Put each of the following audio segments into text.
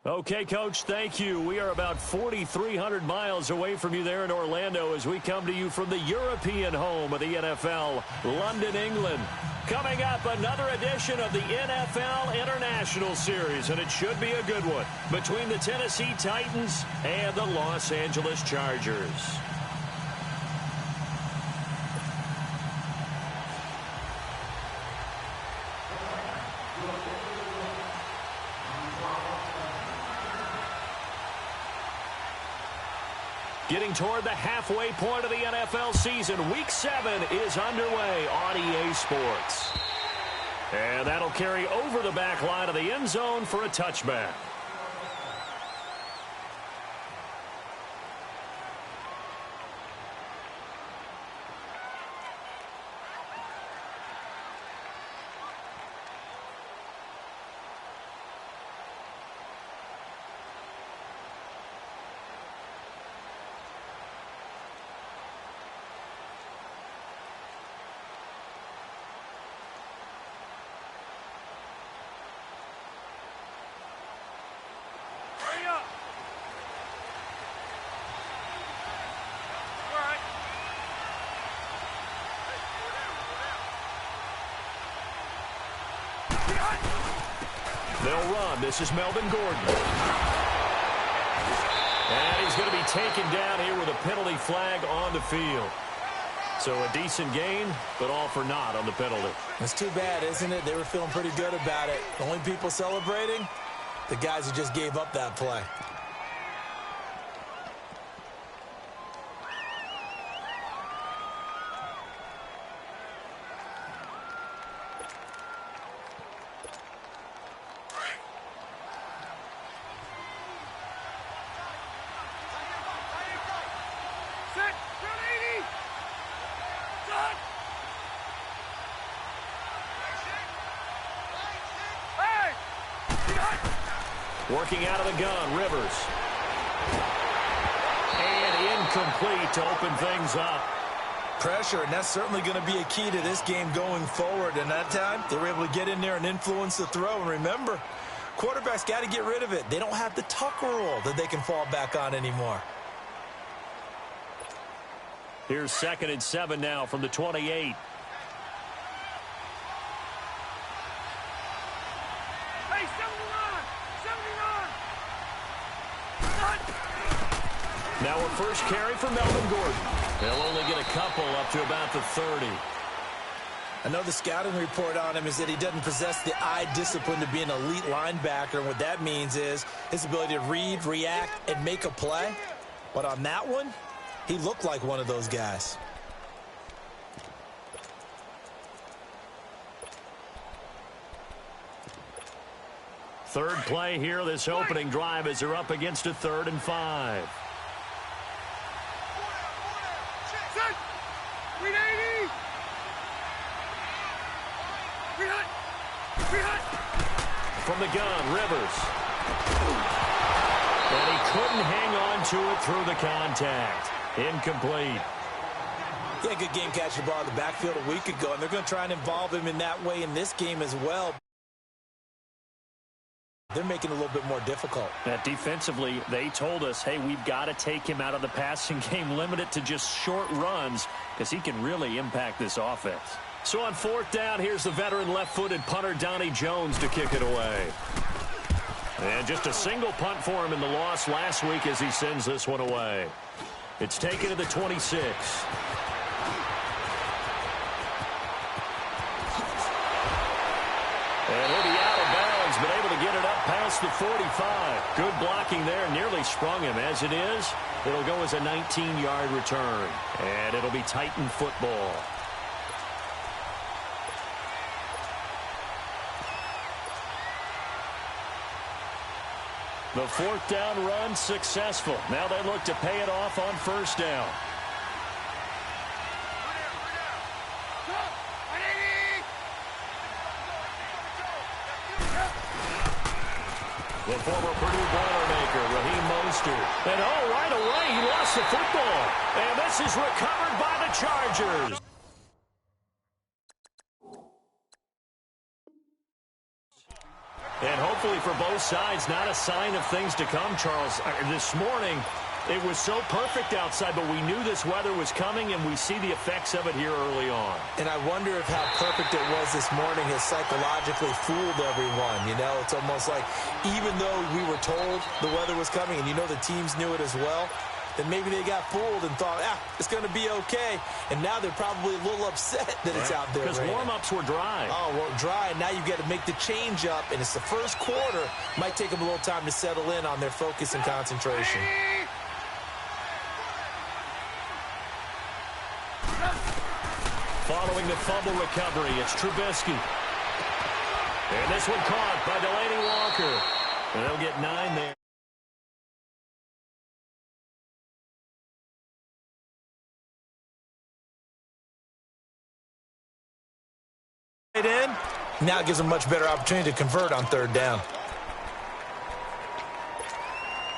Okay, Coach, thank you. We are about 4,300 miles away from you there in Orlando as we come to you from the European home of the NFL, London, England. Coming up, another edition of the NFL International Series, and it should be a good one, between the Tennessee Titans and the Los Angeles Chargers. Getting toward the halfway point of the NFL season, Week 7 is underway on EA Sports. And that'll carry over the back line of the end zone for a touchback. They'll run. This is Melvin Gordon. And he's going to be taken down here with a penalty flag on the field. So a decent gain, but all for naught on the penalty. It's too bad, isn't it? They were feeling pretty good about it. The only people celebrating, the guys who just gave up that play. Working out of the gun, Rivers. And incomplete to open things up. Pressure, and that's certainly going to be a key to this game going forward. And that time, they were able to get in there and influence the throw. And remember, quarterbacks got to get rid of it. They don't have the tuck rule that they can fall back on anymore. Here's 2nd and 7 now from the 28. Now a first carry for Melvin Gordon. They'll only get a couple up to about the 30. I know the scouting report on him is that he doesn't possess the eye discipline to be an elite linebacker. And what that means is his ability to read, react, and make a play. But on that one, he looked like one of those guys. Third play here, this opening drive as they're up against a 3rd and 5. From the gun, Rivers. And he couldn't hang on to it through the contact. Incomplete. Yeah, good game catching the ball in the backfield a week ago, and they're going to try and involve him in that way in this game as well. They're making it a little bit more difficult. Defensively, they told us, hey, we've got to take him out of the passing game, limit it to just short runs, because he can really impact this offense. So on 4th down, here's the veteran left-footed punter Donnie Jones to kick it away. And just a single punt for him in the loss last week as he sends this one away. It's taken to the 26. And he'll be out of bounds, but able to get it up past the 45. Good blocking there, nearly sprung him. As it is, it'll go as a 19-yard return. And it'll be Titan football. The 4th down run successful. Now they look to pay it off on 1st down. The former Purdue Boilermaker, Raheem Mostert. And right away, he lost the football. And this is recovered by the Chargers. And hopefully for both sides, not a sign of things to come, Charles. This morning, it was so perfect outside, but we knew this weather was coming, and we see the effects of it here early on. And I wonder if how perfect it was this morning has psychologically fooled everyone. You know, it's almost like even though we were told the weather was coming, and you know the teams knew it as well, then maybe they got fooled and thought, it's going to be okay. And now they're probably a little upset that it's out there. Because warm-ups were dry. Oh, well, dry, and now you got to make the change up, and it's the first quarter. Might take them a little time to settle in on their focus and concentration. Following the fumble recovery, it's Trubisky. And this one caught by Delaney Walker. And they'll get 9 there. In. Now it gives them a much better opportunity to convert on third down.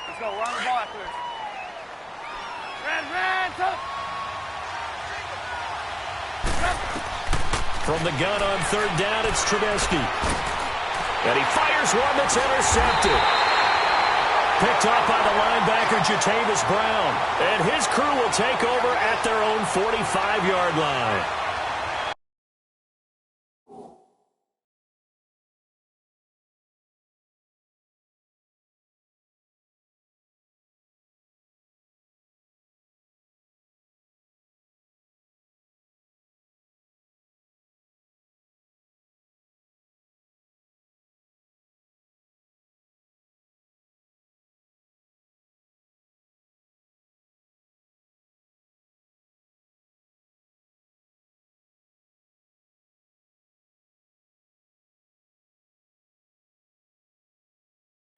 Let's go. Run the ball after this. Ran, top. From the gun on third down, it's Trubisky. And he fires one that's intercepted. Picked off by the linebacker, Jatavis Brown. And his crew will take over at their own 45-yard line.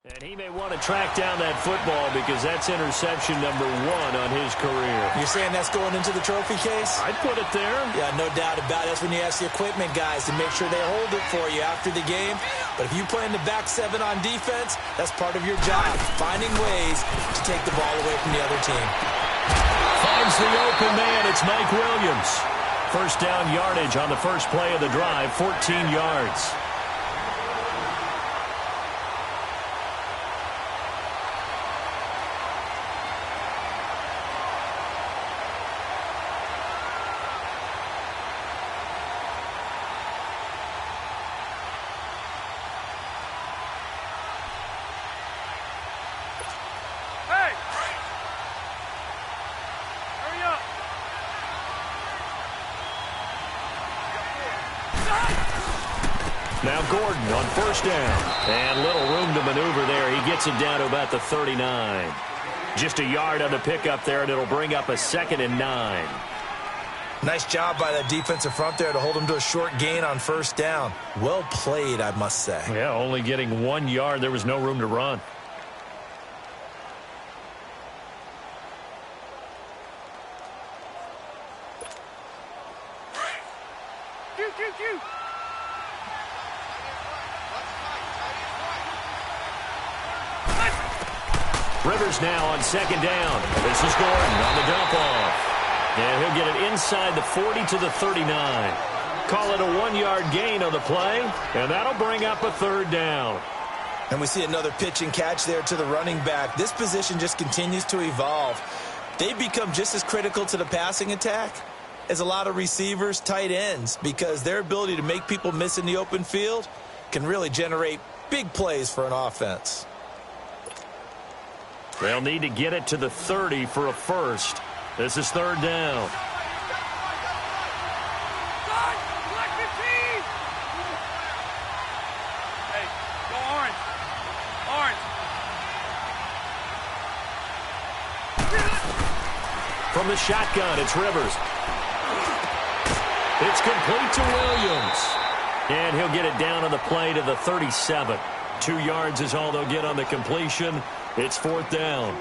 And he may want to track down that football because that's interception number 1 on his career. You're saying that's going into the trophy case? I'd put it there. Yeah, no doubt about it. That's when you ask the equipment guys to make sure they hold it for you after the game. But if you play in the back 7 on defense, that's part of your job, finding ways to take the ball away from the other team. Finds the open man. It's Mike Williams. First down yardage on the first play of the drive, 14 yards. Now Gordon on first down. And little room to maneuver there. He gets it down to about the 39. Just a yard on the pickup there, and it'll bring up a 2nd and 9. Nice job by that defensive front there to hold him to a short gain on first down. Well played, I must say. Yeah, only getting 1 yard. There was no room to run. Rivers now on second down. This is Gordon on the dump off. And he'll get it inside the 40 to the 39. Call it a 1-yard gain on the play, and that'll bring up a third down. And we see another pitch and catch there to the running back. This position just continues to evolve. They become just as critical to the passing attack as a lot of receivers, tight ends, because their ability to make people miss in the open field can really generate big plays for an offense. They'll need to get it to the 30 for a first. This is third down. Hey, go orange. Orange. From the shotgun, it's Rivers. It's complete to Williams. And he'll get it down on the play to the 37. 2 yards is all they'll get on the completion. It's fourth down.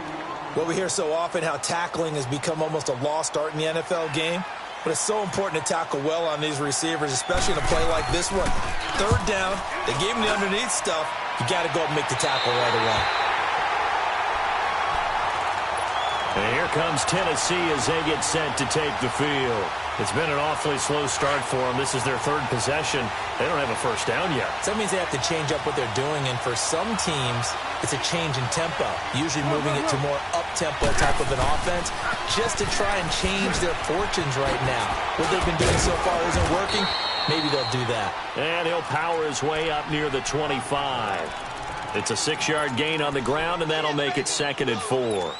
Well, we hear so often how tackling has become almost a lost art in the NFL game. But it's so important to tackle well on these receivers, especially in a play like this one. Third down, they gave him the underneath stuff. You got to go up and make the tackle right away. And here comes Tennessee as they get set to take the field. It's been an awfully slow start for them. This is their third possession. They don't have a first down yet. So that means they have to change up what they're doing, and for some teams, it's a change in tempo, usually moving it to more up-tempo type of an offense, just to try and change their fortunes right now. What they've been doing so far isn't working. Maybe they'll do that. And he'll power his way up near the 25. It's a 6-yard gain on the ground, and that'll make it 2nd and 4.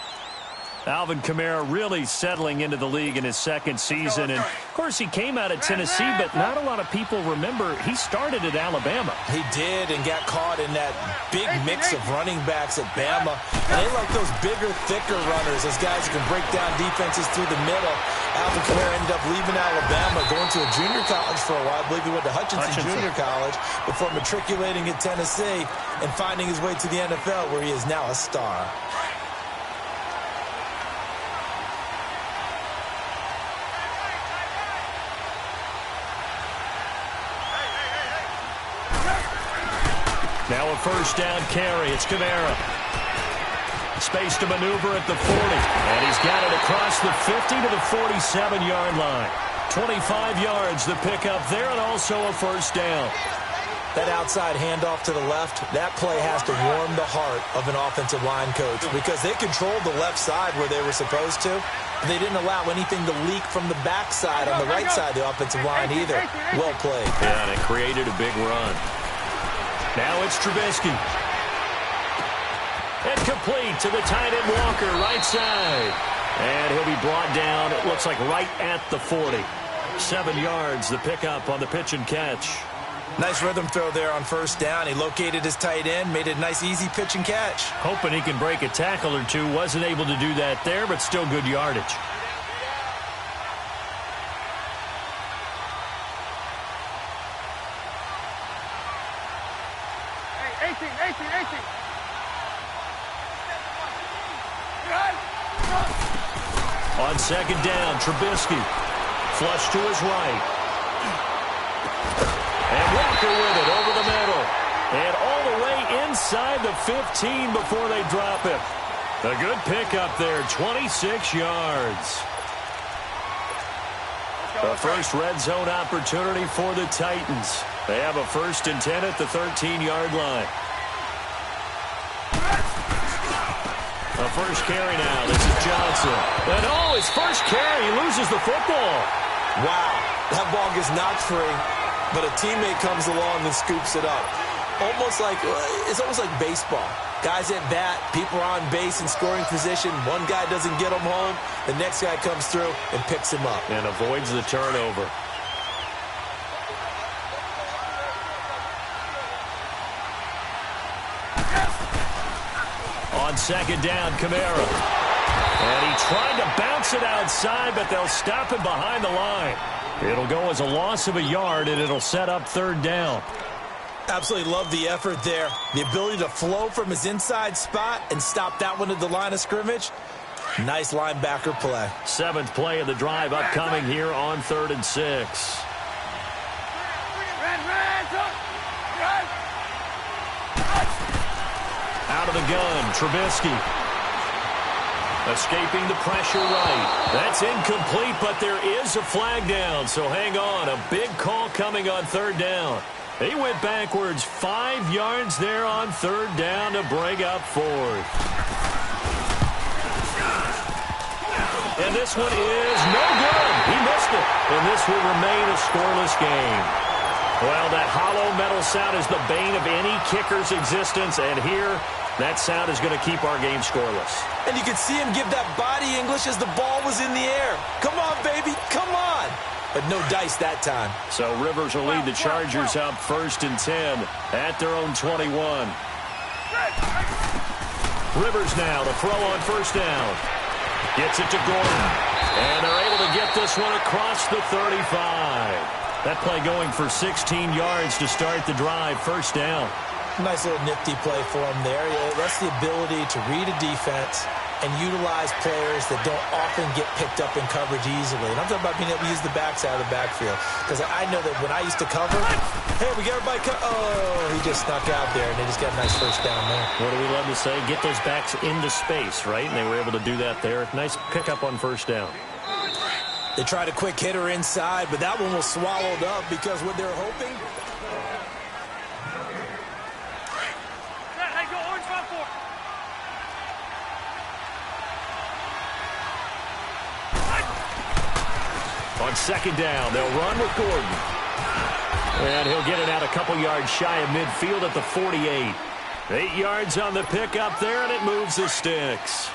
Alvin Kamara really settling into the league in his second season. And, of course, he came out of Tennessee, but not a lot of people remember he started at Alabama. He did, and got caught in that big mix of running backs at Bama. And they like those bigger, thicker runners, those guys who can break down defenses through the middle. Alvin Kamara ended up leaving Alabama, going to a junior college for a while. I believe he went to Hutchinson Junior College before matriculating at Tennessee and finding his way to the NFL, where he is now a star. Now a first down carry. It's Kamara. Space to maneuver at the 40. And he's got it across the 50 to the 47-yard line. 25 yards the pickup there, and also a first down. That outside handoff to the left, that play has to warm the heart of an offensive line coach, because they controlled the left side where they were supposed to. They didn't allow anything to leak from the backside on the right side of the offensive line either. Well played. Yeah, and it created a big run. Now it's Trubisky. And complete to the tight end Walker, right side. And he'll be brought down, it looks like right at the 40. 7 yards, the pickup on the pitch and catch. Nice rhythm throw there on first down. He located his tight end, made it a nice, easy pitch and catch. Hoping he can break a tackle or two. Wasn't able to do that there, but still good yardage. On second down, Trubisky. Flush to his right. And Walker with it over the middle. And all the way inside the 15 before they drop him. A good pickup there, 26 yards. The first red zone opportunity for the Titans. They have a 1st and 10 at the 13-yard line. A first carry now. This is Johnson. And his first carry. He loses the football. Wow. That ball gets knocked free, but a teammate comes along and scoops it up. It's almost like baseball. Guys at bat, people are on base in scoring position. One guy doesn't get him home. The next guy comes through and picks him up. And avoids the turnover. On second down, Kamara. And he tried to bounce it outside, but they'll stop him behind the line. It'll go as a loss of a yard, and it'll set up 3rd down. Absolutely love the effort there. The ability to flow from his inside spot and stop that one at the line of scrimmage. Nice linebacker play. 7th play of the drive upcoming here on 3rd and 6. Out of the gun, Trubisky. Escaping the pressure right. That's incomplete, but there is a flag down, so hang on. A big call coming on 3rd down. He went backwards 5 yards there on 3rd down to bring up 4th. And this one is no good. He missed it. And this will remain a scoreless game. Well, that hollow metal sound is the bane of any kicker's existence, and here that sound is going to keep our game scoreless. And you can see him give that body English as the ball was in the air. Come on, baby, come on. But no dice that time. So Rivers will lead the Chargers up 1st and 10 at their own 21. Rivers now to throw on 1st down. Gets it to Gordon. And they're able to get this one across the 35. That play going for 16 yards to start the drive. 1st down. Nice little nifty play for him there. That's the ability to read a defense and utilize players that don't often get picked up in coverage easily. And I'm talking about being able to use the backside of the backfield. Because I know that when I used to cover, hey, we got everybody he just snuck out there, and they just got a nice first down there. What do we love to say? Get those backs into space, right? And they were able to do that there. Nice pickup on first down. They tried a quick hitter inside, but that one was swallowed up because what they were hoping. Hey, go orange front four. On second down, they'll run with Gordon. And he'll get it out a couple yards shy of midfield at the 48. 8 yards on the pickup there, and it moves the sticks.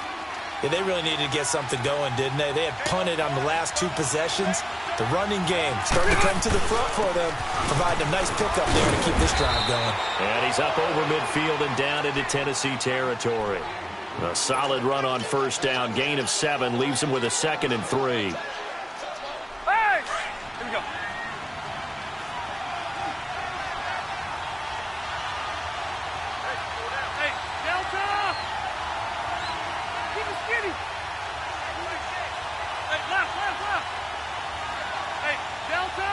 Yeah, they really needed to get something going, didn't they? They had punted on the last 2 possessions. The running game starting to come to the front for them, providing a nice pickup there to keep this drive going. And he's up over midfield and down into Tennessee territory. A solid run on first down, gain of 7, leaves him with a 2nd and 3. Hey! Here we go. Hey, Delta! Keep it skinny. Hey, left. Hey, Delta!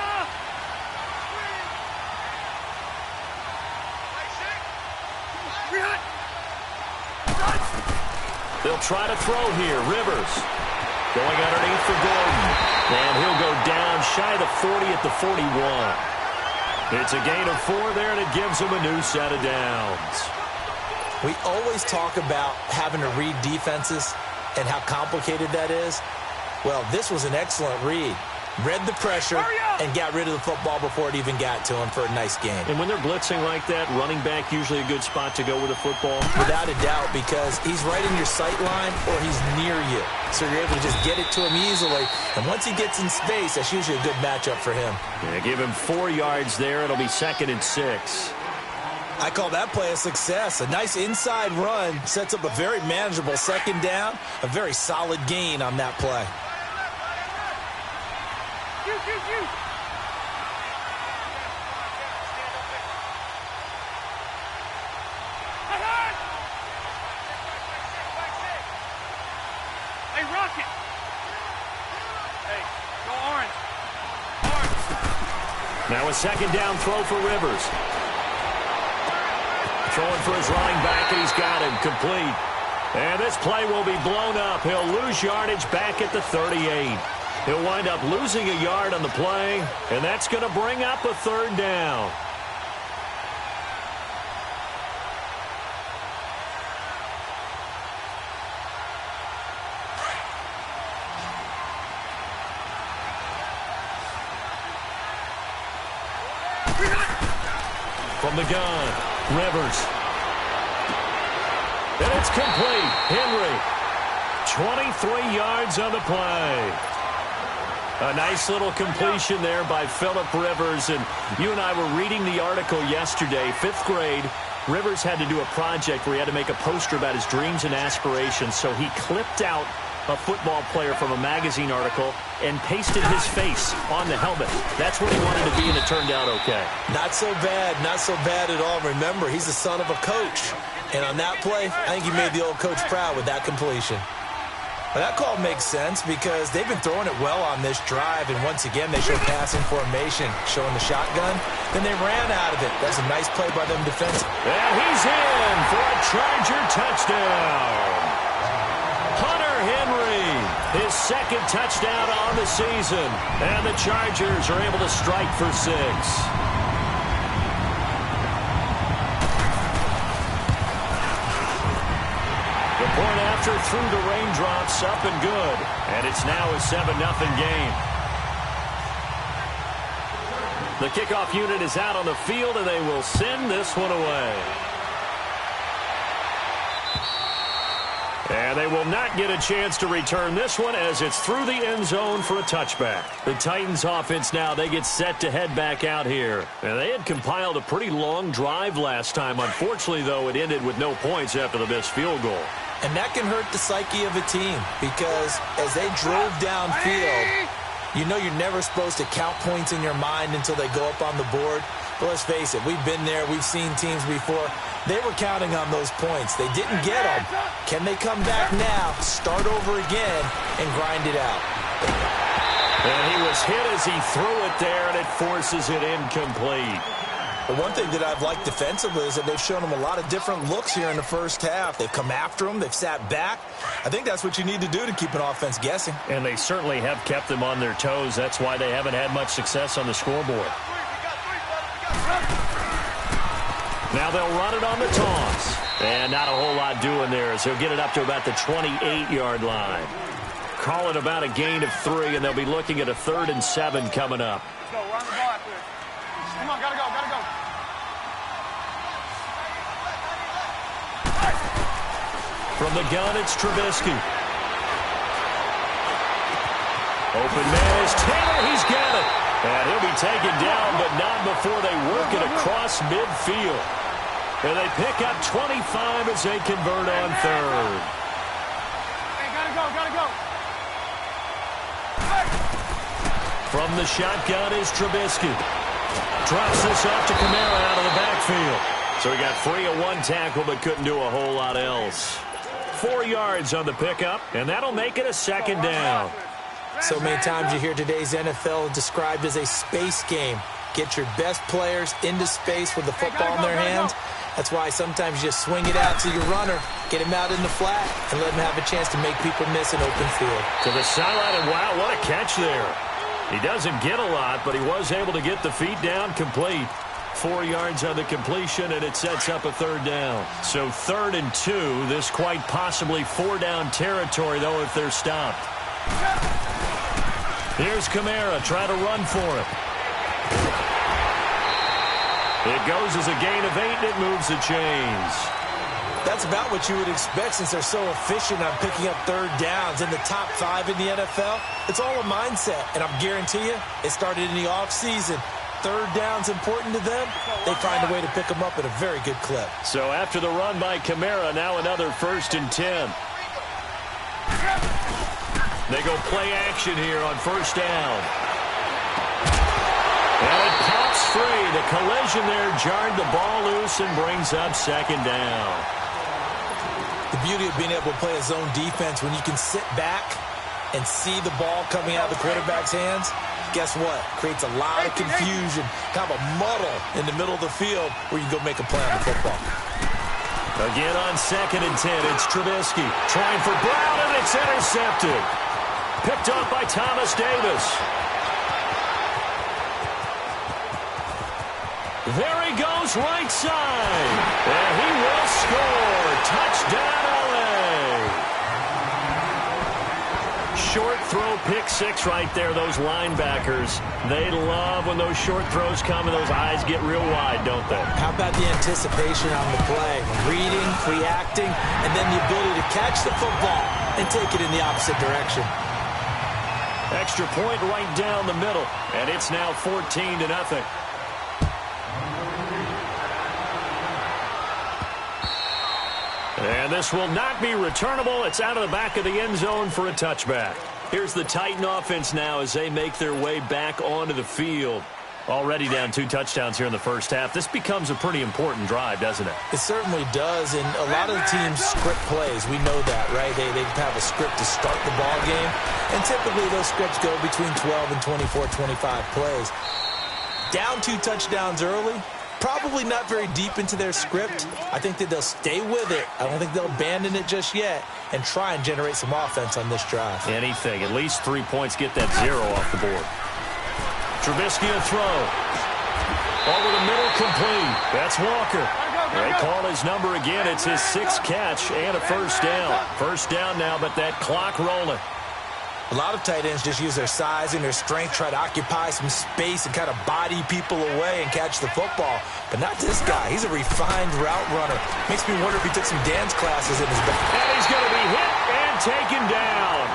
They'll try to throw here. Rivers going underneath for Gordon. And he'll go down shy of the 40 at the 41. It's a gain of 4 there, and it gives him a new set of downs. We always talk about having to read defenses and how complicated that is. Well, this was an excellent read. Read the pressure and got rid of the football before it even got to him for a nice game. And when they're blitzing like that, running back usually a good spot to go with the football. Without a doubt, because he's right in your sight line or he's near you. So you're able to just get it to him easily. And once he gets in space, that's usually a good matchup for him. Yeah, give him 4 yards there. It'll be 2nd and 6. I call that play a success. A nice inside run sets up a very manageable second down. A very solid gain on that play. Hey, Rocket! Hey, go orange. Now a second down throw for Rivers. Throwing for his running back, and he's got him complete. And this play will be blown up. He'll lose yardage back at the 38. He'll wind up losing a yard on the play, and that's going to bring up a 3rd down. From the gun, Rivers. And it's complete. Henry, 23 yards on the play. A nice little completion there by Phillip Rivers. And you and I were reading the article yesterday, 5th grade. Rivers had to do a project where he had to make a poster about his dreams and aspirations. So he clipped out a football player from a magazine article and pasted his face on the helmet. That's what he wanted to be, and it turned out okay. Not so bad at all. Remember, he's the son of a coach. And on that play, I think he made the old coach proud with that completion. But that call makes sense because they've been throwing it well on this drive, and once again, they showed passing formation, showing the shotgun. Then they ran out of it. That's a nice play by them defensively. And he's in for a Charger touchdown. Hunter Henry, his 2nd touchdown on the season. And the Chargers are able to strike for 6. The point after through the raindrops, up and good. And it's now a 7-0 game. The kickoff unit is out on the field, and they will send this one away. And they will not get a chance to return this one as it's through the end zone for a touchback. The Titans offense now, they get set to head back out here. And they had compiled a pretty long drive last time. Unfortunately, though, it ended with no points after the missed field goal. And that can hurt the psyche of a team because as they drove downfield, you know you're never supposed to count points in your mind until they go up on the board. But let's face it, we've been there. We've seen teams before. They were counting on those points. They didn't get them. Can they come back now, start over again, and grind it out? And he was hit as he threw it there, and it forces it incomplete. But one thing that I've liked defensively is that they've shown them a lot of different looks here in the first half. They've come after them. They've sat back. I think that's what you need to do to keep an offense guessing. And they certainly have kept them on their toes. That's why they haven't had much success on the scoreboard. Now they'll run it on the toss. And not a whole lot doing there as he'll get it up to about the 28-yard line. Call it about a gain of 3, and they'll be looking at a 3rd and 7 coming up. Let's go. Run the ball after this. Come on, gotta go, gotta go. From the gun, it's Trubisky. Open man is Taylor. He's got it. And he'll be taken down, but not before they work it across midfield. And they pick up 25 as they convert on 3rd. Hey, gotta go, gotta go. From the shotgun is Trubisky. Drops this off to Kamara out of the backfield. So he got free of 1 tackle but couldn't do a whole lot else. 4 yards on the pickup, and that'll make it a 2nd down. So many times you hear today's NFL described as a space game. Get your best players into space with the football in their hands. That's why sometimes you just swing it out to your runner, get him out in the flat, and let him have a chance to make people miss an open field. To the sideline, and wow, what a catch there. He doesn't get a lot, but he was able to get the feet down complete. 4 yards on the completion, and it sets up a 3rd down. So 3rd and 2, this quite possibly 4-down territory, though, if they're stopped. Here's Kamara trying to run for it. It goes as a gain of 8, and it moves the chains. That's about what you would expect since they're so efficient on picking up 3rd downs in the top 5 in the NFL. It's all a mindset, and I guarantee you it started in the offseason. 3rd down's important to them. They find a way to pick them up at a very good clip. So after the run by Kamara, now another 1st and 10. They go play action here on 1st down. And it pops free. The collision there jarred the ball loose and brings up 2nd down. The beauty of being able to play a zone defense when you can sit back and see the ball coming out of the quarterback's hands, guess what? Creates a lot of confusion, kind of a muddle in the middle of the field where you can go make a play on the football. Again on 2nd and 10, it's Trubisky trying for Brown, and it's intercepted. Picked off by Thomas Davis. There he goes, right side. And he will score. Touchdown, LA. Short throw, pick 6 right there. Those linebackers, they love when those short throws come and those eyes get real wide, don't they? How about the anticipation on the play? Reading, reacting, and then the ability to catch the football and take it in the opposite direction. Extra point right down the middle, and it's now 14-0. And this will not be returnable. It's out of the back of the end zone for a touchback. Here's the Titan offense now as they make their way back onto the field. Already down 2 touchdowns here in the first half. This becomes a pretty important drive, doesn't it? It certainly does, and a lot of the teams script plays. We know that, right? They have a script to start the ball game, and typically those scripts go between 12 and 24, 25 plays. Down 2 touchdowns early, probably not very deep into their script. I think that they'll stay with it. I don't think they'll abandon it just yet and try and generate some offense on this drive. Anything. At least 3 points, get that 0 off the board. Trubisky will throw. Over the middle, complete. That's Walker. They call his number again. It's his 6th catch and a 1st down. 1st down now, but that clock rolling. A lot of tight ends just use their size and their strength, try to occupy some space and kind of body people away and catch the football. But not this guy. He's a refined route runner. Makes me wonder if he took some dance classes in his back. And he's going to be hit and taken down.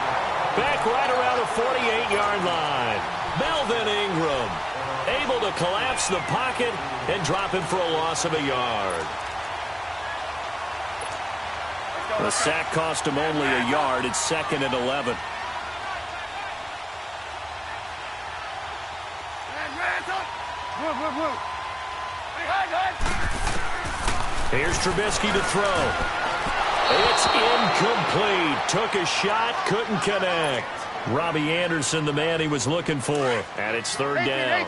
Back right around the 48-yard line. Melvin Ingram able to collapse the pocket and drop him for a loss of a yard. The sack cost him only a yard. It's 2nd and 11. Move, move, move. Here's Trubisky to throw. It's incomplete. Took a shot, couldn't connect. Robbie Anderson, the man he was looking for. And it's third down.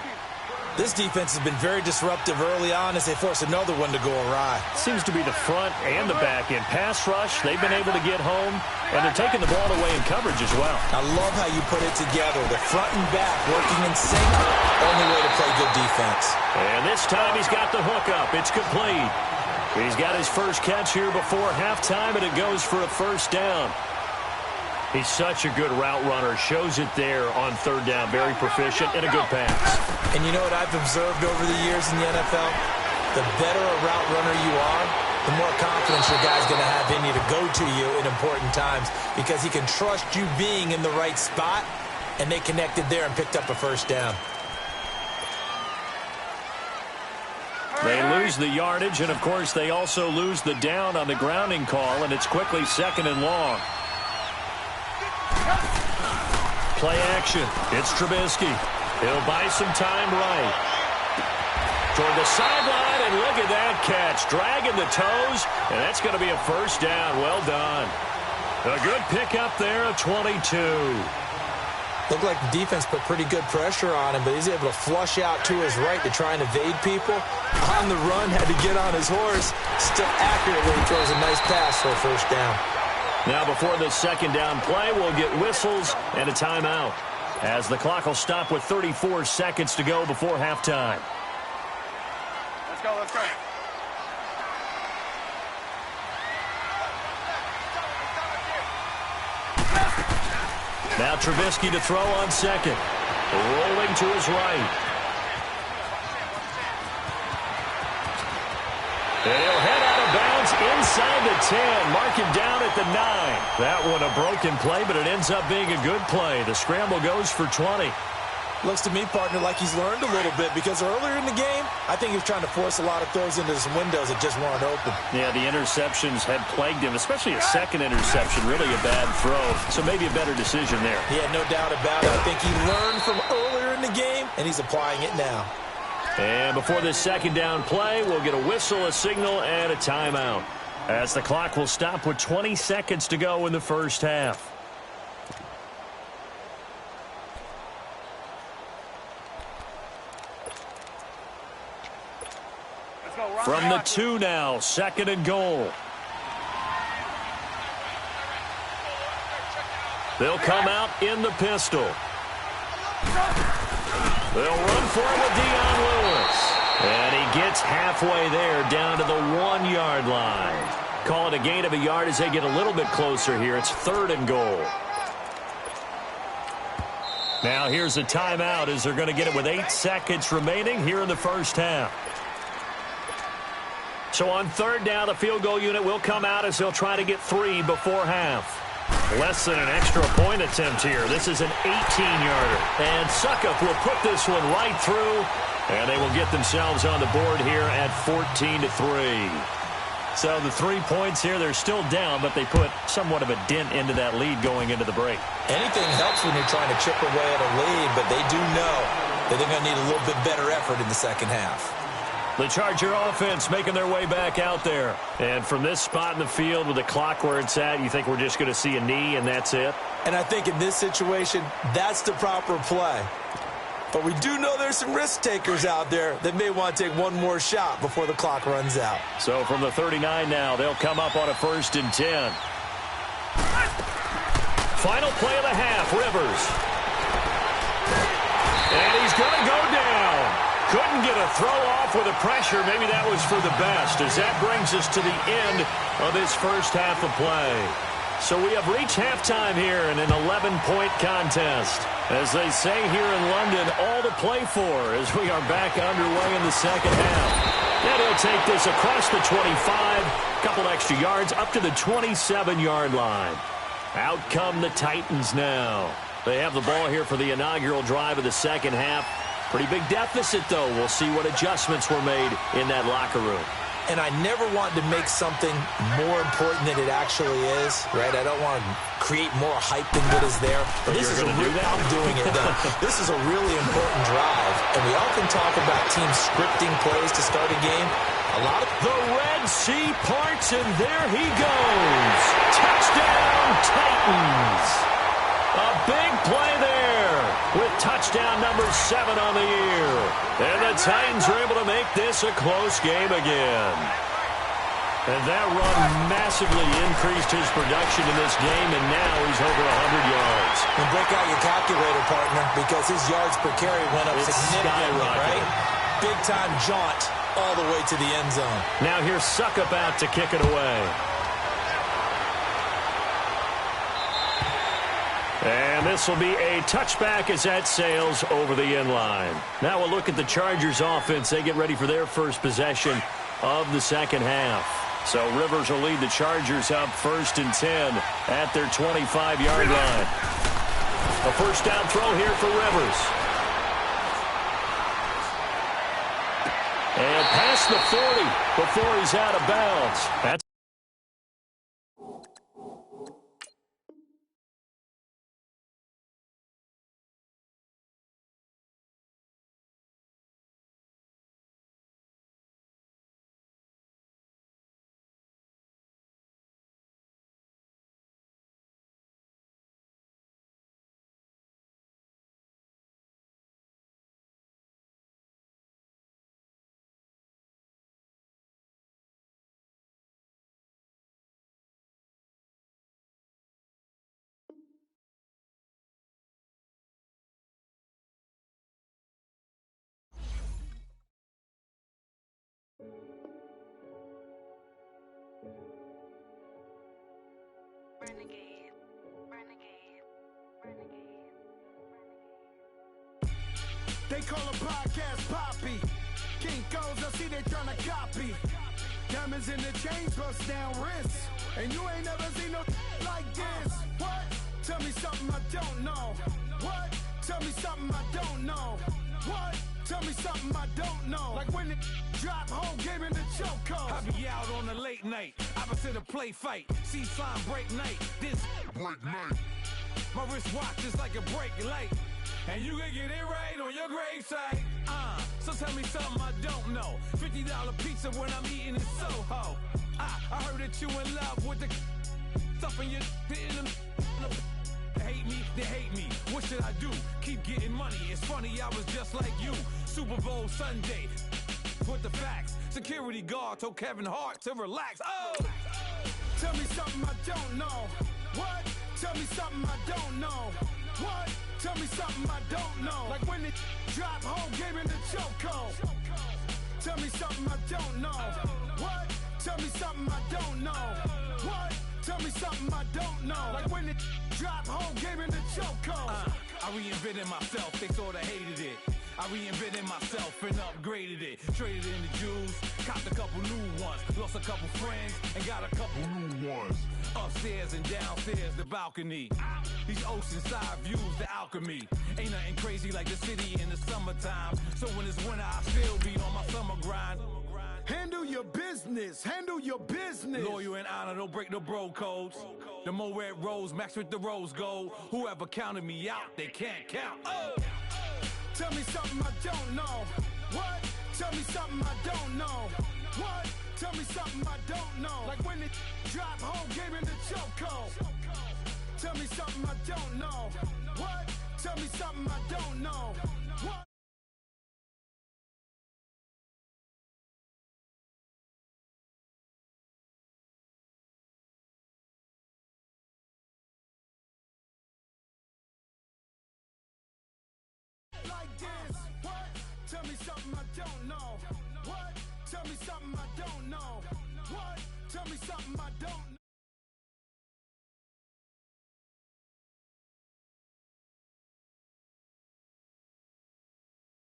This defense has been very disruptive early on as they force another one to go awry. Seems to be the front and the back end. Pass rush, they've been able to get home, and they're taking the ball away in coverage as well. I love how you put it together. The front and back working in sync. Only way to play good defense. And this time he's got the hook up. It's complete. He's got his first catch here before halftime, and it goes for a first down. He's such a good route runner. Shows it there on third down. Very proficient and a good pass. And you know what I've observed over the years in the NFL? The better a route runner you are, the more confidence your guy's going to have in you to go to you in important times because he can trust you being in the right spot, and they connected there and picked up a first down. They lose the yardage, and, of course, they also lose the down on the grounding call, and it's quickly second and long. Play action. It's Trubisky. He'll buy some time right. Toward the sideline, and look at that catch. Dragging the toes, and that's going to be a first down. Well done. A good pickup there, a 22. Looked like the defense put pretty good pressure on him, but he's able to flush out to his right to try and evade people. On the run, had to get on his horse. Still accurately throws a nice pass for a first down. Now before the second down play, we'll get whistles and a timeout, as the clock will stop with 34 seconds to go before halftime. Let's go, let's go. Now Trubisky to throw on second. Rolling to his right. And he'll head out of bounds inside the 10. Mark him down at the 9. That one a broken play, but it ends up being a good play. The scramble goes for 20. Looks to me, partner, like he's learned a little bit because earlier in the game, I think he was trying to force a lot of throws into some windows that just weren't open. Yeah, the interceptions had plagued him, especially a second interception. Really a bad throw, so maybe a better decision there. Yeah, no doubt about it. I think he learned from earlier in the game, and he's applying it now. And before this second down play, we'll get a whistle, a signal, and a timeout, as the clock will stop with 20 seconds to go in the first half. From the 2 now, second and goal. They'll come out in the pistol. They'll run for it with Dion Lewis. And he gets halfway there, down to the 1-yard line. Call it a gain of a yard as they get a little bit closer here. It's third and goal. Now here's a timeout as they're going to get it with 8 seconds remaining here in the first half. So on third down, the field goal unit will come out as they'll try to get 3 before half. Less than an extra point attempt here. This is an 18-yarder. And Suckup will put this one right through, and they will get themselves on the board here at 14-3. So the 3 points here, they're still down, but they put somewhat of a dent into that lead going into the break. Anything helps when you're trying to chip away at a lead, but they do know that they're going to need a little bit better effort in the second half. The Charger offense making their way back out there. And from this spot in the field with the clock where it's at, you think we're just going to see a knee and that's it? And I think in this situation, that's the proper play. But we do know there's some risk takers out there that may want to take one more shot before the clock runs out. So from the 39 now, they'll come up on a 1st and 10. Final play of the half, Rivers. And he's going to go down. Couldn't get a throw off with the pressure. Maybe that was for the best, as that brings us to the end of this first half of play. So we have reached halftime here in an 11-point contest. As they say here in London, all to play for as we are back underway in the second half. And he'll take this across the 25, couple extra yards up to the 27-yard line. Out come the Titans now. They have the ball here for the inaugural drive of the second half. Pretty big deficit, though. We'll see what adjustments were made in that locker room. and I never want to make something more important than it actually is, right? I don't want to create more hype than what is there. But this is I'm doing it. This is a really important drive, and we often talk about teams scripting plays to start a game. The Red Sea parts, and there he goes. Touchdown, Titans. A big play there with touchdown number 7 on the year. And the Titans are able to make this a close game again. And that run massively increased his production in this game, and now he's over 100 yards. And break out your calculator, partner, because his yards per carry went up significantly, right? Big-time jaunt all the way to the end zone. Now here's Suckup out to kick it away. And this will be a touchback as that sails over the end line. Now we'll look at the Chargers offense. They get ready for their first possession of the second half. So Rivers will lead the Chargers up 1st and 10 at their 25-yard line. A first down throw here for Rivers. And past the 40 before he's out of bounds. That's They call a podcast Poppy. Kinkos, I see they tryna copy. Diamonds in the chains, bust down wrists. And you ain't never seen no like this. What? Tell me something I don't know. What? Tell me something I don't know. What? Tell me something I don't know. Like when it drop home, game in the chokehold. I be out on a late night, opposite a play fight. See sign break night, this break night. My wristwatch is like a break light. And you can get it right on your gravesite. So tell me something I don't know. $50 pizza when I'm eating in Soho. I heard that you in love with the stuff in your hitting them. Hate me, they hate me. What should I do? Keep getting money. It's funny, I was just like you. Super Bowl Sunday. With the facts. Security guard told Kevin Hart to relax. Oh! Tell me something I don't know. What? Tell me something I don't know. What? Tell me something I don't know. Like when it drop home, game in the chokehold. Tell me something I don't know. What? Tell me something I don't know. What? Tell me something I don't know. Like when it drop home, game in the chokehold. I reinvented myself, they sorta hated it. I reinvented myself and upgraded it. Traded in the Jews, copped a couple new ones. Lost a couple friends and got a couple new ones. Upstairs and downstairs, the balcony. These oceanside views, the alchemy. Ain't nothing crazy like the city in the summertime. So when it's winter, I still be on my summer grind. Handle your business, handle your business. Loyal and honor, don't break the bro codes. The more red rose, max with the rose gold. Whoever counted me out, they can't count. Oh! Tell me something I don't know. What? Tell me something I don't know. What? Tell me something I don't know. Like when it drop home, game in the chokehold. Tell me something I don't know. What? Tell me something I don't know. What? Like this. What? Tell me something I don't know. What? Tell me something I don't know. What? Tell me something I don't know.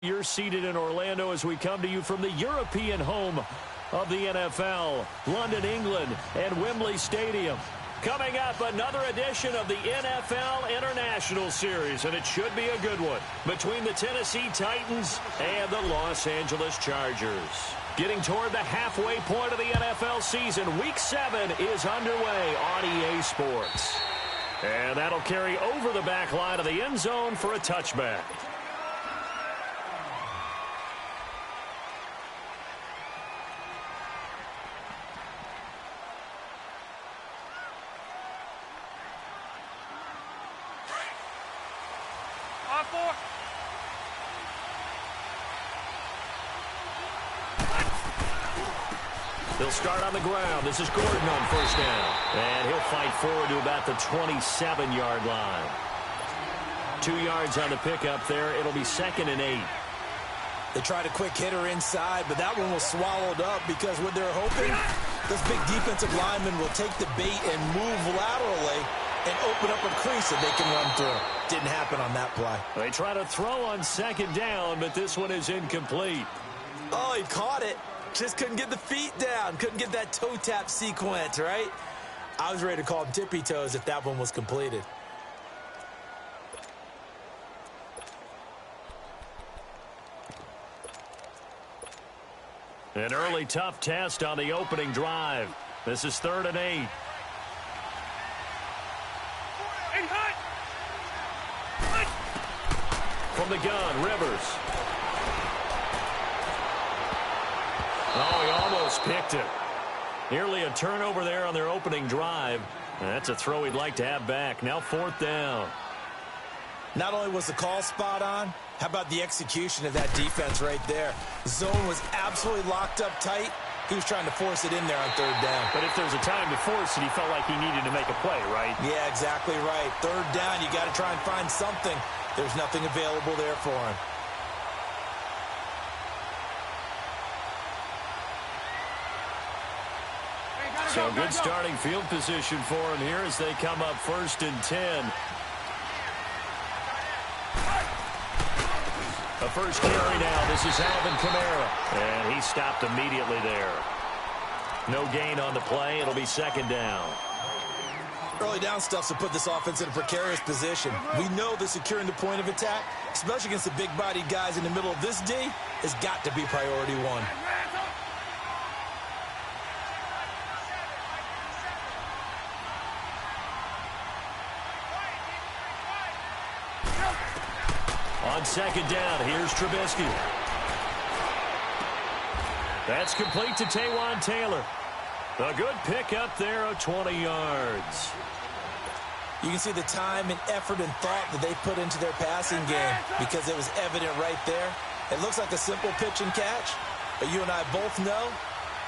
You're seated in Orlando as we come to you from the European home of the NFL, London, England, and Wembley Stadium. Coming up, another edition of the NFL International Series, and it should be a good one, between the Tennessee Titans and the Los Angeles Chargers. Getting toward the halfway point of the NFL season, Week 7 is underway on EA Sports. And that'll carry over the back line of the end zone for a touchback. On 4. They'll start on the ground. This is Gordon on first down. And he'll fight forward to about the 27-yard line. 2 yards on the pickup there. It'll be 2nd and 8. They tried a quick hitter inside, but that one was swallowed up because what they're hoping, this big defensive lineman will take the bait and move laterally and open up a crease that they can run through. Didn't happen on that play. They try to throw on 2nd down, but this one is incomplete. Oh, he caught it. Just couldn't get the feet down. Couldn't get that toe tap sequence, right? I was ready to call him tippy toes if that one was completed. An early tough test on the opening drive. This is 3rd and 8. From the gun, Rivers. Oh, he almost picked it. Nearly a turnover there on their opening drive. That's a throw he'd like to have back. Now 4th down. Not only was the call spot on, how about the execution of that defense right there? Zone was absolutely locked up tight. He was trying to force it in there on 3rd down. But if there's a time to force it, he felt like he needed to make a play, right? Yeah, exactly right. 3rd down, you got to try and find something. There's nothing available there for him. So good starting field position for him here as they come up 1st and 10. A first carry now. This is Alvin Kamara. And he stopped immediately there. No gain on the play. It'll be 2nd down. Early down stuff to put this offense in a precarious position. We know that securing the point of attack, especially against the big-bodied guys in the middle of this D, has got to be priority one. On 2nd down, here's Trubisky. That's complete to Taywan Taylor. A good pickup there of 20 yards. You can see the time and effort and thought that they put into their passing game because it was evident right there. It looks like a simple pitch and catch, but you and I both know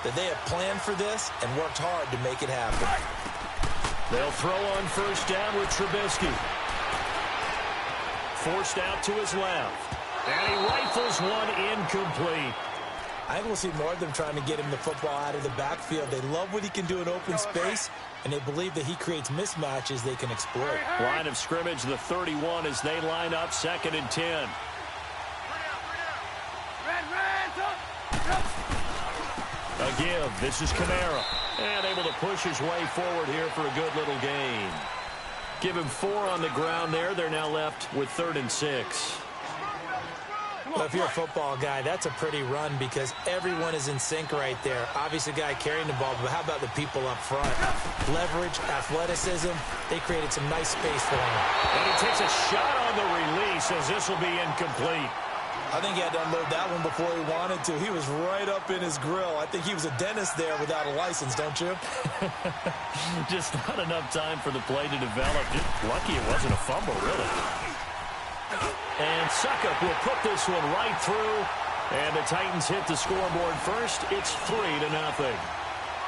that they have planned for this and worked hard to make it happen. They'll throw on 1st down with Trubisky. Forced out to his left. And he rifles one incomplete. I think we'll see more of them trying to get him the football out of the backfield. They love what he can do in open space, and they believe that he creates mismatches they can exploit. Line of scrimmage, the 31 as they line up 2nd and 10. A give. This is Kamara. And able to push his way forward here for a good little gain. Give him 4 on the ground there. They're now left with 3rd and 6. Well, if you're a football guy, that's a pretty run because everyone is in sync right there. Obviously, the guy carrying the ball, but how about the people up front? Leverage, athleticism, they created some nice space for him. And he takes a shot on the release as this will be incomplete. I think he had to unload that one before he wanted to. He was right up in his grill. I think he was a dentist there without a license, don't you? Just not enough time for the play to develop. Just lucky it wasn't a fumble, really. And Suckup will put this one right through. And the Titans hit the scoreboard first. It's 3-0.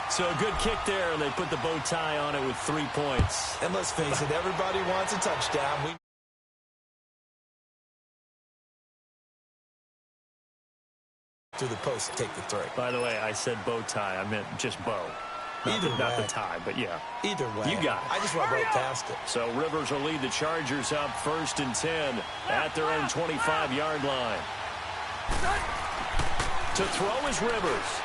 So a good kick there, and they put the bow tie on it with 3 points. And let's face it, everybody wants a touchdown. Through the post, take the 3. By the way, I said bow tie. I meant just bow. Not the tie, but yeah. Either way. You got it. I just went right past it. So Rivers will lead the Chargers up 1st and 10 at their own 25-yard line. To throw is Rivers.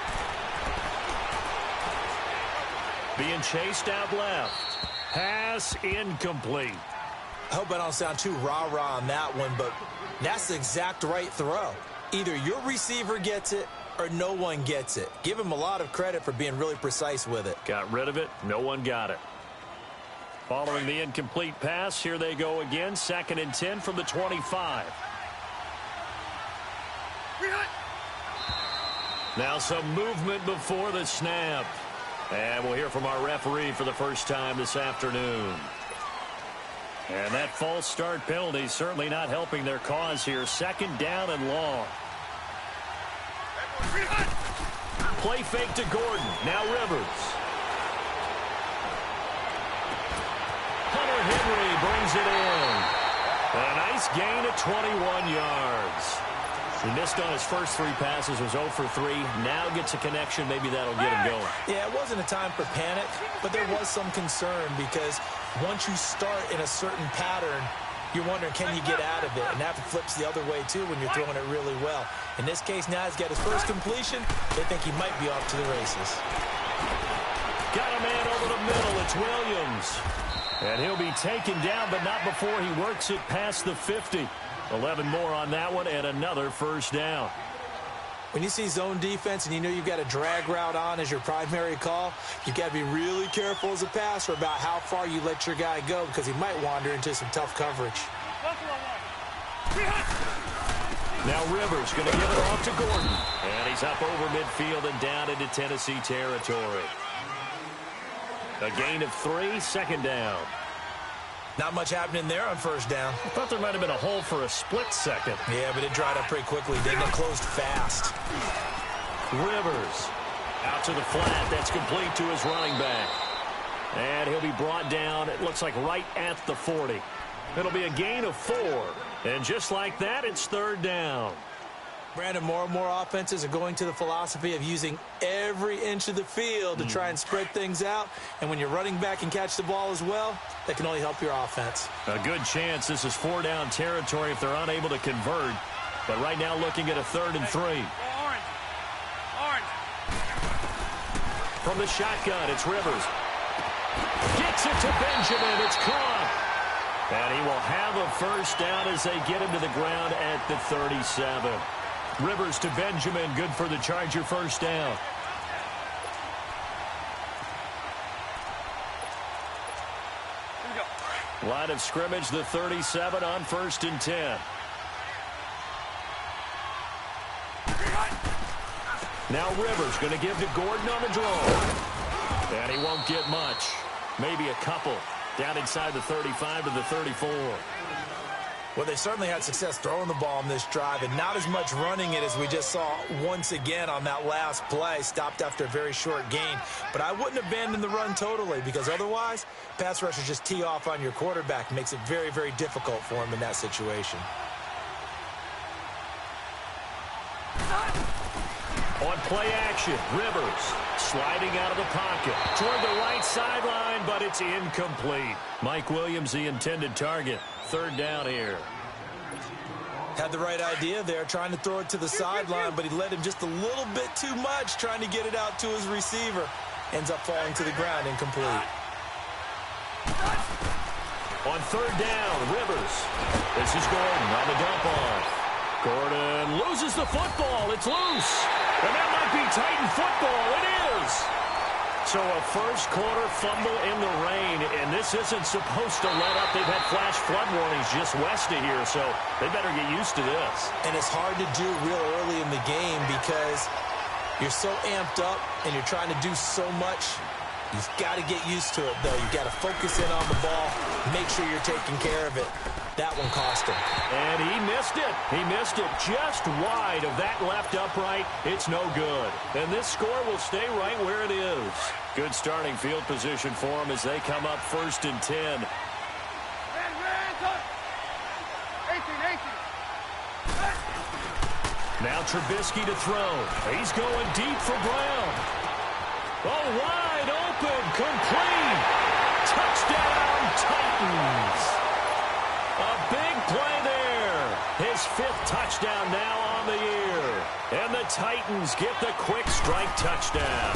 Being chased out left. Pass incomplete. I hope I don't sound too rah-rah on that one, but that's the exact right throw. Either your receiver gets it or no one gets it. Give him a lot of credit for being really precise with it. Got rid of it. No one got it. Following the incomplete pass, here they go again. 2nd and 10 from the 25. Now some movement before the snap. And we'll hear from our referee for the first time this afternoon. And that false start penalty certainly not helping their cause here. 2nd down and long. Play fake to Gordon. Now Rivers. Hunter Henry brings it in. A nice gain of 21 yards. He missed on his first 3 passes, was 0 for 3. Now gets a connection. Maybe that'll get him going. Yeah, it wasn't a time for panic, but there was some concern because once you start in a certain pattern, you're wondering, can you get out of it? And that flips the other way, too, when you're throwing it really well. In this case, now he's got his first completion. They think he might be off to the races. Got a man over the middle. It's Williams. And he'll be taken down, but not before he works it past the 50. 11 more on that one, and another first down. When you see zone defense and you know you've got a drag route on as your primary call, you've got to be really careful as a passer about how far you let your guy go because he might wander into some tough coverage. Now Rivers going to give it off to Gordon. And he's up over midfield and down into Tennessee territory. A gain of 3, 2nd down. Not much happening there on first down. I thought there might have been a hole for a split second. Yeah, but it dried up pretty quickly. Didn't it? Closed fast. Rivers out to the flat. That's complete to his running back. And he'll be brought down, it looks like right at the 40. It'll be a gain of 4. And just like that, it's 3rd down. Brandon, more and more offenses are going to the philosophy of using every inch of the field to try and spread things out. And when you're running back and catch the ball as well, that can only help your offense. A good chance this is 4-down territory if they're unable to convert. But right now looking at a 3rd and 3. Orange. From the shotgun, it's Rivers. Gets it to Benjamin. It's caught. And he will have a first down as they get him to the ground at the 37. Rivers to Benjamin, good for the Charger first down. Line of scrimmage, the 37 on 1st and 10. Now Rivers going to give to Gordon on the draw. And he won't get much. Maybe a couple. Down inside the 35 to the 34. Well, they certainly had success throwing the ball on this drive and not as much running it as we just saw once again on that last play. Stopped after a very short gain. But I wouldn't abandon the run totally because otherwise, pass rushers just tee off on your quarterback. Makes it very, very difficult for him in that situation. On play action, Rivers sliding out of the pocket toward the right sideline, but it's incomplete. Mike Williams, the intended target. 3rd down here. Had the right idea there, trying to throw it to the sideline, but he led him just a little bit too much, trying to get it out to his receiver. Ends up falling to the ground, incomplete. On 3rd down, Rivers. This is Gordon on the dump off. Gordon loses the football. It's loose. And that might be Titan football. It is. So a first quarter fumble in the rain, and this isn't supposed to let up. They've had flash flood warnings just west of here, so they better get used to this. And it's hard to do real early in the game because you're so amped up and you're trying to do so much. You've got to get used to it, though. You've got to focus in on the ball, make sure you're taking care of it. That one cost him. And he missed it. He missed it just wide of that left upright. It's no good. And this score will stay right where it is. Good starting field position for them as they come up 1st and 10. 18. Now Trubisky to throw. He's going deep for Brown. Oh, wide open, complete. Touchdown, Titans. A big play there. His 5th touchdown now on the year. And the Titans get the quick strike touchdown.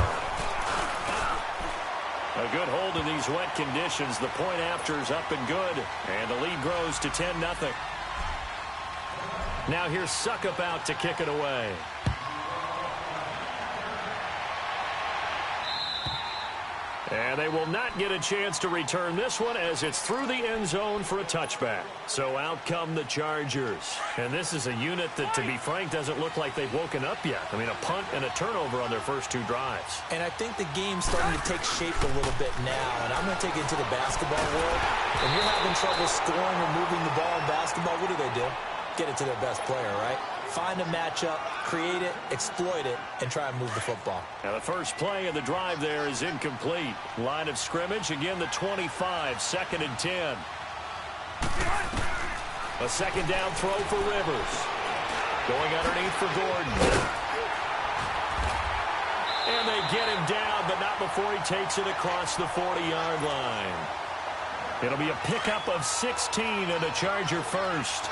A good hold in these wet conditions. The point after is up and good. And the lead grows to 10-0. Now here's Suckup out to kick it away. And they will not get a chance to return this one as it's through the end zone for a touchback. So out come the Chargers. And this is a unit that, to be frank, doesn't look like they've woken up yet. I mean, a punt and a turnover on their first 2 drives. And I think the game's starting to take shape a little bit now. And I'm going to take it to the basketball world. When you're having trouble scoring or moving the ball in basketball, what do? Get it to their best player, right? Find a matchup, create it, exploit it, and try and move the football. Now the first play of the drive there is incomplete. Line of scrimmage, again the 25, 2nd and 10. A second down throw for Rivers. Going underneath for Gordon. And they get him down, but not before he takes it across the 40-yard line. It'll be a pickup of 16 and a Charger first.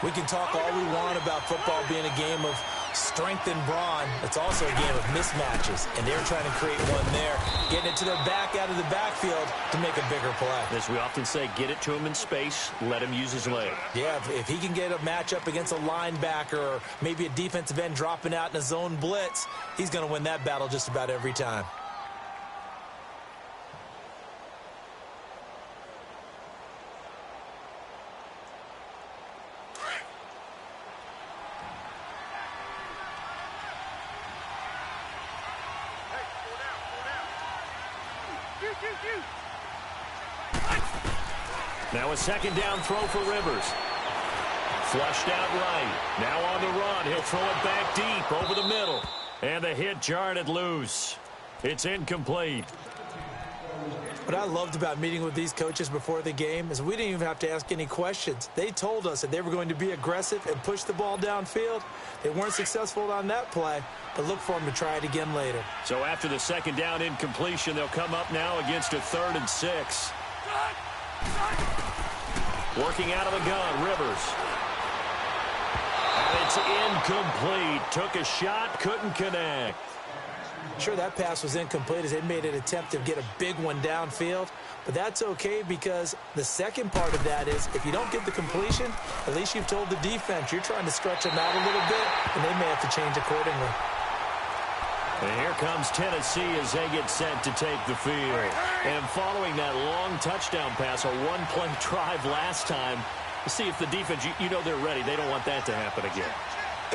We can talk all we want about football being a game of strength and brawn. It's also a game of mismatches, and they're trying to create one there, getting it to their back out of the backfield to make a bigger play. As we often say, get it to him in space, let him use his leg. Yeah, if he can get a matchup against a linebacker or maybe a defensive end dropping out in a zone blitz, he's going to win that battle just about every time. Now a second down throw for Rivers. Flushed out right. Now on the run. He'll throw it back deep over the middle. And the hit jarred it loose. It's incomplete. What I loved about meeting with these coaches before the game is we didn't even have to ask any questions. They told us that they were going to be aggressive and push the ball downfield. They weren't successful on that play, but look for them to try it again later. So after the second down incompletion, they'll come up now against a 3rd and 6. Working out of the gun, Rivers. And it's incomplete. Took a shot, couldn't connect. Sure, that pass was incomplete as they made an attempt to get a big one downfield, but that's okay because the second part of that is if you don't get the completion, at least you've told the defense you're trying to stretch them out a little bit, and they may have to change accordingly. And here comes Tennessee as they get set to take the field. And following that long touchdown pass, a one-play drive last time, see if the defense, you know they're ready. They don't want that to happen again.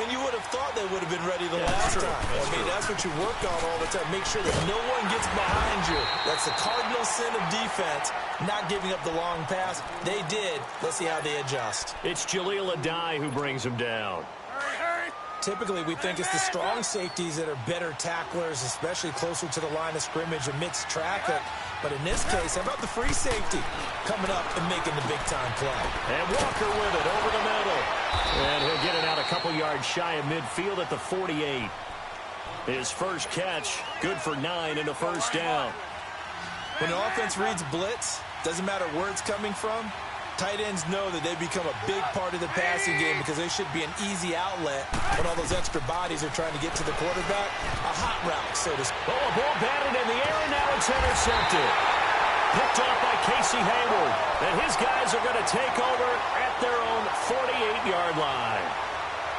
And you would have thought they would have been ready the last time. I mean, that's what you work on all the time. Make sure that no one gets behind you. That's the cardinal sin of defense, not giving up the long pass. They did. Let's see how they adjust. It's Jaleel Adai who brings him down. Typically, we think it's the strong safeties that are better tacklers, especially closer to the line of scrimmage amidst traffic. But in this case, how about the free safety coming up and making the big-time play? And Walker with it over the middle. And he'll get it out a couple yards shy of midfield at the 48. His first catch, good for 9 and a first down. When the offense reads blitz, doesn't matter where it's coming from, tight ends know that they become a big part of the passing game because they should be an easy outlet when all those extra bodies are trying to get to the quarterback. A hot route, so to speak. Oh, a ball batted in the air, and now it's intercepted. Picked off by Casey Hayward. And his guys are going to take over at their own 48-yard line.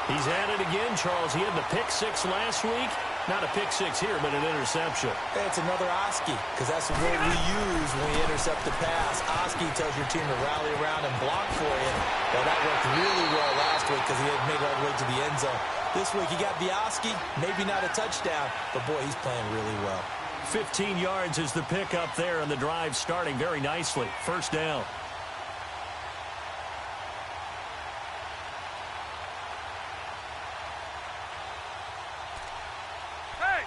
He's at it again, Charles. He had the pick 6 last week. Not a pick 6 here, but an interception. It's another Oski, because that's the word we use when we intercept the pass. Oski tells your team to rally around and block for you. Well, that worked really well last week because he had made it all the way to the end zone. This week he got the Oski, maybe not a touchdown, but boy, he's playing really well. 15 yards is the pickup there, and the drive starting very nicely. First down.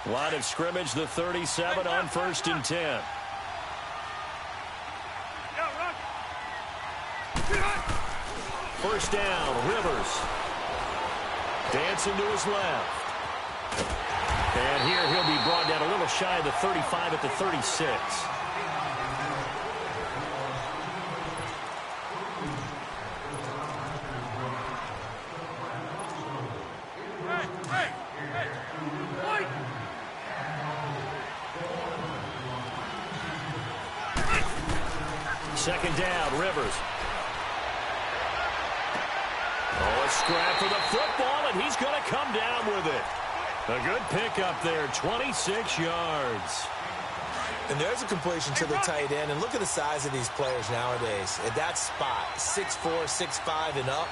Line of scrimmage, the 37 on 1st and 10. First down, Rivers. Dancing to his left. And here he'll be brought down a little shy of the 35 at the 36. Second down, Rivers. Oh, a scrap for the football, and he's going to come down with it. A good pickup there, 26 yards. And there's a completion to the tight end. And look at the size of these players nowadays. At that spot, 6'4", 6'5", and up.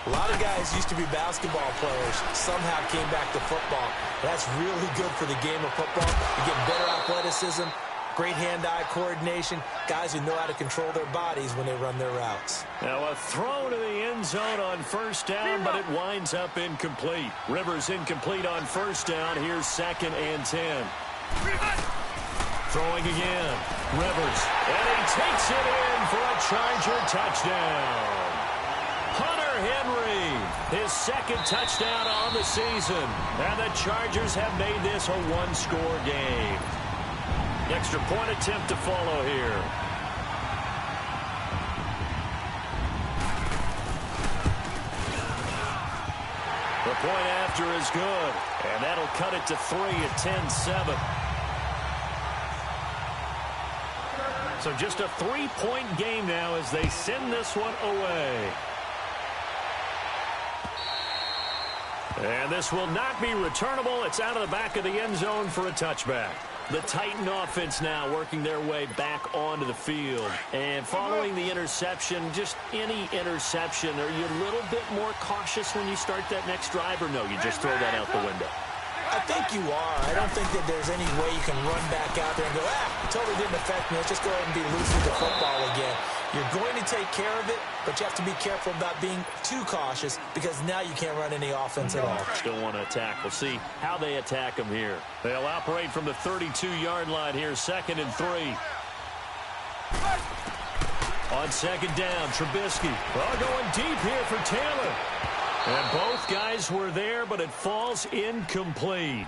A lot of guys used to be basketball players, somehow came back to football. That's really good for the game of football. You get better athleticism, great hand-eye coordination, guys who know how to control their bodies when they run their routes. Now a throw to the end zone on first down, but it winds up incomplete. Rivers incomplete on first down. Here's 2nd and 10. Throwing again. Rivers. And he takes it in for a Charger touchdown. Hunter Henry, his 2nd touchdown on the season. And the Chargers have made this a one-score game. Extra point attempt to follow here. The point after is good. And that'll cut it to 3 at 10-7. So just a 3-point game now as they send this one away. And this will not be returnable. It's out of the back of the end zone for a touchback. The Titan offense now working their way back onto the field. And following the interception, just any interception, are you a little bit more cautious when you start that next drive, or no, you just throw that out the window? I think you are. I don't think that there's any way you can run back out there and go, totally didn't affect me. Let's just go ahead and be loose with the football again. You're going to take care of it, but you have to be careful about being too cautious because now you can't run any offense at all. Still want to attack. We'll see how they attack them here. They'll operate from the 32-yard line here, 2nd and 3. On 2nd down, Trubisky. Going deep here for Taylor. And both guys were there, but it falls incomplete.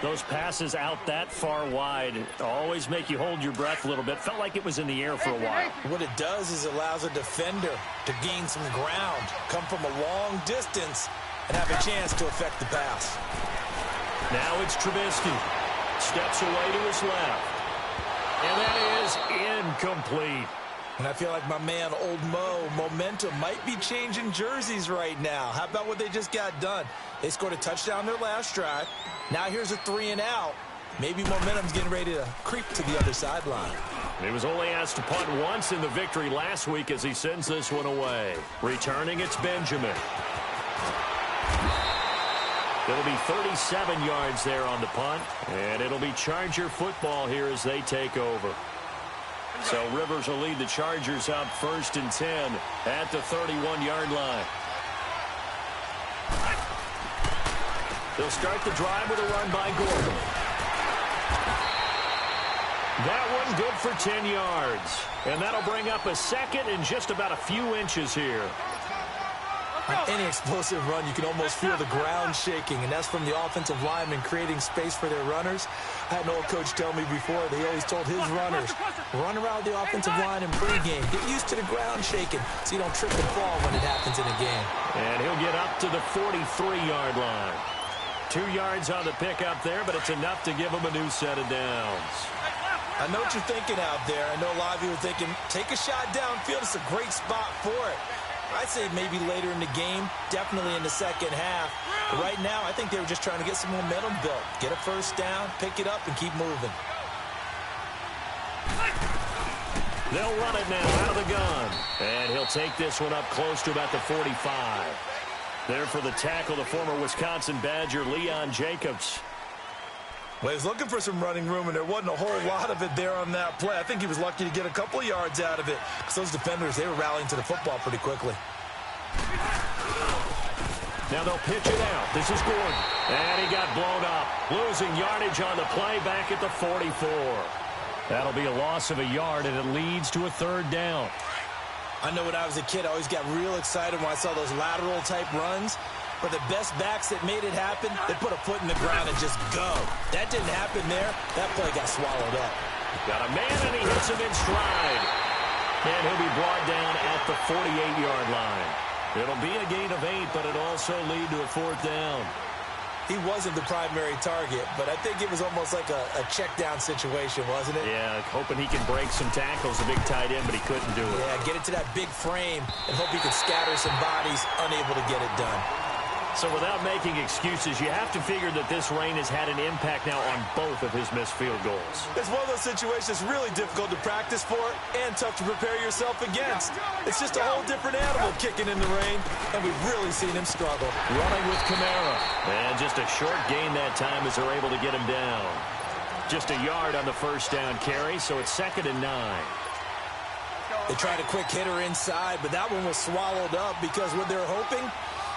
Those passes out that far wide always make you hold your breath a little bit. Felt like it was in the air for a while. What it does is it allows a defender to gain some ground, come from a long distance, and have a chance to affect the pass. Now it's Trubisky. Steps away to his left. And that is incomplete. And I feel like my man, Old Mo, momentum might be changing jerseys right now. How about what they just got done? They scored a touchdown their last drive. Now here's a 3 and out. Maybe momentum's getting ready to creep to the other sideline. He was only asked to punt once in the victory last week as he sends this one away. Returning, it's Benjamin. It'll be 37 yards there on the punt. And it'll be Charger football here as they take over. So Rivers will lead the Chargers up 1st and 10 at the 31-yard line. They'll start the drive with a run by Gordon. That one good for 10 yards. And that'll bring up a 2nd and just about a few inches here. On any explosive run, you can almost feel the ground shaking, and that's from the offensive linemen creating space for their runners. I had an old coach tell me before, they always told his runners, run around the offensive line in pregame. Get used to the ground shaking so you don't trip and fall when it happens in a game. And he'll get up to the 43-yard line. 2 yards on the pickup there, but it's enough to give him a new set of downs. I know what you're thinking out there. I know a lot of you are thinking, take a shot downfield. It's a great spot for it. I'd say maybe later in the game, definitely in the second half. But right now, I think they were just trying to get some momentum built. Get a first down, pick it up, and keep moving. They'll run it now out of the gun. And he'll take this one up close to about the 45. There for the tackle, the former Wisconsin Badger, Leon Jacobs. Well, he was looking for some running room, and there wasn't a whole lot of it there on that play. I think he was lucky to get a couple of yards out of it. Because those defenders, they were rallying to the football pretty quickly. Now they'll pitch it out. This is Gordon. And he got blown up. Losing yardage on the play back at the 44. That'll be a loss of a yard, and it leads to a 3rd down. I know when I was a kid, I always got real excited when I saw those lateral-type runs. But the best backs that made it happen, they put a foot in the ground and just go. That didn't happen there. That play got swallowed up. Got a man, and he hits him in stride. And he'll be brought down at the 48-yard line. It'll be a gain of 8, but it'll also lead to a 4th down. He wasn't the primary target, but I think it was almost like a check-down situation, wasn't it? Yeah, hoping he can break some tackles, a big tight end, but he couldn't do it. Yeah, get it to that big frame and hope he could scatter some bodies, unable to get it done. So without making excuses, you have to figure that this rain has had an impact now on both of his missed field goals. It's one of those situations really difficult to practice for and tough to prepare yourself against. It's just a whole different animal kicking in the rain, and we've really seen him struggle. Running with Kamara. And just a short gain that time as they're able to get him down. Just a yard on the first down carry, so it's 2nd and 9. They tried a quick hitter inside, but that one was swallowed up because what they're hoping,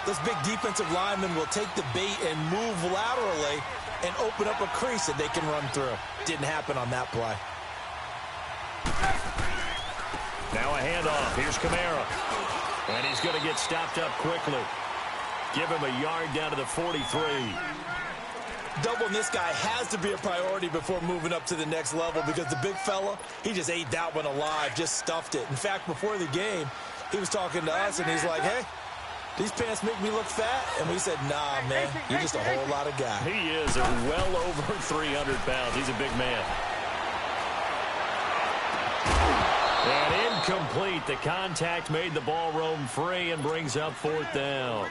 those big defensive linemen will take the bait and move laterally and open up a crease that they can run through. Didn't happen on that play. Now a handoff. Here's Kamara. And he's going to get stopped up quickly. Give him a yard down to the 43. Doubling this guy has to be a priority before moving up to the next level because the big fella, he just ate that one alive, just stuffed it. In fact, before the game, he was talking to us, and he's like, hey, these pants make me look fat? And we said, nah, man, you're just a whole lot of guy. He is well over 300 pounds. He's a big man. And incomplete. The contact made the ball roam free and brings up 4th down.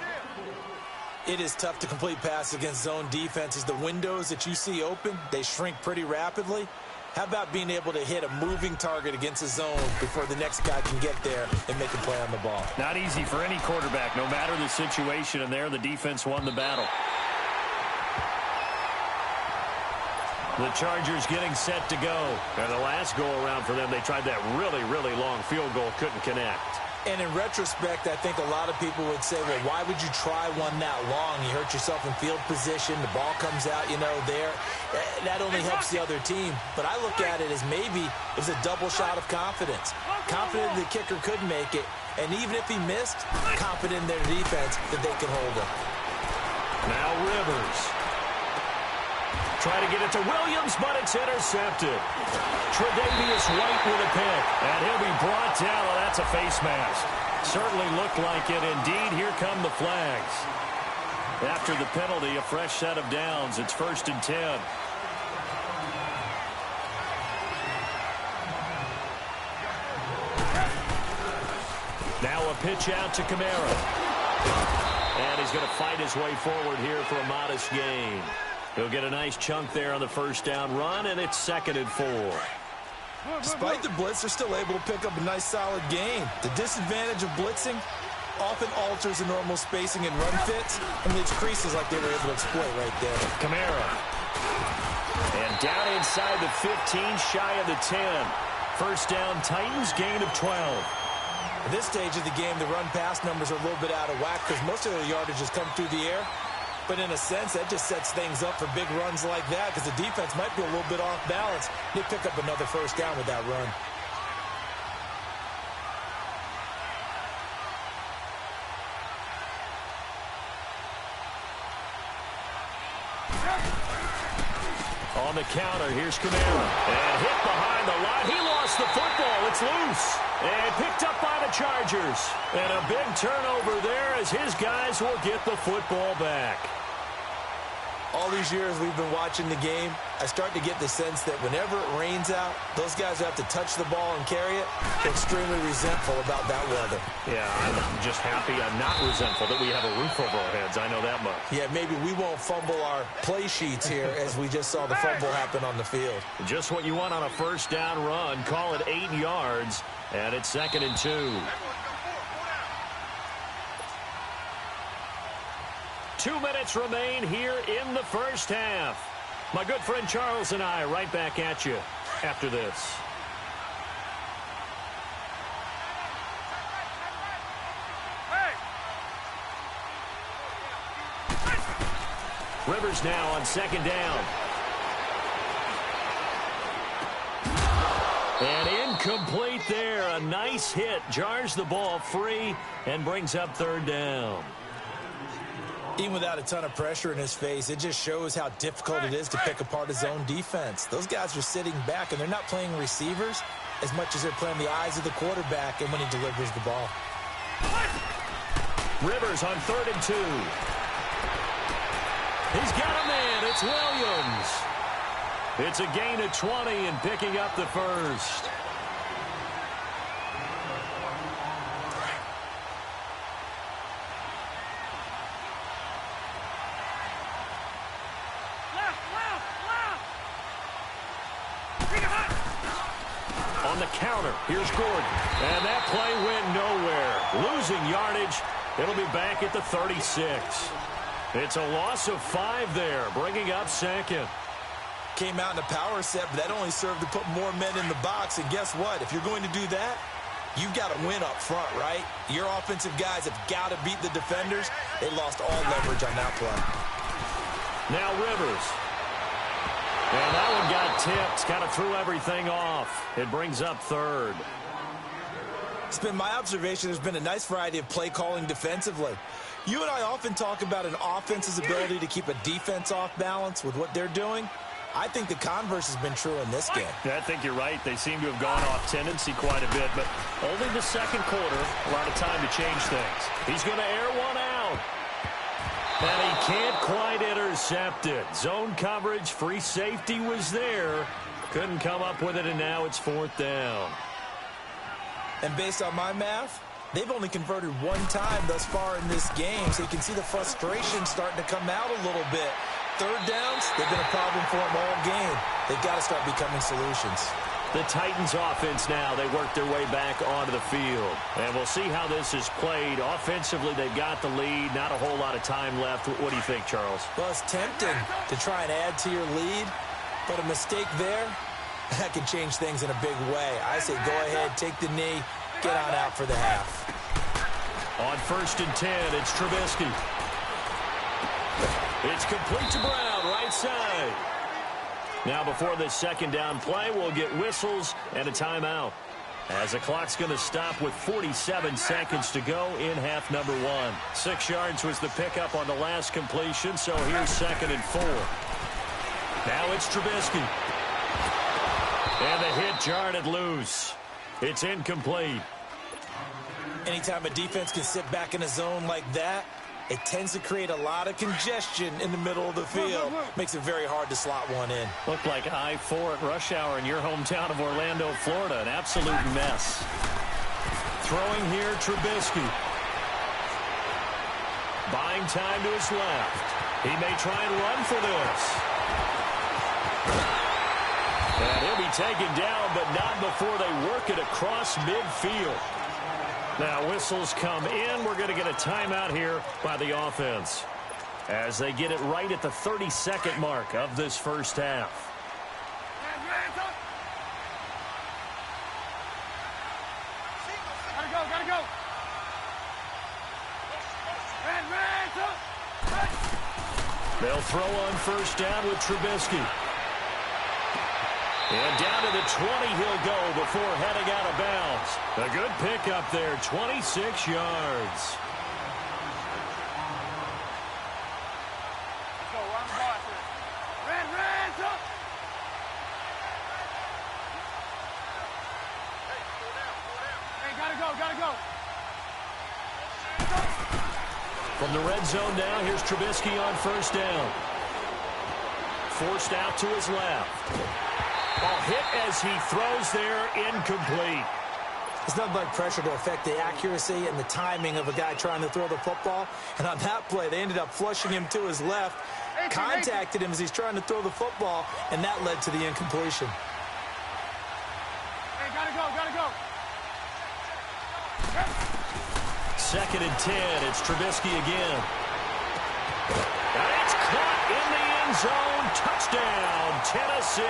It is tough to complete passes against zone defenses. The windows that you see open, they shrink pretty rapidly. How about being able to hit a moving target against a zone before the next guy can get there and make a play on the ball? Not easy for any quarterback, no matter the situation, and there the defense won the battle. The Chargers getting set to go. And the last go-around for them, they tried that really, really long field goal, couldn't connect. And in retrospect, I think a lot of people would say, well, why would you try one that long? You hurt yourself in field position. The ball comes out, there. That only helps the other team. But I look at it as maybe it was a double shot of confidence. Confident the kicker could make it. And even if he missed, confident in their defense that they can hold him. Now Rivers. Try to get it to Williams, but it's intercepted. Tre'Davious White with a pick, and he'll be brought down. Oh, that's a face mask. Certainly looked like it. Indeed, here come the flags. After the penalty, a fresh set of downs. It's 1st and 10. Now a pitch out to Kamara. And he's going to fight his way forward here for a modest gain. He'll get a nice chunk there on the first down run, and it's 2nd and 4. Despite the blitz, they're still able to pick up a nice, solid gain. The disadvantage of blitzing often alters the normal spacing and run fits, and leaves creases like they were able to exploit right there. Kamara. And down inside the 15, shy of the 10. First down, Titans, gain of 12. At this stage of the game, the run-pass numbers are a little bit out of whack because most of the yardage has come through the air. But in a sense, that just sets things up for big runs like that because the defense might be a little bit off balance. They pick up another first down with that run. On the counter, here's Kamara. And hit behind the line. He lost the football. It's loose. And picked up by the Chargers. And a big turnover there as his guys will get the football back. All these years we've been watching the game, I start to get the sense that whenever it rains out, those guys who have to touch the ball and carry it, they're extremely resentful about that weather. Yeah, I'm just happy I'm not resentful that we have a roof over our heads. I know that much. Yeah, maybe we won't fumble our play sheets here as we just saw the fumble happen on the field. Just what you want on a first down run. Call it 8 yards, and it's 2nd and 2. 2 minutes remain here in the first half. My good friend Charles and I right back at you after this. Rivers now on 2nd down. And incomplete there. A nice hit. Jars the ball free and brings up 3rd down. Even without a ton of pressure in his face, it just shows how difficult it is to pick apart his own defense. Those guys are sitting back, and they're not playing receivers as much as they're playing the eyes of the quarterback and when he delivers the ball. Rivers on 3rd and 2. He's got a man. It's Williams. It's a gain of 20 and picking up the first. counter. Here's Gordon. And that play went nowhere. Losing yardage. It'll be back at the 36. It's a loss of 5 there, bringing up second. Came out in a power set, but that only served to put more men in the box. And guess what? If you're going to do that, you've got to win up front, right? Your offensive guys have got to beat the defenders. They lost all leverage on that play. Now Rivers. And that one got tipped. Kind of threw everything off. It brings up third. It's been my observation there's been a nice variety of play calling defensively. You and I often talk about an offense's ability to keep a defense off balance with what they're doing. I think the converse has been true in this game. Yeah, I think you're right. They seem to have gone off tendency quite a bit, but only the second quarter, a lot of time to change things. He's going to air one out. And he can't quite intercept it. Zone coverage, free safety was there. Couldn't come up with it, and now it's 4th down. And based on my math, they've only converted one time thus far in this game, so you can see the frustration starting to come out a little bit. Third downs, they've been a problem for them all game. They've got to start becoming solutions. The Titans offense now, they work their way back onto the field. And we'll see how this is played. Offensively, they've got the lead. Not a whole lot of time left. What do you think, Charles? Well, it's tempting to try and add to your lead, but a mistake there, that can change things in a big way. I say go ahead, take the knee, get on out for the half. On 1st and 10, it's Trubisky. It's complete to Brown, right side. Now before this second down play, we'll get whistles and a timeout, as the clock's going to stop with 47 seconds to go in half number 1. 6 yards was the pickup on the last completion, so here's 2nd and 4. Now it's Trubisky. And the hit jarred it loose. It's incomplete. Anytime a defense can sit back in a zone like that, it tends to create a lot of congestion in the middle of the field. Makes it very hard to slot one in. Looked like I-4 at rush hour in your hometown of Orlando, Florida. An absolute mess. Throwing here, Trubisky. Buying time to his left. He may try and run for this. And he'll be taken down, but not before they work it across midfield. Now whistles come in. We're going to get a timeout here by the offense, as they get it right at the 32nd mark of this first half. Gotta go. They'll throw on 1st down with Trubisky. And down to the 20 he'll go before heading out of bounds. A good pickup there, 26 yards. Go, run the ball after it. Red, up. Hey, gotta go. From the red zone now, here's Trubisky on 1st down. Forced out to his left. Ball hit as he throws there, incomplete. It's nothing like pressure to affect the accuracy and the timing of a guy trying to throw the football. And on that play, they ended up flushing him to his left, contacted him as he's trying to throw the football, and that led to the incompletion. Hey, gotta go. 2nd and 10, it's Trubisky again. And it's caught in the end zone. Touchdown, Tennessee.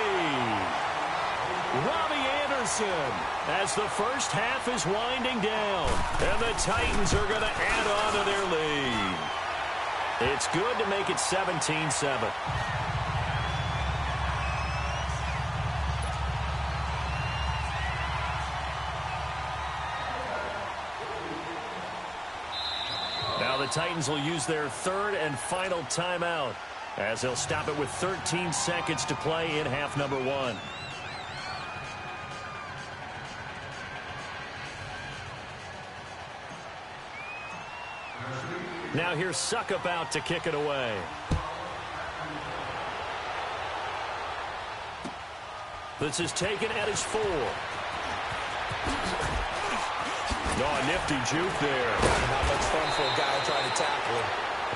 Robbie Anderson, as the first half is winding down, and the Titans are going to add on to their lead. It's good to make it 17-7. Now the Titans will use their 3rd and final timeout, as they'll stop it with 13 seconds to play in half number 1. Now here's Suckup out to kick it away. This is taken at his 4. Oh, a nifty juke there. Not much fun for a guy trying to tackle him.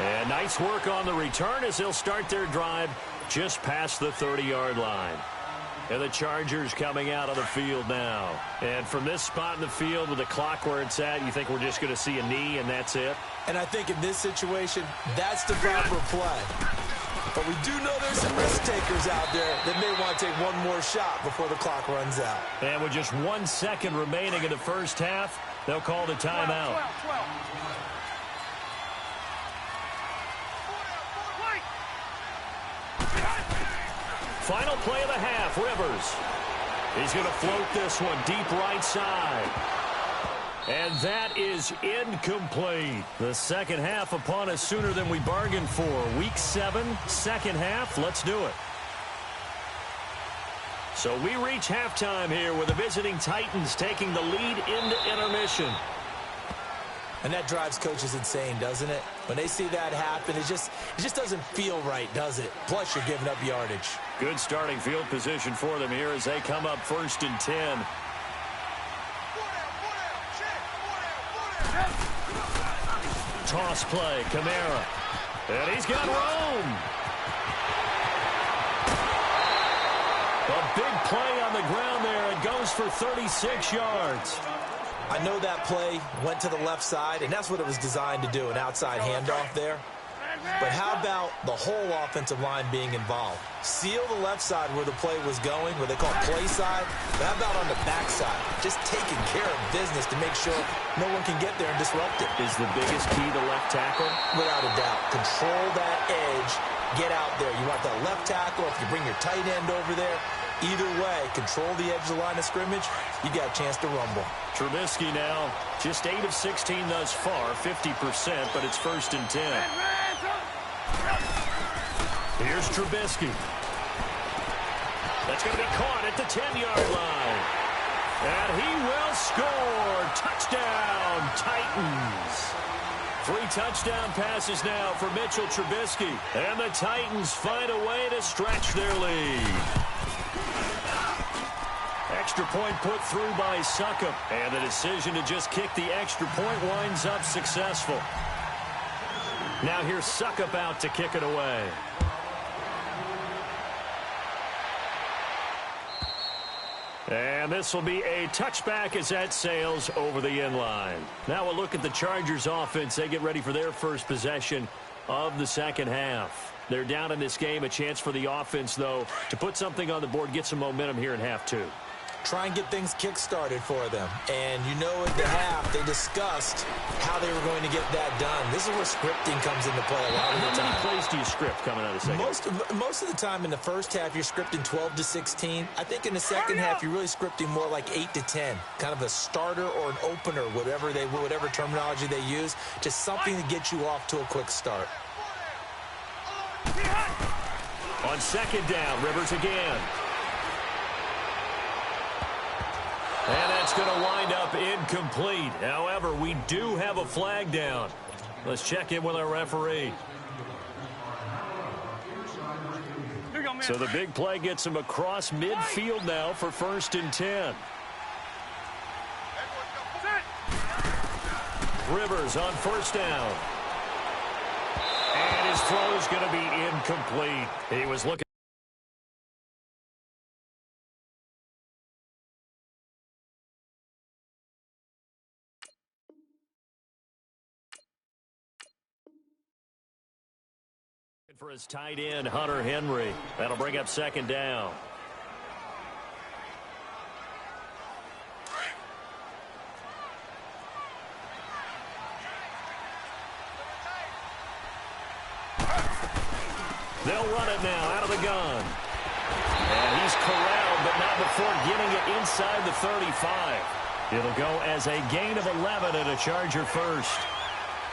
And nice work on the return as they'll start their drive just past the 30-yard line. And the Chargers coming out of the field now. And from this spot in the field with the clock where it's at, you think we're just going to see a knee and that's it? And I think in this situation, that's the proper play. But we do know there's some risk takers out there that may want to take one more shot before the clock runs out. And with just 1 second remaining in the first half, they'll call the timeout. 12. Final play of the half, Rivers. He's going to float this one deep right side. And that is incomplete. The second half upon us sooner than we bargained for. Week 7, second half. Let's do it. So we reach halftime here with the visiting Titans taking the lead into intermission. And that drives coaches insane, doesn't it? When they see that happen, it just doesn't feel right, does it? Plus, you're giving up yardage. Good starting field position for them here as they come up 1st and 10. Toss play, Kamara. And he's got Rome. A big play on the ground there. It goes for 36 yards. I know that play went to the left side, and that's what it was designed to do, an outside handoff there. But how about the whole offensive line being involved? Seal the left side where the play was going, where they call play side. But how about on the back side? Just taking care of business to make sure no one can get there and disrupt it. Is the biggest key the left tackle? Without a doubt. Control that edge. Get out there. You want that left tackle. If you bring your tight end over there, either way, control the edge of the line of scrimmage, you got a chance to rumble. Trubisky now, just 8 of 16 thus far, 50%, but it's 1st and 10. Here's Trubisky. That's going to be caught at the 10-yard line. And he will score. Touchdown, Titans. 3 touchdown passes now for Mitchell Trubisky. And the Titans find a way to stretch their lead. Extra point put through by Succop. And the decision to just kick the extra point winds up successful. Now here's Succop out to kick it away. And this will be a touchback as that sails over the end line. Now we'll look at the Chargers offense. They get ready for their first possession of the second half. They're down in this game. A chance for the offense, though, to put something on the board, get some momentum here in half 2. Try and get things kick-started for them. And you know at the half, they discussed how they were going to get that done. This is where scripting comes into play a lot of the time. How many plays do you script coming out of the second? Most of the time in the first half, you're scripting 12 to 16. I think in the second half, you're really scripting more like 8 to 10. Kind of a starter or an opener, whatever terminology they use. Just something to get you off to a quick start. On second down, Rivers again. And that's going to wind up incomplete. However, we do have a flag down. Let's check in with our referee. So the big play gets him across midfield now for 1st and 10. Rivers on 1st down. And his throw is going to be incomplete. He was looking for his tight end, Hunter Henry. That'll bring up 2nd down. They'll run it now out of the gun. And he's corralled, but not before getting it inside the 35. It'll go as a gain of 11 and a Charger first.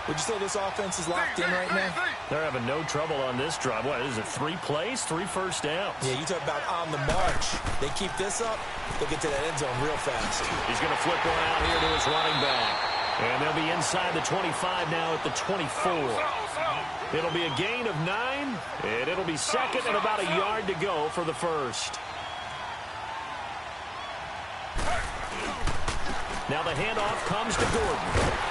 Would you say this offense is locked in right now? They're having no trouble on this drive. What is it, 3 plays, 3 first downs? Yeah, you talk about on the march. They keep this up, they'll get to that end zone real fast. He's going to flip one out here to his running back. And they'll be inside the 25 now at the 24. It'll be a gain of 9, and it'll be 2nd and about a yard to go for the first. Now the handoff comes to Gordon.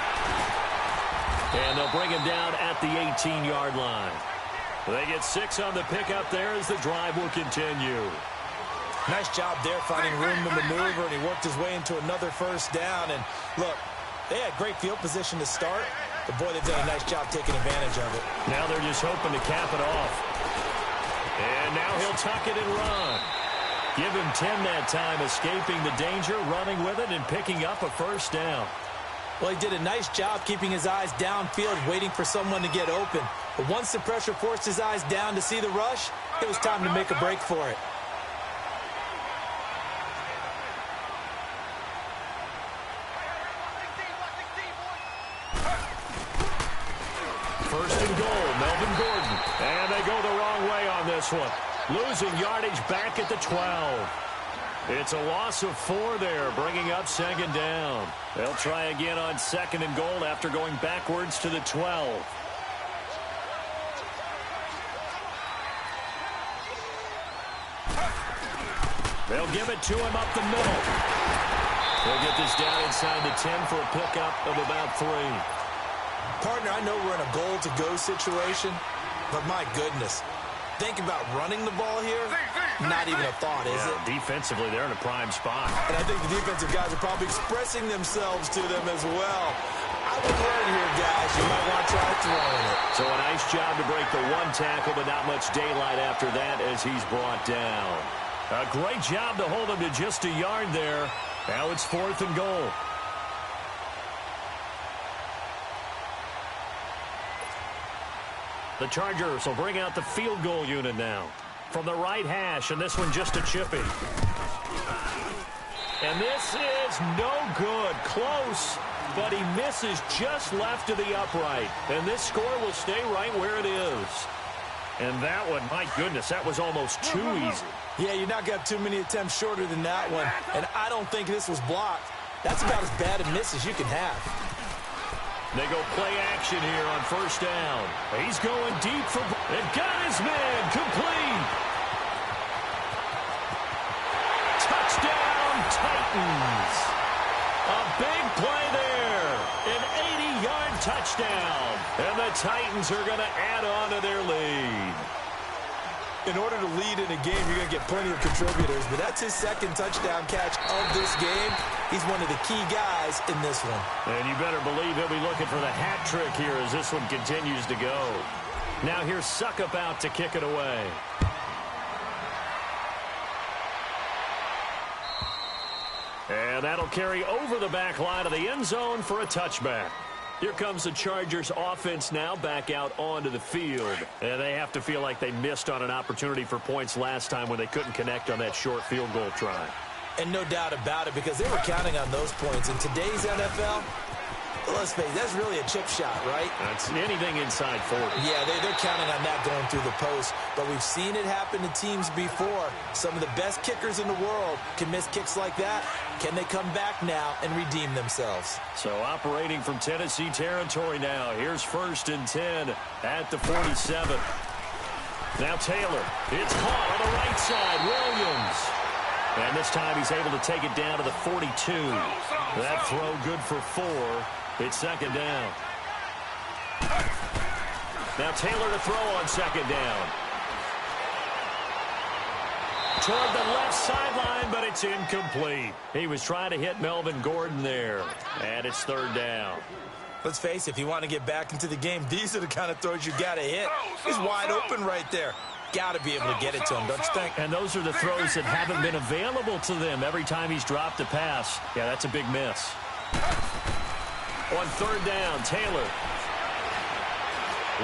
And they'll bring him down at the 18-yard line. They get 6 on the pickup there as the drive will continue. Nice job there finding room to maneuver, and he worked his way into another first down. And look, they had great field position to start, but boy, they've done a nice job taking advantage of it. Now they're just hoping to cap it off. And now he'll tuck it and run. Give him 10 that time, escaping the danger, running with it, and picking up a first down. Well, he did a nice job keeping his eyes downfield, waiting for someone to get open. But once the pressure forced his eyes down to see the rush, it was time to make a break for it. First and goal, Melvin Gordon. And they go the wrong way on this one. Losing yardage back at the 12. It's a loss of 4 there, bringing up second down. They'll try again on second and goal after going backwards to the 12. They'll give it to him up the middle. They'll get this down inside the 10 for a pickup of about 3. Partner, I know we're in a goal-to-go situation, but my goodness, think about running the ball here. Not even a thought, is it? Defensively, they're in a prime spot. And I think the defensive guys are probably expressing themselves to them as well. I would learn here, guys. You might want to try throwing it. So a nice job to break the 1 tackle, but not much daylight after that as he's brought down. A great job to hold him to just a yard there. Now it's 4th and goal. The Chargers will bring out the field goal unit now. From the right hash, and this one just a chippy. And this is no good. Close, but he misses just left of the upright. And this score will stay right where it is. And that one, my goodness, that was almost too easy. Yeah, you're not got too many attempts shorter than that one. And I don't think this was blocked. That's about as bad a miss as you can have. They go play action here on first down. He's going deep for... And got his man complete. Touchdown, Titans. A big play there. An 80-yard touchdown. And the Titans are going to add on to their lead. In order to lead in a game, you're going to get plenty of contributors, but that's his second touchdown catch of this game. He's one of the key guys in this one. And you better believe he'll be looking for the hat trick here as this one continues to go. Now here's Suckup out to kick it away. And that'll carry over the back line of the end zone for a touchback. Here comes the Chargers offense now back out onto the field. And they have to feel like they missed on an opportunity for points last time when they couldn't connect on that short field goal try. And no doubt about it, because they were counting on those points. In today's NFL, let's face it, that's really a chip shot, right? That's anything inside 40. Yeah, they're counting on that going through the post. But we've seen it happen to teams before. Some of the best kickers in the world can miss kicks like that. Can they come back now and redeem themselves? So operating from Tennessee territory now. Here's 1st and 10 at the 47. Now Taylor. It's caught on the right side. Williams. And this time he's able to take it down to the 42. That throw good for 4. It's second down. Now Taylor to throw on second down. Toward the left sideline, but it's incomplete. He was trying to hit Melvin Gordon there. And it's 3rd down. Let's face it, if you want to get back into the game, these are the kind of throws you got to hit. He's wide open right there. Got to be able to get it to him, don't you think? And those are the throws that haven't been available to them every time he's dropped a pass. Yeah, that's a big miss. On 3rd down, Taylor.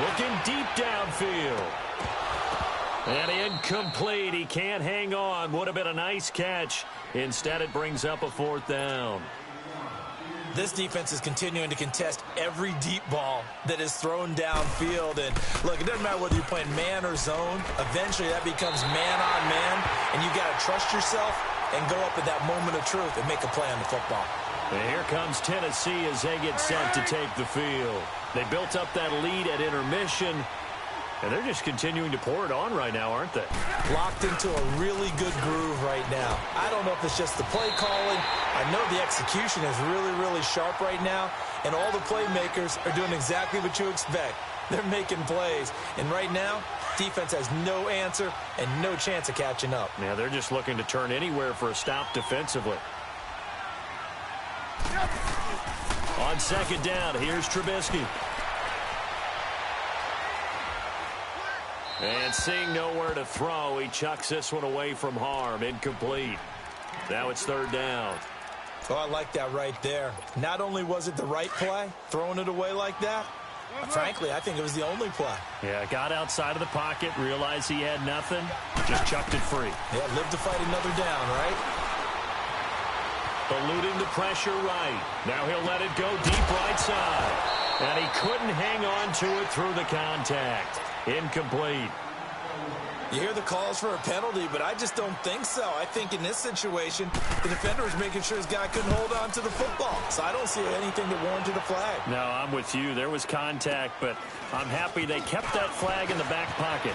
Looking deep downfield. And incomplete. He can't hang on. Would have been a nice catch. Instead, it brings up a 4th down. This defense is continuing to contest every deep ball that is thrown downfield. And look, it doesn't matter whether you're playing man or zone. Eventually, that becomes man on man. And you got to trust yourself and go up at that moment of truth and make a play on the football. And here comes Tennessee as they get set to take the field. They built up that lead at intermission. And they're just continuing to pour it on right now, aren't they? Locked into a really good groove right now. I don't know if it's just the play calling. I know the execution is really, really sharp right now. And all the playmakers are doing exactly what you expect. They're making plays. And right now, Defense has no answer and no chance of catching up. Yeah, they're just looking to turn anywhere for a stop defensively. On second down, here's Trubisky. And seeing nowhere to throw, he chucks this one away from harm. Incomplete. Now it's third down. Oh, I like that right there. Not only was it the right play, throwing it away like that, frankly, I think it was the only play. Yeah, got outside of the pocket, realized he had nothing, just chucked it free. Yeah, live to fight another down, right? Eluding the pressure right. Now he'll let it go deep right side. And he couldn't hang on to it through the contact. Incomplete. You hear the calls for a penalty, but I just don't think so. I think in this situation, the defender was making sure his guy couldn't hold on to the football. So I don't see anything that warranted a flag. No, I'm with you. There was contact, but I'm happy they kept that flag in the back pocket.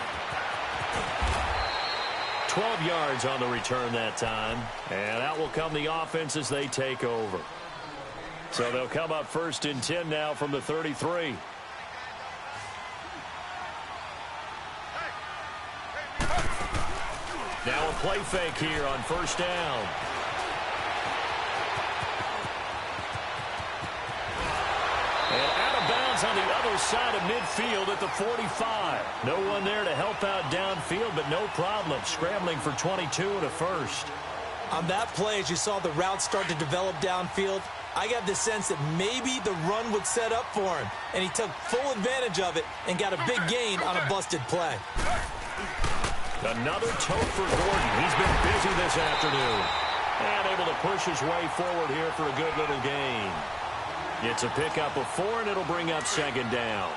12 yards on the return that time. And out will come the offense as they take over. So they'll come up first and 10 now from the 33. Now a play fake here on first down. And out of bounds on the other side of midfield at the 45. No one there to help out downfield, but no problem. Scrambling for 22 and a first. On that play, as you saw the route start to develop downfield, I got the sense that maybe the run would set up for him. And he took full advantage of it and got a big gain on a busted play. Another tote for Gordon. He's been busy this afternoon. And able to push his way forward here for a good little gain. It's a pickup of 4, and it'll bring up second down.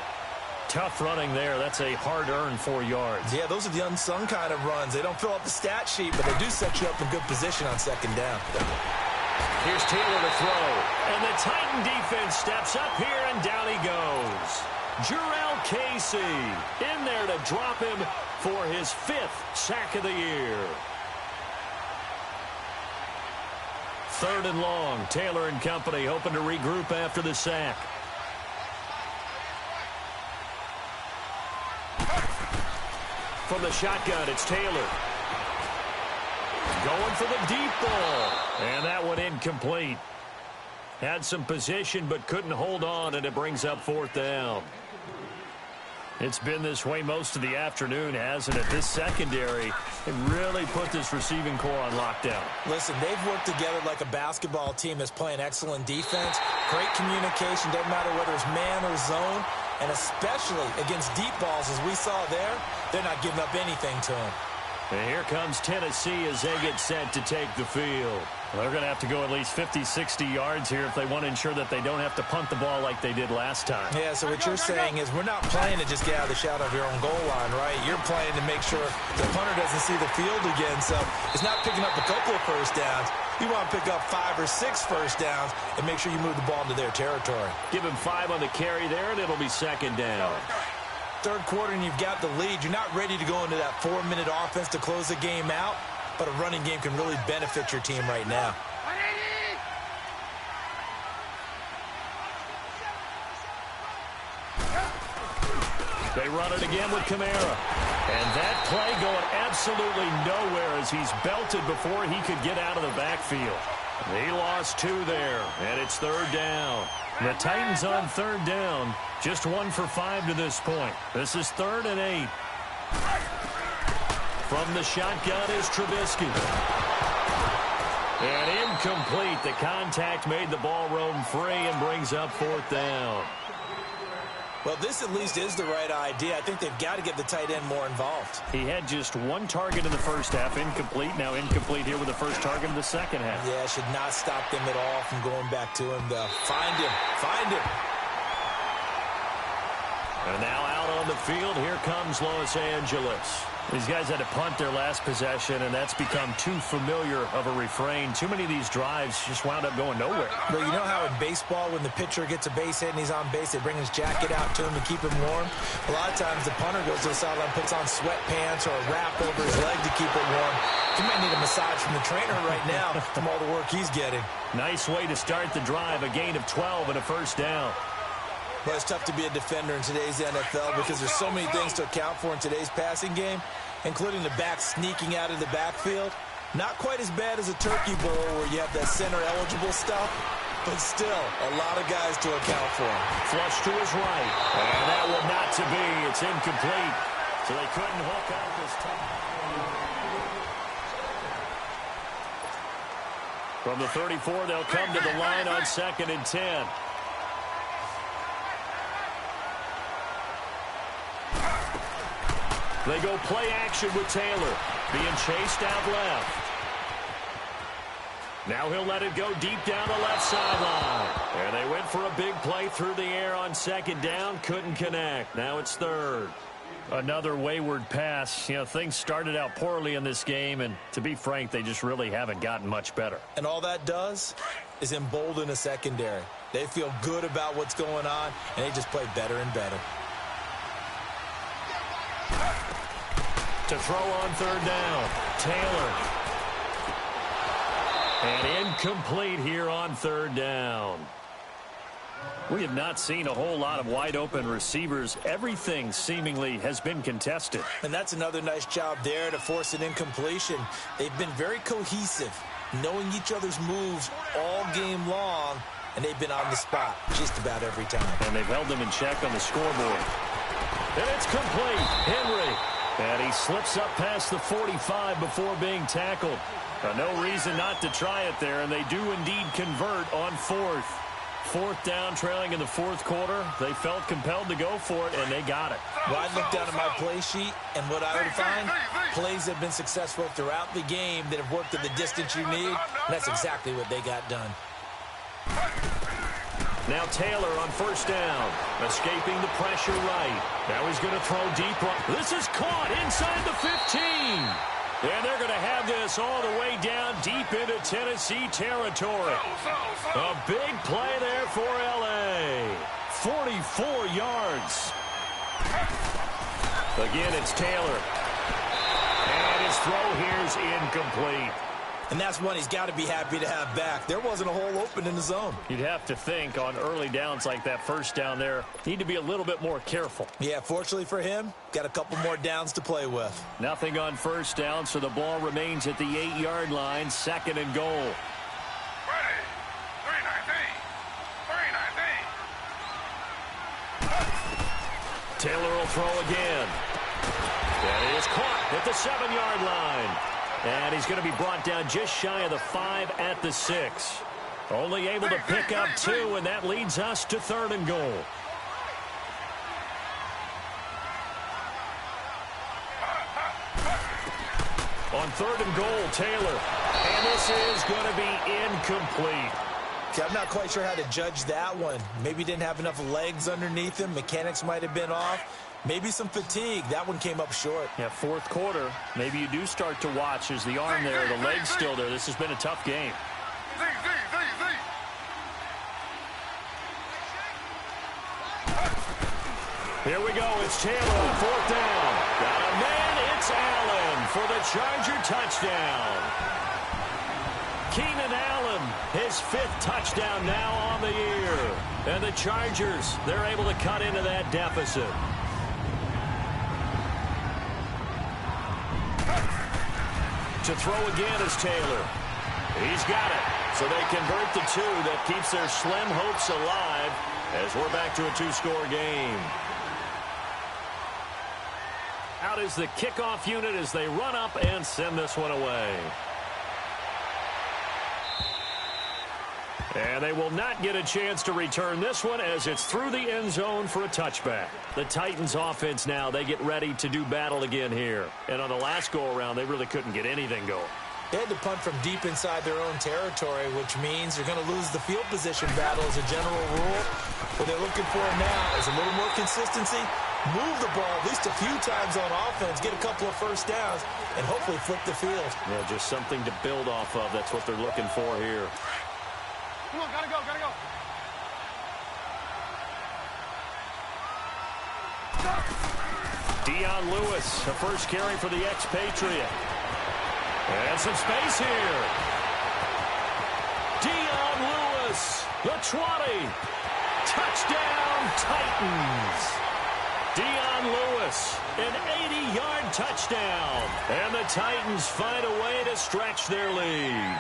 Tough running there. That's a hard-earned 4 yards. Yeah, those are the unsung kind of runs. They don't fill up the stat sheet, but they do set you up in good position on second down. Here's Taylor to throw. And the Titan defense steps up here, and down he goes. Jurrell Casey in there to drop him for his 5th sack of the year. Third and long. Taylor and company hoping to regroup after the sack. From the shotgun, it's Taylor. Going for the deep ball. And that one incomplete. Had some position but couldn't hold on, and it brings up 4th down. It's been this way most of the afternoon, hasn't it? This secondary, it really put this receiving core on lockdown. Listen, they've worked together like a basketball team that's playing excellent defense. Great communication, doesn't matter whether it's man or zone. And especially against deep balls, as we saw there, they're not giving up anything to them. And here comes Tennessee as they get set to take the field. Well, they're going to have to go at least 50, 60 yards here if they want to ensure that they don't have to punt the ball like they did last time. Yeah, so what you're saying is we're not playing to just get out of the shadow of your own goal line, right? You're playing to make sure the punter doesn't see the field again. So it's not picking up a couple of first downs. You want to pick up 5 or 6 first downs and make sure you move the ball into their territory. Give him 5 on the carry there, and it'll be second down. Third quarter and you've got the lead. You're not ready to go into that 4-minute offense to close the game out, but a running game can really benefit your team right now. They run it again with Kamara. And that play going absolutely nowhere as he's belted before he could get out of the backfield. They lost 2 there, and it's third down. The Titans on third down, just 1 for 5 to this point. This is 3rd and 8. From the shotgun is Trubisky. And incomplete. The contact made the ball roam free and brings up 4th down. Well, this at least is the right idea. I think they've got to get the tight end more involved. He had just 1 target in the first half, incomplete. Now incomplete here with the first target in the second half. Yeah, should not stop them at all from going back to him, though. Find him. Find him. And now out on the field, here comes Los Angeles. These guys had to punt their last possession, and that's become too familiar of a refrain. Too many of these drives just wound up going nowhere. Well, you know how in baseball, when the pitcher gets a base hit and he's on base, they bring his jacket out to him to keep him warm? A lot of times the punter goes to the sideline, puts on sweatpants or a wrap over his leg to keep it warm. He might need a massage from the trainer right now from all the work he's getting. Nice way to start the drive, a gain of 12 and a first down. Well, it's tough to be a defender in today's NFL because there's so many things to account for in today's passing game, including the back sneaking out of the backfield. Not quite as bad as a turkey bowl where you have that center-eligible stuff, but still a lot of guys to account for. Flush to his right, and that will not to be. It's incomplete, so they couldn't hook up this time. From the 34, they'll come to the line on 2nd and 10. They go play action with Taylor, being chased out left. Now he'll let it go deep down the left sideline. And they went for a big play through the air on 2nd down. Couldn't connect. Now it's 3rd. Another wayward pass. You know, things started out poorly in this game, and to be frank, they just really haven't gotten much better. And all that does is embolden a secondary. They feel good about what's going on, and they just play better and better. To throw on 3rd down, Taylor. And incomplete here on 3rd down. We have not seen a whole lot of wide-open receivers. Everything seemingly has been contested. And that's another nice job there to force an incompletion. They've been very cohesive, knowing each other's moves all game long, and they've been on the spot just about every time. And they've held them in check on the scoreboard. And it's complete. Henry. And he slips up past the 45 before being tackled. No reason not to try it there, and they do indeed convert on 4th. 4th down, trailing in the 4th quarter. They felt compelled to go for it, and they got it. Well, I look down at my play sheet, and what I would find, plays have been successful throughout the game that have worked at the distance you need, and that's exactly what they got done. Now Taylor on 1st down, escaping the pressure right. Now he's going to throw deep. This is caught inside the 15. And they're going to have this all the way down deep into Tennessee territory. A big play there for L.A. 44 yards. Again, it's Taylor. And his throw here's incomplete. And that's one he's got to be happy to have back. There wasn't a hole open in the zone. You'd have to think on early downs like that 1st down there, need to be a little bit more careful. Yeah, fortunately for him, got a couple more downs to play with. Nothing on 1st down, so the ball remains at the 8-yard line, 2nd and goal. Ready. 319. Taylor will throw again. That is caught at the 7-yard line. And he's going to be brought down just shy of the 5 at the 6. Only able to pick up 2, and that leads us to 3rd and goal. On 3rd and goal, Taylor. And this is going to be incomplete. See, I'm not quite sure how to judge that one. Maybe didn't have enough legs underneath him. Mechanics might have been off. Maybe some fatigue. That one came up short. Yeah, 4th quarter. Maybe you do start to watch as the arm there, the leg's still there. This has been a tough game. Here we go. It's Taylor on 4th down. Got a man. It's Allen for the Charger touchdown. Keenan Allen, his 5th touchdown now on the year. And the Chargers, they're able to cut into that deficit. To throw again is Taylor. He's got it. So they convert the 2. That keeps their slim hopes alive as we're back to a 2-score game. Out is the kickoff unit as they run up and send this one away. And they will not get a chance to return this one as it's through the end zone for a touchback. The Titans offense now, they get ready to do battle again here. And on the last go-around, they really couldn't get anything going. They had to punt from deep inside their own territory, which means they're going to lose the field position battle as a general rule. What they're looking for now is a little more consistency, move the ball at least a few times on offense, get a couple of 1st downs, and hopefully flip the field. Yeah, just something to build off of. That's what they're looking for here. Come on, gotta go, gotta go. Dion Lewis, the first carry for the expatriate. And some space here. Dion Lewis, the 20. Touchdown, Titans. Dion Lewis, an 80-yard touchdown. And the Titans find a way to stretch their lead.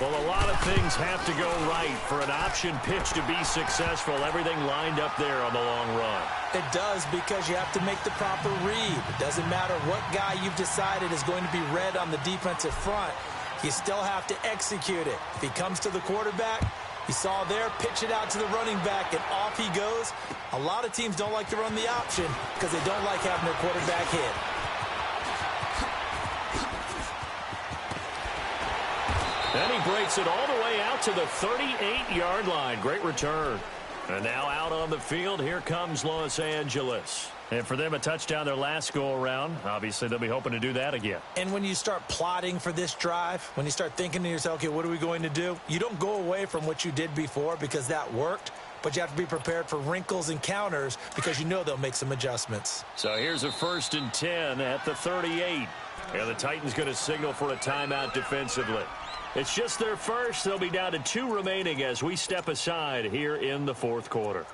Well, a lot of things have to go right for an option pitch to be successful. Everything lined up there on the long run. It does, because you have to make the proper read. It doesn't matter what guy you've decided is going to be read on the defensive front. You still have to execute it. If he comes to the quarterback, you saw there, pitch it out to the running back, and off he goes. A lot of teams don't like to run the option because they don't like having their quarterback hit. And he breaks it all the way out to the 38-yard line. Great return. And now out on the field, here comes Los Angeles. And for them, a touchdown their last go-around. Obviously, they'll be hoping to do that again. And when you start plotting for this drive, when you start thinking to yourself, okay, what are we going to do? You don't go away from what you did before because that worked, but you have to be prepared for wrinkles and counters because you know they'll make some adjustments. So here's a 1st and 10 at the 38. And the Titans going to signal for a timeout defensively. It's just their first. They'll be down to 2 remaining as we step aside here in the 4th quarter.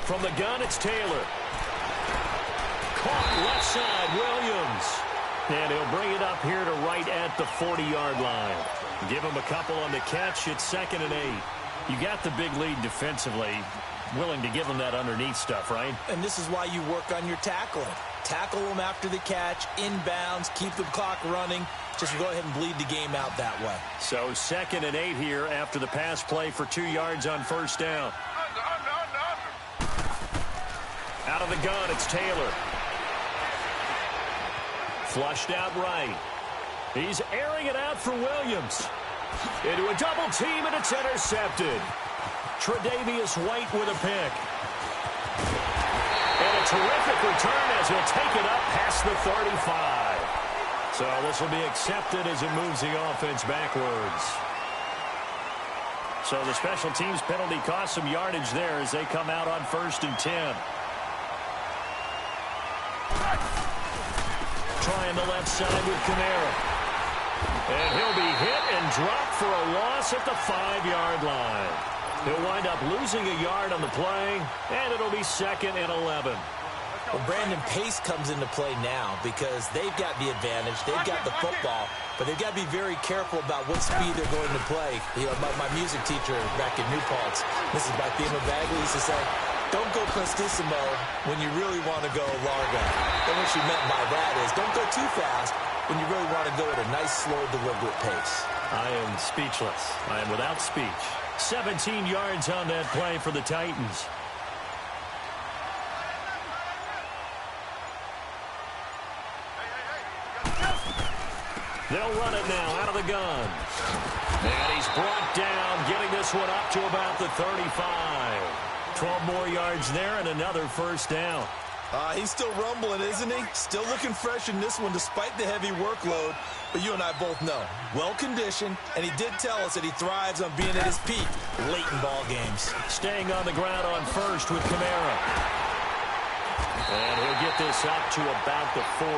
From the gun, it's Taylor. Caught left side, Williams. And he'll bring it up here to right at the 40-yard line. Give him a couple on the catch. It's 2nd and 8. You got the big lead defensively. Willing to give them that underneath stuff, right? And this is why you work on your tackling. Tackle them after the catch, inbounds, keep the clock running. Just go ahead and bleed the game out that way. So 2nd and 8 here after the pass play for 2 yards on 1st down. Out of the gun, it's Taylor. Flushed out right. He's airing it out for Williams. Into a double team, and it's intercepted. Tre'Davious White with a pick. And a terrific return as he'll take it up past the 35. So this will be accepted as it moves the offense backwards. So the special teams penalty cost some yardage there as they come out on 1st and 10. Trying the left side with Kamara. And he'll be hit and dropped for a loss at the 5-yard line. He'll wind up losing a yard on the play, and it'll be 2nd and 11. Well, Brandon, pace comes into play now because they've got the advantage. They've got the football, but they've got to be very careful about what speed they're going to play. You know, my music teacher back in New Paltz, Mrs. Bathema Bagley, used to say, don't go prestissimo when you really want to go largo. And what she meant by that is don't go too fast when you really want to go at a nice, slow, deliberate pace. I am speechless. I am without speech. 17 yards on that play for the Titans. They'll run it now out of the gun. And he's brought down, getting this one up to about the 35. 12 more yards there and another 1st down. He's still rumbling, isn't he? Still looking fresh in this one despite the heavy workload. But you and I both know, well-conditioned, and he did tell us that he thrives on being at his peak late in ball games. Staying on the ground on 1st with Kamara. And he'll get this up to about the 40.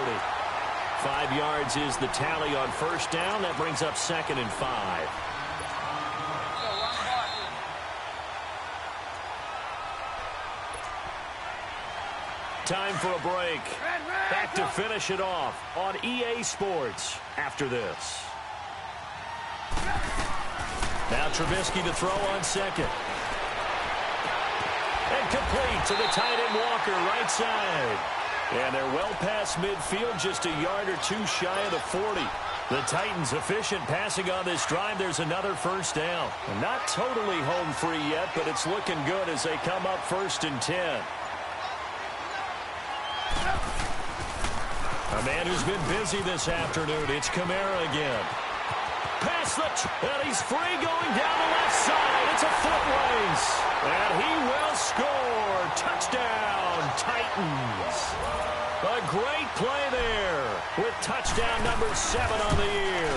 5 yards is the tally on 1st down. That brings up 2nd and 5. Time for a break. Back to finish it off on EA Sports after this. Now Trubisky to throw on 2nd. And complete to the tight end Walker, right side. And they're well past midfield, just a yard or 2 shy of the 40. The Titans efficient passing on this drive. There's another 1st down. Not totally home free yet, but it's looking good as they come up 1st and 10. A man who's been busy this afternoon. It's Kamara again. Pass and he's free going down the left side. It's a foot race. And he will score. Touchdown, Titans. A great play there with touchdown number 7 on the year.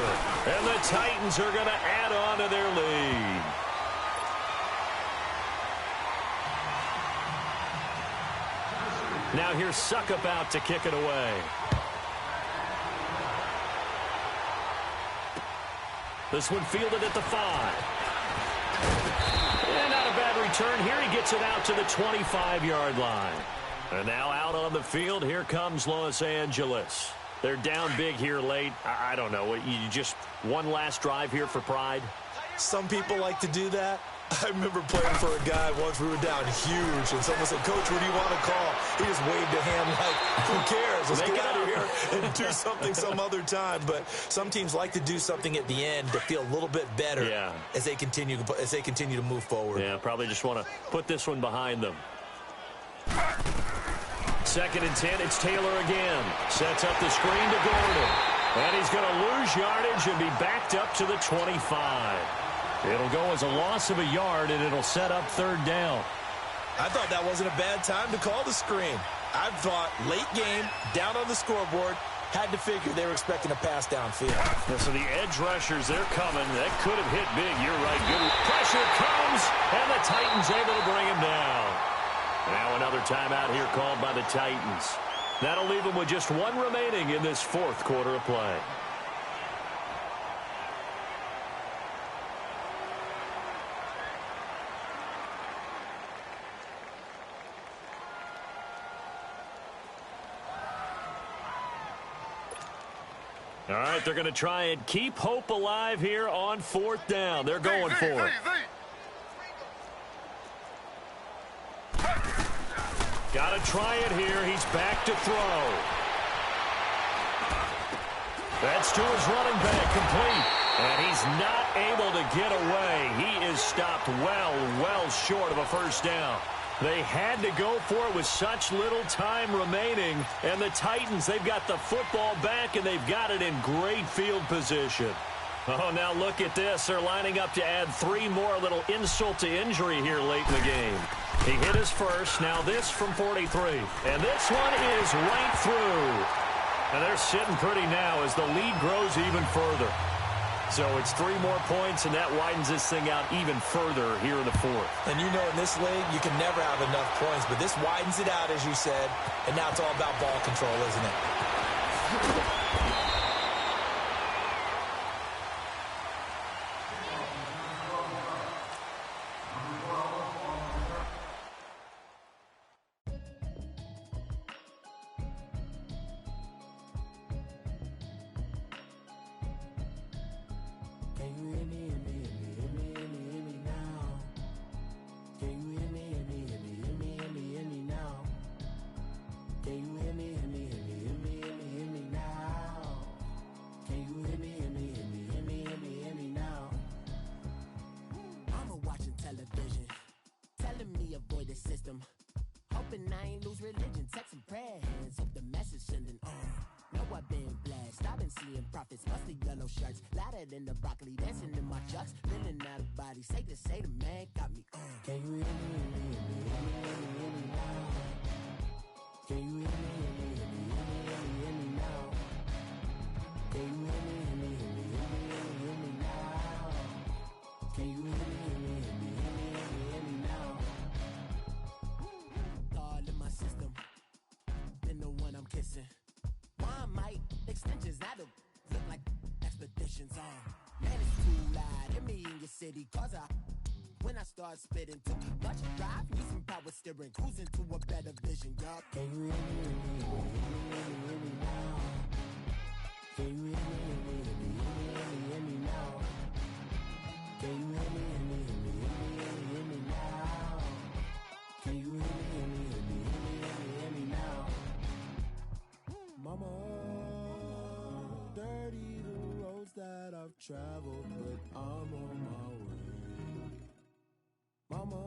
And the Titans are going to add on to their lead. Now here's Suckup out to kick it away. This one fielded at the 5. And not a bad return here. He gets it out to the 25-yard line. And now out on the field, here comes Los Angeles. They're down big here late. I don't know. You just one last drive here for pride? Some people like to do that. I remember playing for a guy once. We were down huge, and someone said, "Coach, what do you want to call?" He just waved a hand like, "Who cares? Let's get out of here and do something some other time." But some teams like to do something at the end to feel a little bit better as they continue to move forward. Yeah, probably just want to put this one behind them. 2nd and 10. It's Taylor again. Sets up the screen to Gordon, and he's going to lose yardage and be backed up to the 25. It'll go as a loss of a yard, and it'll set up 3rd down. I thought that wasn't a bad time to call the screen. I thought late game, down on the scoreboard, had to figure they were expecting a pass downfield. Yeah, so the edge rushers, they're coming. That could have hit big. You're right. Good pressure comes, and the Titans able to bring him down. Now another timeout here called by the Titans. That'll leave them with just 1 remaining in this 4th quarter of play. All right, they're going to try and keep hope alive here on 4th down. They're going for it. Got to try it here. He's back to throw. That's to his running back, complete. And he's not able to get away. He is stopped well short of a 1st down. They had to go for it with such little time remaining. And the Titans, they've got the football back, and they've got it in great field position. Oh, now look at this. They're lining up to add 3 more, a little insult to injury here late in the game. He hit his first. Now this from 43. And this one is right through. And they're sitting pretty now as the lead grows even further. So it's 3 more points, and that widens this thing out even further here in the 4th. And you know, in this league, you can never have enough points, but this widens it out, as you said, and now it's all about ball control, isn't it? When I start spitting too much drive, need some power steering, cruising to a better vision, y'all. Can you hear me now? Can you hear me now? Can you hear me now? Can you hear me now? Mama, dirty the roads that I've traveled, but I'm on my way. Mama,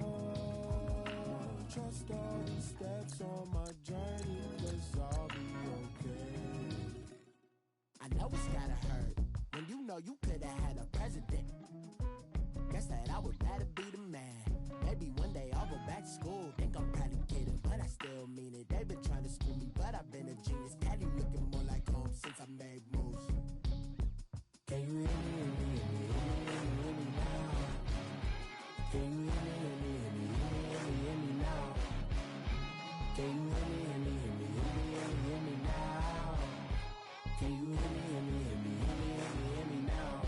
trust all the steps on my journey, 'cause I'll be okay. I know it's gotta hurt when you know you could've had a president. Guess that I would better be the man. Maybe one day I'll go back to school. Think I'm probably kidding, but I still mean it. They've been trying to school me, but I've been a genius. Caddy looking more like home since I made moves. Can you hear me, hear me, hear me, hear me, hear me now? Can you hear me, hear me, hear me, hear me, hear me now? Can you hear me, hear me, hear me, hear me, hear me, hear me now?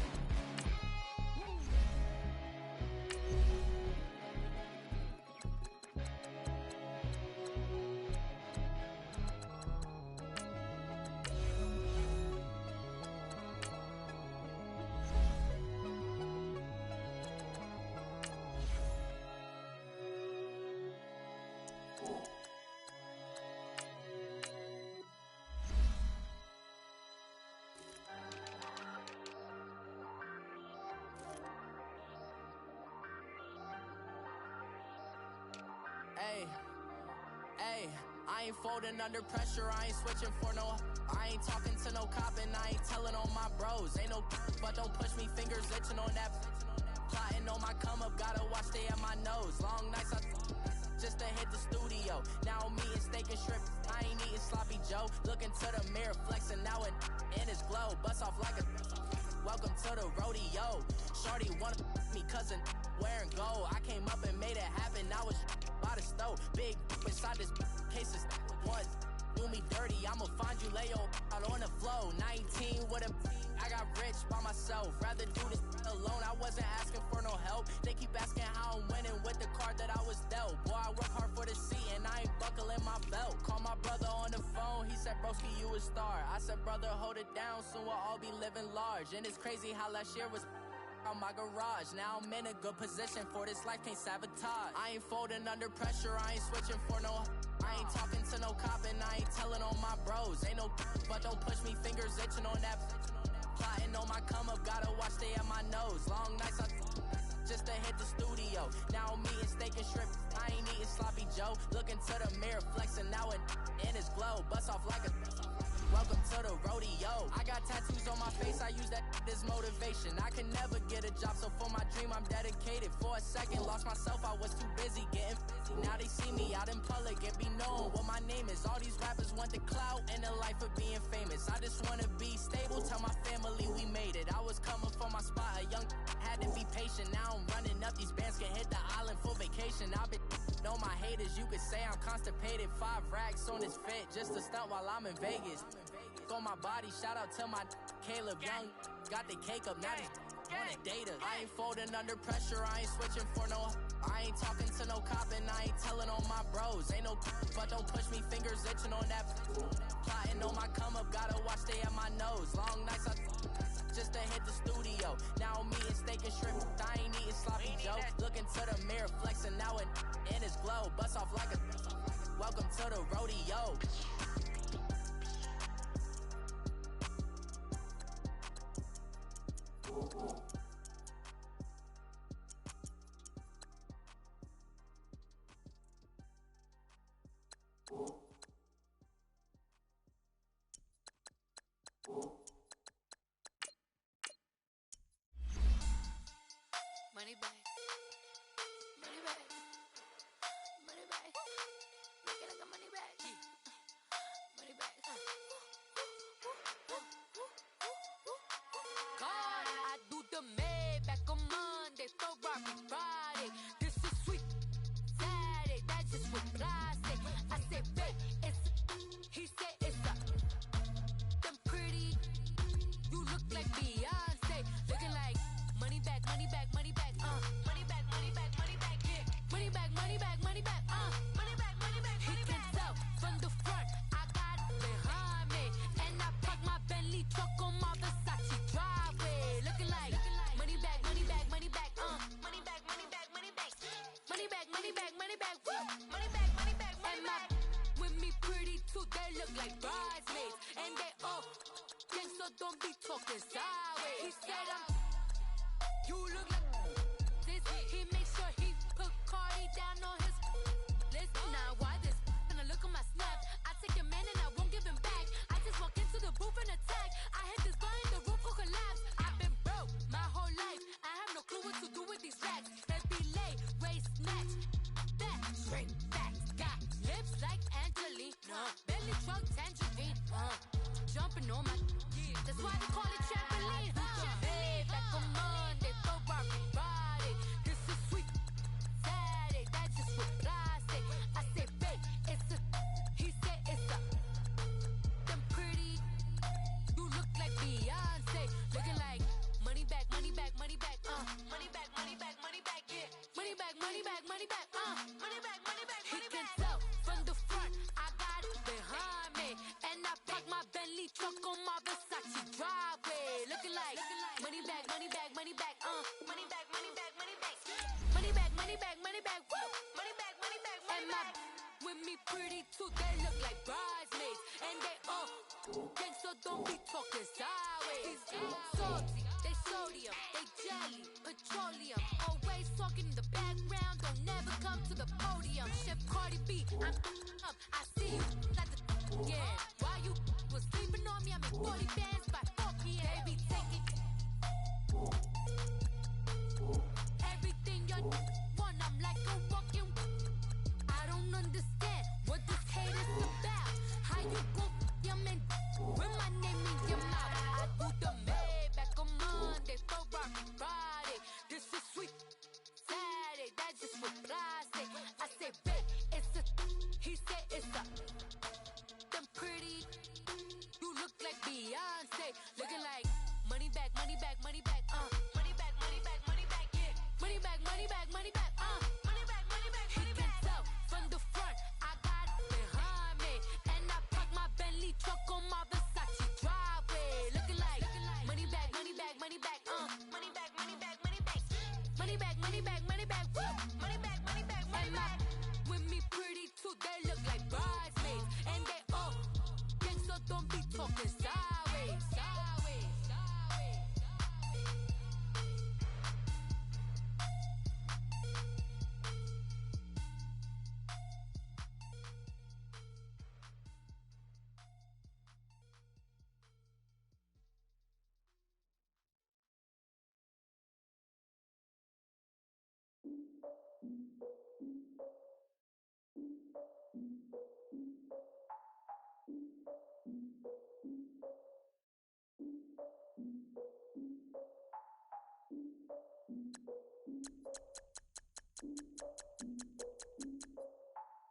Can you hear me, hear me, hear me, hear me, hear me, hear me now? Hey, I ain't folding under pressure, I ain't switching for no. I ain't talking to no cop and I ain't telling on my bros. Ain't no but don't push me, fingers itching on that. Plotting on my come up, gotta watch stay at my nose. Long nights I just to hit the studio. Now I'm eating steak and shrimp, I ain't eating sloppy Joe. Looking to the mirror, flexing now and in his glow. Bust off like a welcome to the rodeo. Shorty wanna me cousin wearing gold. I came up and made it happen, I was by the stove. Big inside this case is one. Do me dirty, I'ma find you, lay your out on the floor. 19 with a I got rich by myself. Rather do this alone, I wasn't asking for no help. They keep asking how I'm winning with the card that I was dealt. Boy, I work hard for the seat and I ain't buckling my belt. Call my brother on the phone, he said, broski, you a star. I said, brother, hold it down, soon we'll all be living large. And it's crazy how last year was on my garage. Now I'm in a good position for this life, can't sabotage. I ain't folding under pressure, I ain't switching for no. I ain't talking to no cop and I ain't telling on my bros. Ain't no but don't push me, fingers itching on that. Plotting on my come up, gotta watch stay at my nose. Long nights I just to hit the studio. Now I'm eating steak and shrimp, I ain't eating sloppy Joe. Looking to the mirror, flexing now and in his glow. Bust off like a welcome to the rodeo. I got tattoos on my face, I use that as motivation. I can never get a job, so for my dream I'm dedicated. For a second, lost myself, I was too busy getting busy. Now they see me out in public and be known what my name is. All these rappers want the clout and the life of being famous. I just wanna be stable, tell my family we made it. I was coming for my spot, a young had to be patient. Now I'm running up, these bands can hit the island for vacation. I've been know my haters, you could say I'm constipated. 5 racks on his fit, just to stunt while I'm in Vegas. On my body, shout out to my Caleb Young. Got the cake up, now they on a data. I ain't folding under pressure, I ain't switching for no. I ain't talking to no cop and I ain't telling on my bros. Ain't no but don't push me, fingers itching on that. Plotting on my come up, gotta watch stay at my nose. Long nights I just to hit the studio. Now I'm eating steak and shrimp, I ain't eating sloppy Joe. Looking to the mirror, flexing now and in his glow. Bust off like a welcome to the rodeo. Money back, money back, money back. Make it like a money back, money back. God, I do the Maybach on Monday, Ferrari Friday. This is sweet Saturday, that's just what I say. I say, babe, it's he said it's a them pretty. You look like Beyonce, looking like money back, money back, money back. Money back, money back, money back, yeah. Money back, money back, money back, money back, money back, money back. He can tell from the front, I got it behind me. And I park my Bentley truck on my Versace driveway. Looking like money back, money back, money back, money back, money back, money back. Money back, money back, money back, money back, money back, money back. With me pretty too, they look like bridesmaids. And they all gang, so don't be talking sideways. He said you look like this. He makes sure he put Cardi down on his list. Now why this? Gonna look at my snap. I take a man and I won't give him back. I just walk into the booth and attack. I hit this button, the roof will collapse. I've been broke my whole life. I have no clue what to do with these racks. Baby lay, waist snatch, that straight facts. Got lips like Angelina, belly truck tangerine. too, they look like bridesmaids. And they all gang, so don't be talking sideways. Salty, they sodium, they jelly, petroleum. Always talking in the background, don't never come to the podium. Chef Cardi B, I'm up, I see you at the yeah. While you was sleeping on me, I made 40 bands by 4 p.m. They be taking everything you want, I'm like a walking. I don't understand what this hate is about. How you go your man with my name in your mouth? I do the Maybach on Monday, so rock Friday. This is sweet Saturday, that's just what I say. I say, babe, it's a. He said it's a. Them pretty. You look like Beyonce, looking like money back, money back, money back, money back, money back, money back, yeah. Money back, money back, money back, money back, money back, money back. He can tell from the front, I got it behind me, and I park my Bentley truck on my Versace driveway, looking like money back, money back, money back, money back, money back, money back, money back, money back, money back, money back, money back, money back. With me pretty too, they look like bridesmaids, and they all gang, so don't be talking sideways, sideways, sideways.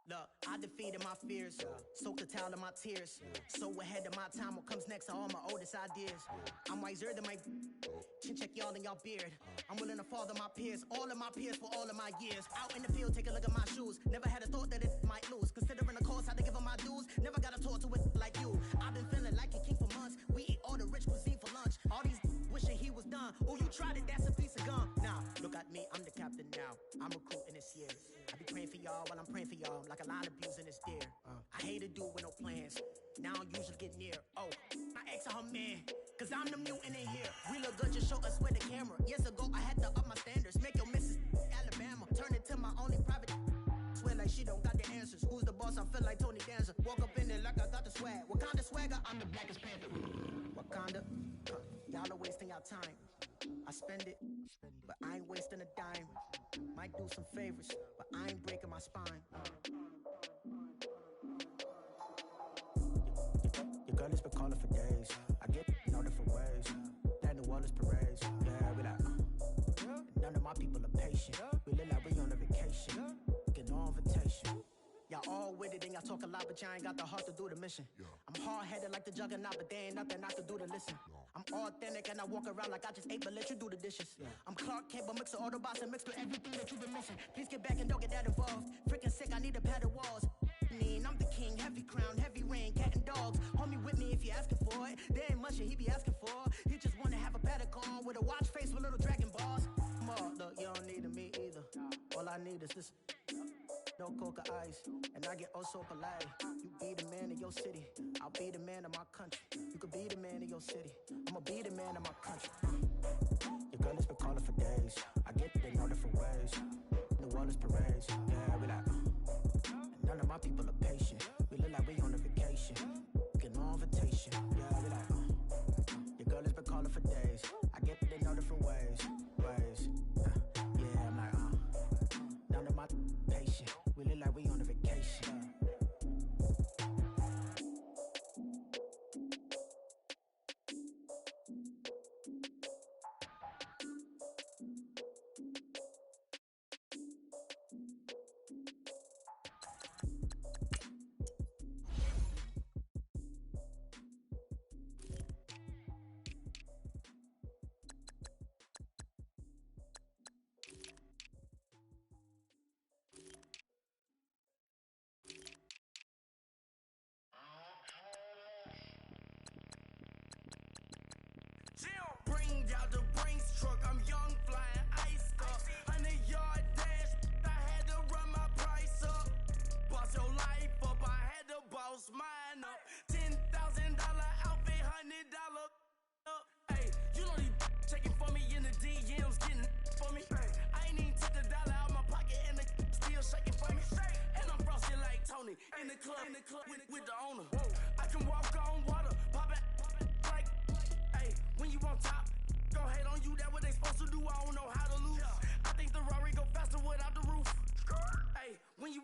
Look, I defeated my fears, soaked the towel of my tears. So ahead of my time, what comes next are all my oldest ideas. I'm wiser than my chin check y'all in y'all beard. I'm willing to father my peers, all of my peers for all of my years. Out in the field, take a look at my shoes. Never had a thought that it might lose. Considering the cost, I had to give them my dues. Never got a talk to it like you. I've been feeling like a king for months. We eat all the rich cuisine for lunch. All these wishing he was done. Oh, you tried it, that's a piece of gum. Now, look at me, I'm the captain now. I'm recruiting this year. I be praying for y'all while I'm praying for y'all. Like a line of bees in this deer. I hate to do with no plans. Now I usually get near. Oh, my ex are her man. Cause I'm the mutant in here. We look good, just show us where the camera. Years ago, I had to up my standards. Make your missus Alabama. Turn it to my only private. Swear like she don't got the answers. Who's the boss? I feel like Tony Danza. Walk up in there like I got the swag. What kind of swagger? I'm the blackest panther. Wakanda. Y'all are wasting our time. I spend it, but I ain't wasting a dime. Might do some favors, but I ain't breaking my spine. Your girl has been calling for days. I get in all different ways. That New Orleans parades. Yeah, we like, none of my people are patient. We look like we on a vacation. Get no invitation. Y'all all with it and y'all talk a lot, but y'all ain't got the heart to do the mission. I'm hard-headed like the juggernaut, but there ain't nothing I can do to listen. I'm authentic and I walk around like I just ate, but let you do the dishes. I'm Clark Kent, but mix of Autobots and mix with everything that you've been missing. Please get back and don't get that involved. Freaking sick, I need a pad of walls. I'm the king, heavy crown, heavy rain, cat and dogs. Homie with me if you asking for it. There ain't much that he be asking for. He just wanna have a paddock on with a watch face with little dragon balls. Look, you don't need me either. All I need is this. No coca ice, and I get oh so polite. You be the man of your city, I'll be the man of my country. You could be the man of your city, I'ma be the man of my country. Your girl has been calling for days. I get it in all different ways. New Orleans parades, yeah, we like. None of my people are patient. We look like we on a vacation. Get no invitation, yeah, we like. Your girl has been calling for days. I get it in all different ways. Yeah, I'm like, none of my patient. We look like we on a vacation.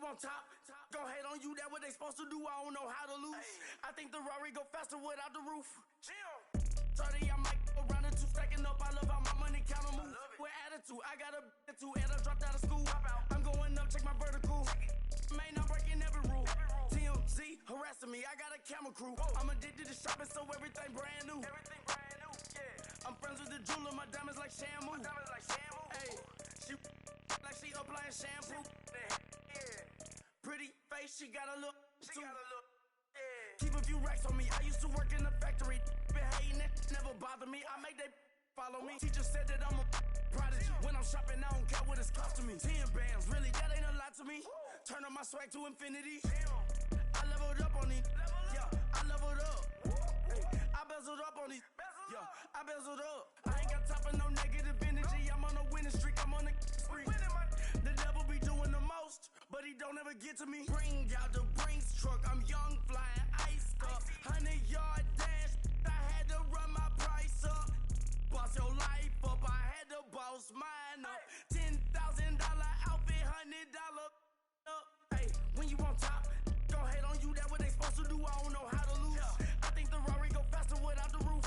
you on top, gon' hate on you, that what they supposed to do, I don't know how to lose. I think the Rari go faster without the roof. 30, I might go around the two, stacking up, I love how my money count on move. With attitude, I got a attitude, and I dropped out of school. I'm going up, check my vertical. Man, I'm breaking every rule. TMZ harassing me, I got a camera crew. I'm addicted to shopping, so everything brand new. I'm friends with the jeweler, my diamonds like shampoo. Hey, she like she applying shampoo. Pretty face, she got a look. Keep a few racks on me. I used to work in the factory. Been hating it, never bother me. I make they follow me. Teacher said that I'm a prodigy. When I'm shopping, I don't care what it's costing me. 10 bands, really, that ain't a lot to me. Turn on my swag to infinity. I leveled up on these. Yeah, I leveled up. Hey, I bezeled up on these. Yeah, I bezeled up. I ain't got time for no negative energy. I'm on a winning streak. I'm on a spree. The devil be doing the most, but he don't ever get to me. Bring out the Brinks truck. I'm young, flying, iced up. 100-yard dash. I had to run my price up. Boss your life up. I had to boss mine up. $10,000 outfit, $100 up. Hey, when you on top, don't hate on you. That what they supposed to do. I don't know how to lose. I think the Rari go faster without the roof.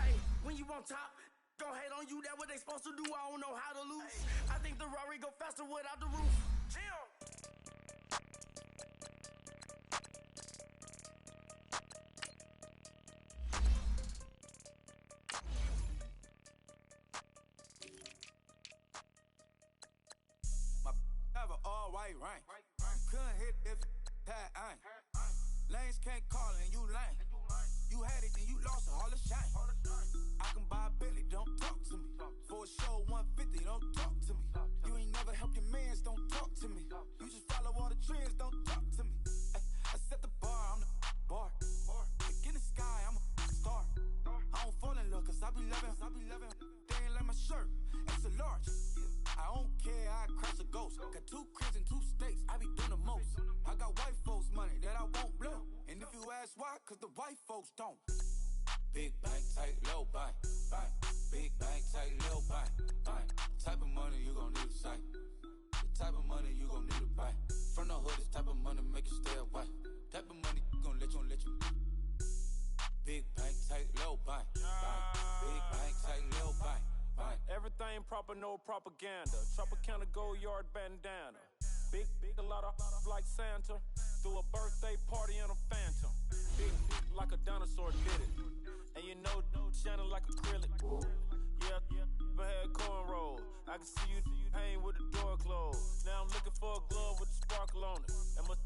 Hey, when you on top, don't hate on you. That what they supposed to do. I don't know how to lose. I think the Rari go faster without the roof. My have an all white rank. Couldn't hit if had ain't. Lanes can't call and you lame. You had it and you lost all the shine. I can buy a Billy, don't talk to me. For a show 150, don't talk to me. You ain't never helped your mans, don't talk to me. You just follow all the trends, don't talk to me. I set the bar, I'm the bar. Look in the sky, I'm a star. I don't fall in love cause I be loving. They ain't like my shirt, it's a large. I don't care, I crash a ghost. Got 2 cribs in 2 states, I be doing the most. I got white folks money that I won't blow. And if you ask why, cause the white folks don't. Big bank, tight, low bank. Big bank, tight, low bank. Type of money you gon' need to sight. The type of money you gon' need to buy. From the hood, this type of money make you stay away. Type of money gon' let you. Big bank, tight, low bank. Big bank, tight, low bank. Everything proper, no propaganda. Tropicana gold yard bandana. Big, a lot of like Santa. Threw a birthday party in a phantom. Big like a dinosaur did it. And you know, shining like acrylic. Yeah, I had cornrows. I can see you hang with the door closed. Now I'm looking for a glove with a sparkle on it. And my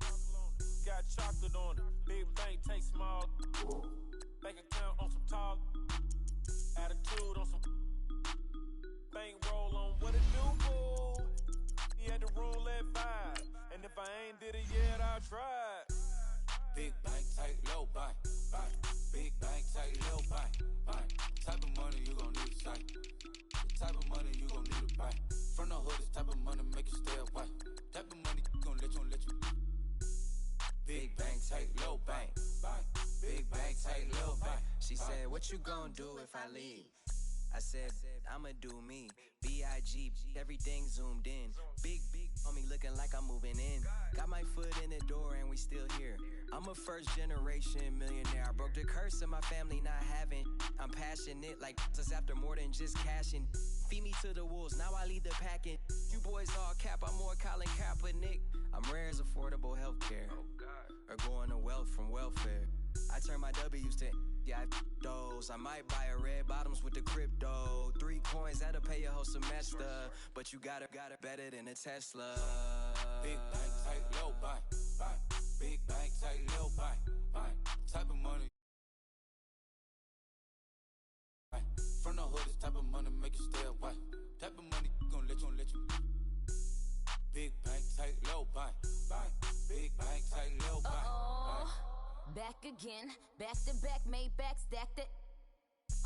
got chocolate on it. Big bank, take small. Bank account on some tall. Attitude on some. Bank roll on what it do, fool. He had the roulette vibe. And if I ain't did it yet, I'll try. Big bank, tight, low bank. Big bank, tight, low bank. Type of money you gon' need to sight. The type of money you gon' need to buy. From the hood, this type of money make you stay away. Type of money gon' let you. Big bank, tight, low bank. Big bank, tight, low bank. She said, what you gon' do if I leave? I said, I'ma do me. B.I.G. Everything zoomed in. Big on me looking like I'm moving in. Got my foot in the door and we still here. I'm a first generation millionaire. I broke the curse of my family not having. I'm passionate like us after more than just cashing. Feed me to the wolves, now I lead the packing. You boys all cap, I'm more Colin Kaepernick. I'm rare as affordable healthcare. Or going to wealth from welfare. I turn my W's to those. I might buy a red bottoms with the crypto. 3 coins that'll pay your whole semester. But you got it better than a Tesla. Big bank, tight, low bank. Big bank, tight, low bank. Type of money. From the hood, this type of money make you stay away. Type of money gon' let you. Big bank, tight, low bank. Big bank, tight, low bank. Back again, back to back, made back, stacked it.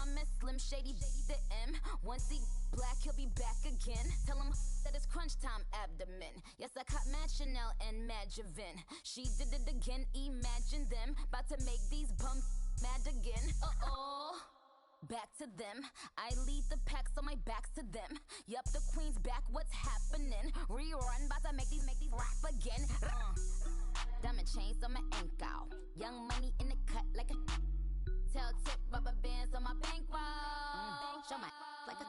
I'm Miss Slim Shady, the M. Once he black, he'll be back again. Tell him that it's crunch time abdomen. Yes, I caught Mad Chanel and Mad Javin. She did it again, imagine them. About to make these bums mad again. Back to them. I lead the pack, so my back's to them. them. Yup, the queen's back, what's happening? Rerun, about to make these rap again. Diamond chains on my ankle. Young money in the cut like a tail tip, rubber bands on my bankroll. Show my like a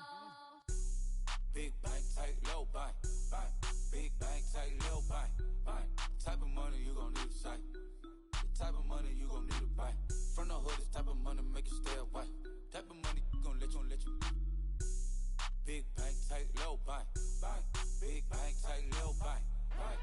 big bank, tight, low bank, bank. Big bank, tight, low bank, bank. Type of money you gon' need to sight. The type of money you gon' need to buy. From the hood, this type of money make you stay away. Type of money gon' let you. Big bank, tight, low bank, bank. Big bank, tight, low bank, bank.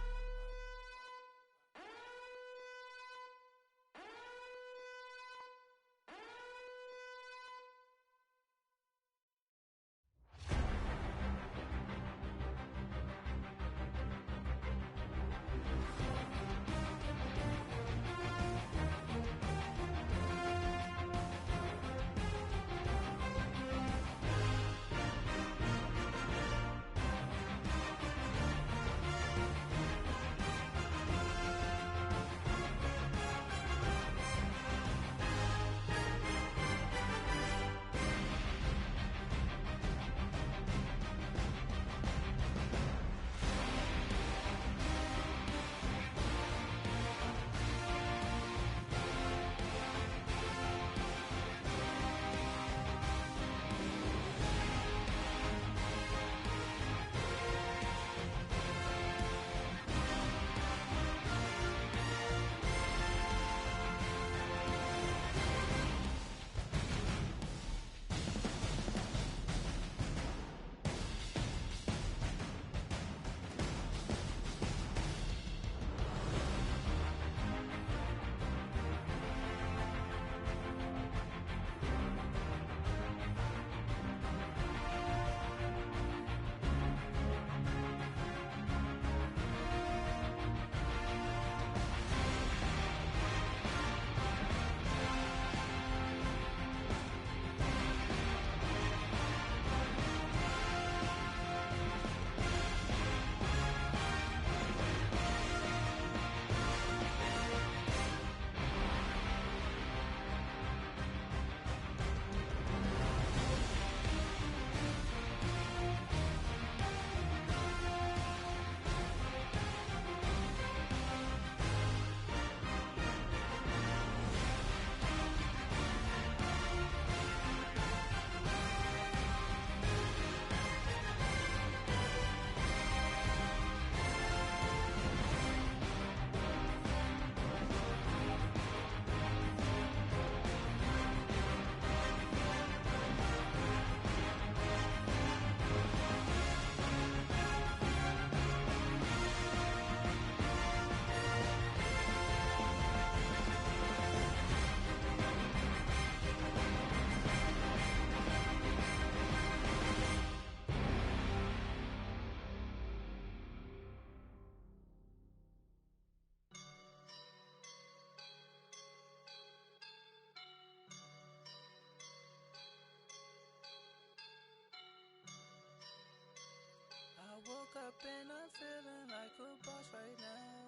I woke up and I'm feeling like a boss right now.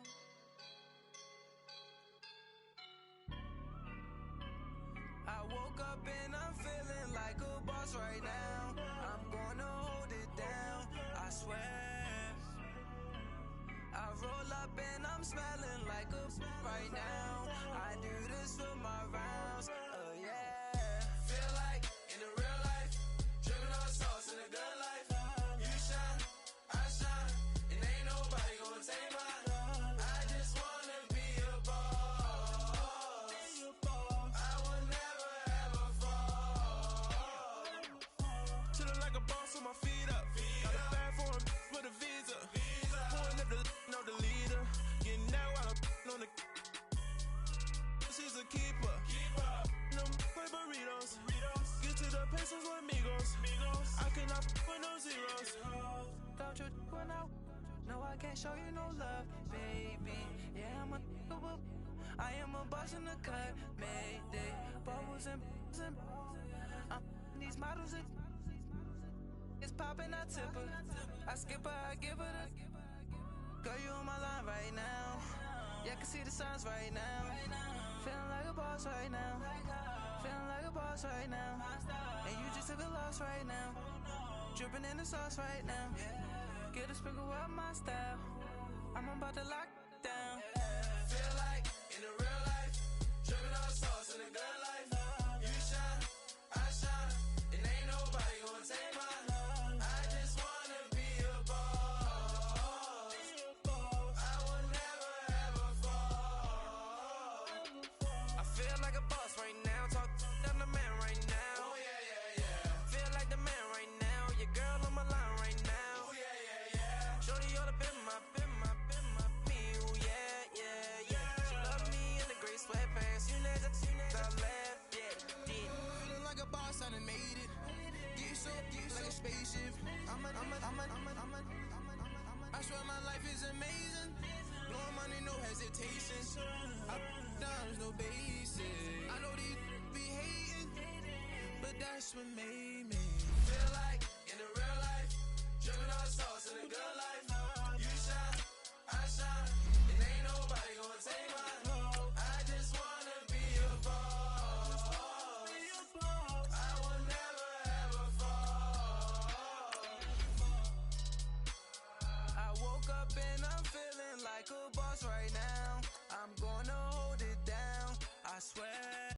I woke up and I'm feeling like a boss right now. I'm gonna hold it down, I swear. I roll up and I'm smelling like a right now. I do this for my rounds, yeah. Feel like in the real life, dripping on sauce in a good life. You shine, I shine, and ain't nobody gonna take mine. I just wanna be a boss. I will never ever fall. Chillin' like a boss with my feet up. Got a bag for him with a visa. Pulling up the know the leader. Getting that while I'm on the. She's a keeper. No play burritos. Get to the pesos with amigos. I cannot with no zeros. Don't you when no, I can't show you no love, baby. Yeah, I am a boss in the cut, mayday. Bubbles and I'm these models and it's popping, I tip her. I skip her, I give her the. Girl, you on my line right now. Yeah, I can see the signs right now. Feeling like a boss right now. Feeling like a boss right now. And you just took a loss right now. Dripping in the sauce right now. Get a sprinkle up my style. I'm about to lock down. Feel like in the real life, dripping on sauce in the good life. You shine, I shine, and ain't nobody gonna take mine. I just wanna be a boss. I will never ever fall. I feel like a boss right now. Talk to the man right now. Oh yeah, yeah, yeah. Feel like the man right now. Your girl on my line right now. Oh yeah, yeah, yeah. Shorty all up in my me. Ooh yeah, yeah, yeah. She love me in the gray sweatpants. You never left, yeah. Feeling like a boss, I done made it. Get so like a spaceship. I swear my life is amazing. Blowing money, no hesitation. There's no basic. I know these be hating, but that's what made me. Feel like in the real life, dripping on sauce in the good life. You shine, I shine, and ain't nobody gonna take mine. I just wanna be a boss. I will never ever fall. I woke up and I'm feeling like a boss right now. I'm gonna hold it down, I swear.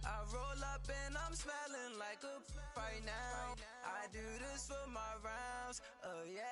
I roll up and I'm smelling like a right now. I do this for my rounds, oh yeah.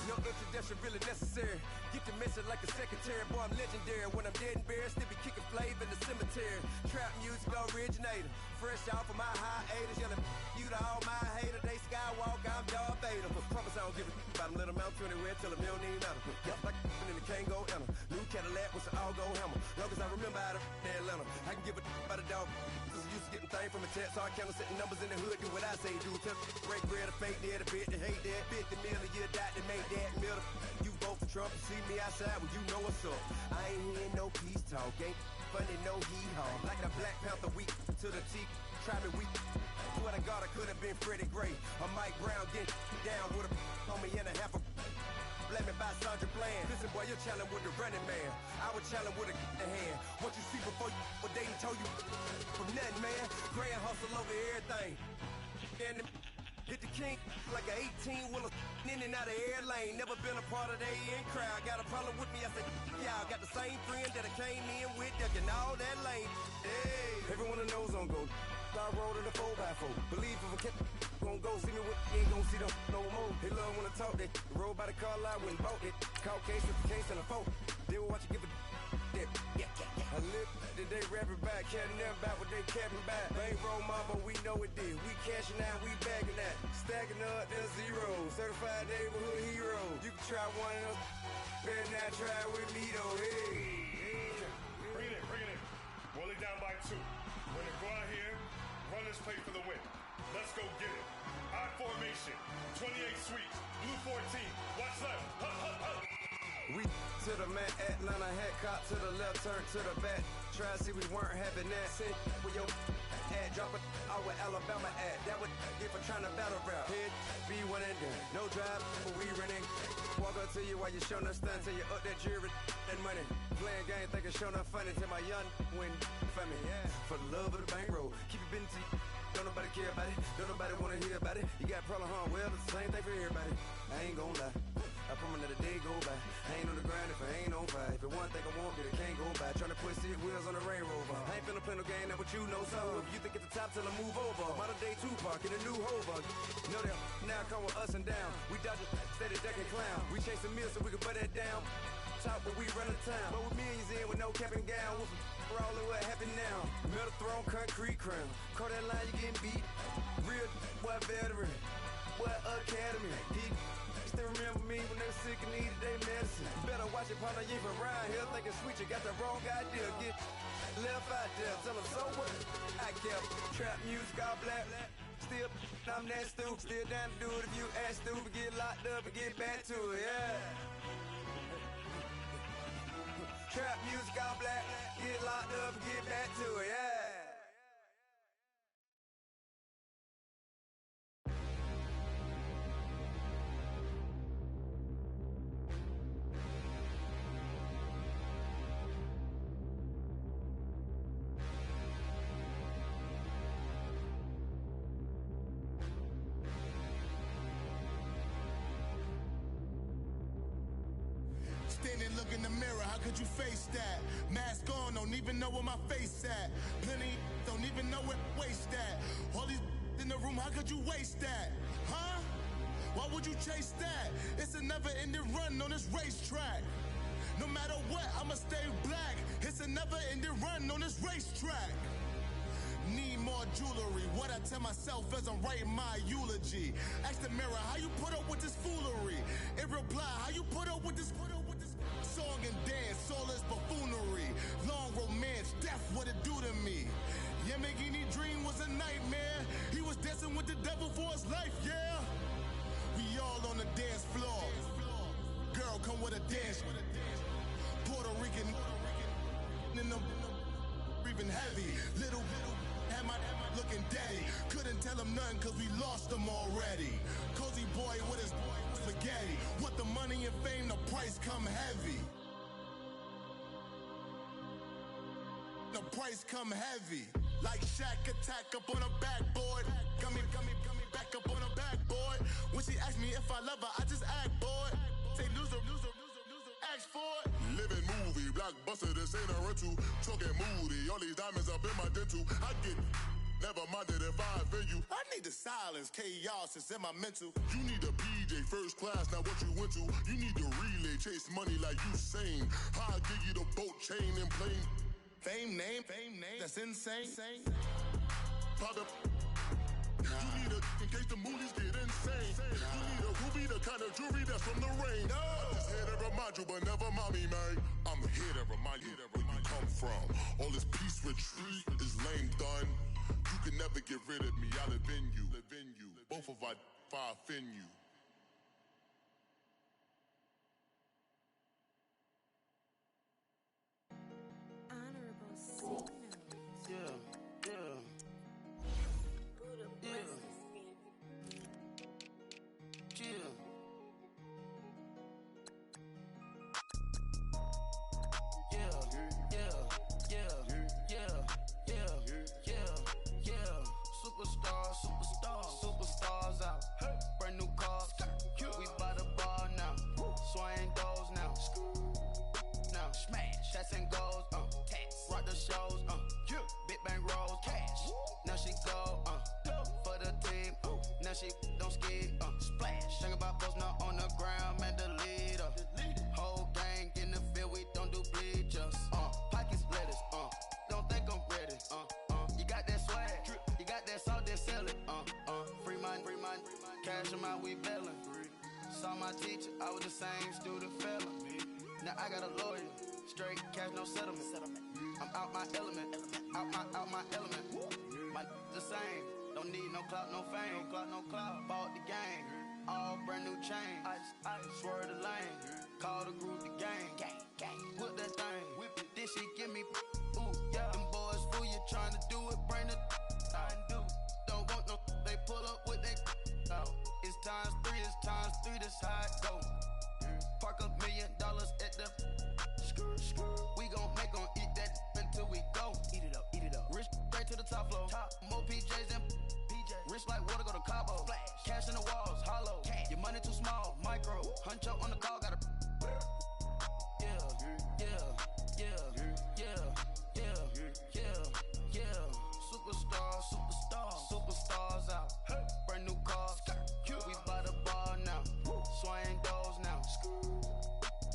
No introduction really necessary. Get the message like a secretary. Boy, I'm legendary. When I'm dead and buried, still be kicking flavor in the cemetery. Trap music originator. Fresh off of my hiatus. Yelling you to all my haters. They skywalk, I'm Darth Vader. Promise I don't give a about them. Let them out to anywhere. Tell them you don't need matter. Yes, like in the can't go enter. New Cadillac with an all-go hammer. Long as I remember out of Atlanta. I can give a about a dog. Cause I used to getting things from a text. Hard counter setting numbers in the hood. Do what I say do. Tell break bread, a fake dead, a bit, to hate that. 50 million, you die to make that middle. You vote for Trump, you see me outside, well you know what's up. I ain't hearing no peace talk, ain't funny, no hee-haw. Like the Black Panther week to the T, try me weak. Swear to God I could have been Freddie Gray. Or Mike Brown getting down with a on me and a half a blame me by Sandra Bland. Listen boy, you're challenging with the running man. I was challenging with a hand. What you see before you, what they told you from nothing, man. Grand hustle over everything. And hit the king like an 18-wheeler in and out of air lane. Never been a part of the in crowd. Got a problem with me, I said, y'all got the same friend that I came in with, ducking all that lane. Hey, everyone knows on go. I roll to the 4x4. Believe if a cat gon' go see me with, ain't gon' see them no more. They love when I talk that. Roll by the car lot when bought it. Call case with the case and a phone. They will watch you give a that. I live today rapping back, catching them back what they capping back. Ain't roll my, but we know it did. We cashing out, we bagging that. Stacking up the zeros. Certified neighborhood hero. You can try one of those. Better not try with me though. Hey. Bring it in. Roll it down by 2. We're gonna go out here, run this play for the win. Let's go get it. I formation, 28 sweeps, blue 14. Watch left. Hup, hup, hup. We to the man, Atlanta hat cop to the left, turn to the back. Try to see we weren't having that. Send with your ad, drop it out with Alabama ad. That would get for trying to battle rap. Head, be one and done. No drive, but we running. Walk up to you while you showing us stunts till you up that jewelry and money. Playing game, thinking showing up funny till my young win for me. Yeah. For the love of the bankroll, keep it busy. Don't nobody care about it. Don't nobody wanna hear about it. You got problem, huh? Well, it's the same thing for everybody. I ain't gon' lie. I promise that a day go by. I ain't on the grind if I ain't on fire. If it one thing I want, then it can't go by. Tryna put 6 wheels on the Range Rover. I ain't finna play no game, that what you know. So if you think at the top till I move over. Modern day Tupac in a new hover. Know that now come with us and down. We dodge it, steady ducking clown. We chasing meals so we can butt that down. Talk, but we run the town. But with millions in with no cap and gown. We're all in what happened now. Metal throne, concrete crown. Call that line, you getting beat. Real, what veteran. What academy. He still remember me when they were sick and needed their medicine. Better watch it, partner, you ain't from around here thinking sweet, you got the wrong idea. Get left out there, tell them so what? I kept trap music all black. Still, I'm that stupid. Still down to do it if you act stupid. Get locked up and get back to it, yeah. Trap music all black. Get locked up and get back to it, yeah. look in the mirror, how could you face that? Mask on, don't even know where my face at. Plenty don't even know where waist at. All these in the room, how could you waste that? Huh? Why would you chase that? It's a never-ending run on this racetrack. No matter what, I'ma stay black. It's a never-ending run on this racetrack. Need more jewelry. What I tell myself as I'm writing my eulogy. Ask the mirror, how you put up with this foolery? In reply, how you put up with this song and dance, all this buffoonery. Long romance, death, what it do to me? Yamagini dream was a nightmare. He was dancing with the devil for his life, yeah. We all on the dance floor. Girl, come with a dance. Puerto Rican in the breathing heavy. Little had my looking daddy. Couldn't tell him nothing cause we lost him already. Cozy boy with his spaghetti. Want the money and fame, the price come heavy. The price come heavy. Like Shaq attack up on a backboard. Gummy, back up on a backboard. When she asked me if I love her, I just act bored. Say loser, ask for it. Living movie, blockbuster, this ain't a rental. Talking moody, all these diamonds up in my dental. I get never minded if I offend you. I need the silence, chaos is in my mental. You need a PJ, first class, not what you went to. You need the relay, chase money like you sane. I'll give you the boat, chain, and plane. Fame name, that's insane. Pop up. You need a, in case the movies get insane. You need a ruby, the kind of jewelry that's from the rain. I'm just here to remind you, but never mind me, man. I'm here to remind you where you come from. All this peace retreat is lame done. You can never get rid of me, I live in you. Both of us, if I offend you. Honorable C-Note. Yeah. Superstars out. Brand new cars. We by the bar now. Swaying doors now. Now smash. That's and goes. Rock the shows. Big bang rolls. Cash. Now she go. For the team. Now she don't ski. Splash. Think about posting up on the ground. Man, the leader. Whole gang in the field. We don't do bleachers. Pockets lettuce. Don't think I'm ready. You got that swag. You got that salt, then sell it. Free mind. Cash them out, we bailin'. Saw my teacher, I was the same student felon. Now I got a lawyer, straight cash, no settlement. I'm out my element, out my element. My the same, don't need no clout, no fame. Bought the game, all brand new chain. I swerve the lane, call the group the gang. Whip that thing, whip it, then she give me. Ooh, yeah. Them boys fool you trying to do it, bring it. I do. Don't want no, they pull up with they. It's times three, this how it go. Park $1 million at the. We gon' make 'em eat that until we go. Eat it up. Rich straight to the top floor. More PJs and PJ. Rich like water, go to Cabo. Flash. Cash in the walls, hollow. Cash. Your money too small, micro. Huncho on the call, gotta. Superstars out. Brand new cars. We by the bar now. Swaying doors now.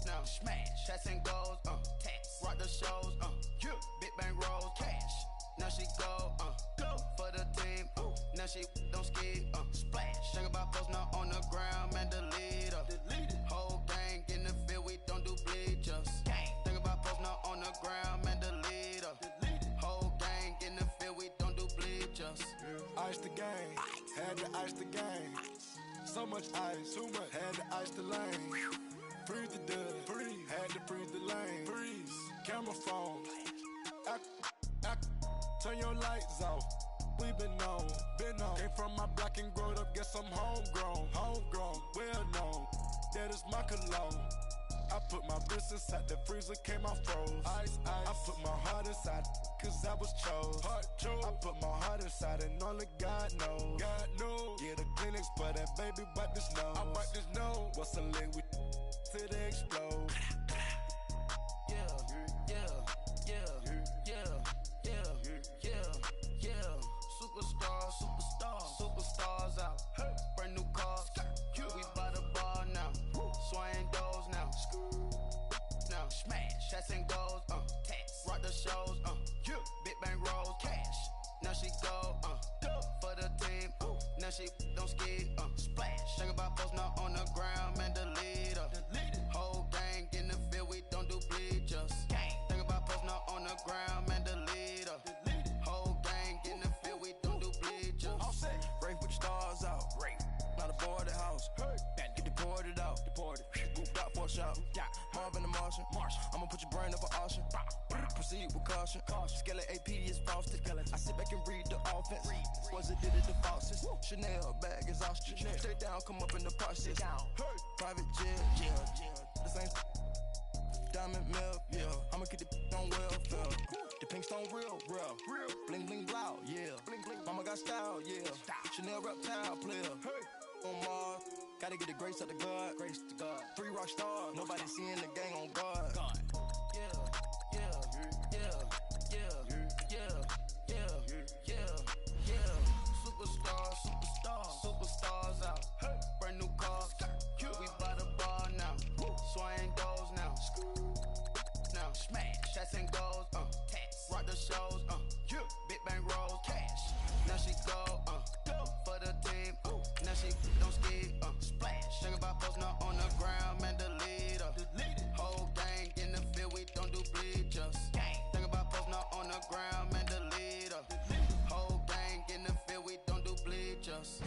Now smash. Chats and goes. Rock the shows. Big bang rolls. Cash. Now she go. For the team. Now she don't ski. Splash. Think about posting up on the ground. Man, the leader. Whole gang in the field. We don't do bleachers. Think about posting up on the ground. Man, the leader. Whole gang in the field. We don't do bleachers. Ice the game, had to ice the game. So much ice, too much, had to ice the lane. Freeze the dust, freeze, had to freeze the lane. Freeze, camera phone. Turn your lights off. We been on. Came from my block and growed up, guess I'm homegrown, well known. That is my cologne. I put my wrist inside the freezer, came out froze. Ice. I put my heart inside, cause I was chose. I put my heart inside and only God knows. Yeah, the clinics, but that baby bite this nose. I bite this nose. What's a liquid till they explode? shots and goals, tax. Rock the shows, big bang rolls, cash. Now she go, for the team, now she don't ski, splash. Think about posting up on the ground, man, the leader. Whole gang in the field, we don't do bleachers. Think about posting up on the ground, man, the leader. Whole gang in the field, we don't do bleachers. All set, Rafe with the stars out. Not aboard the house. Get deported out. Booped out for a shot. Marvin the Martian. I'ma put your brain up for auction. Proceed with caution. Skeleton AP is frosted. I sit back and read the offense. Was it did it the faucets? Chanel bag is ostrich. Stay down, come up in the process. Private jet, the same diamond milk, I'ma get the on welfare. The pink stone real. Bling bling blow, Mama got style, Chanel reptile player. On Mars, gotta get the grace of the God. 3 rock stars, nobody seeing the gang on guard. Superstars out. Brand new cars. We by the bar now. Swing doors now. Smash. Shots and goals. Tax. Rock the shows. Big bang rolls. Cash. Now she go. For the team. Now she don't ski. Splash. Think about posting up on the ground, man, the leader. Whole gang in the field, we don't do bleachers. Think about posting up on the ground, man, the leader. Whole gang in the field, we don't do bleachers.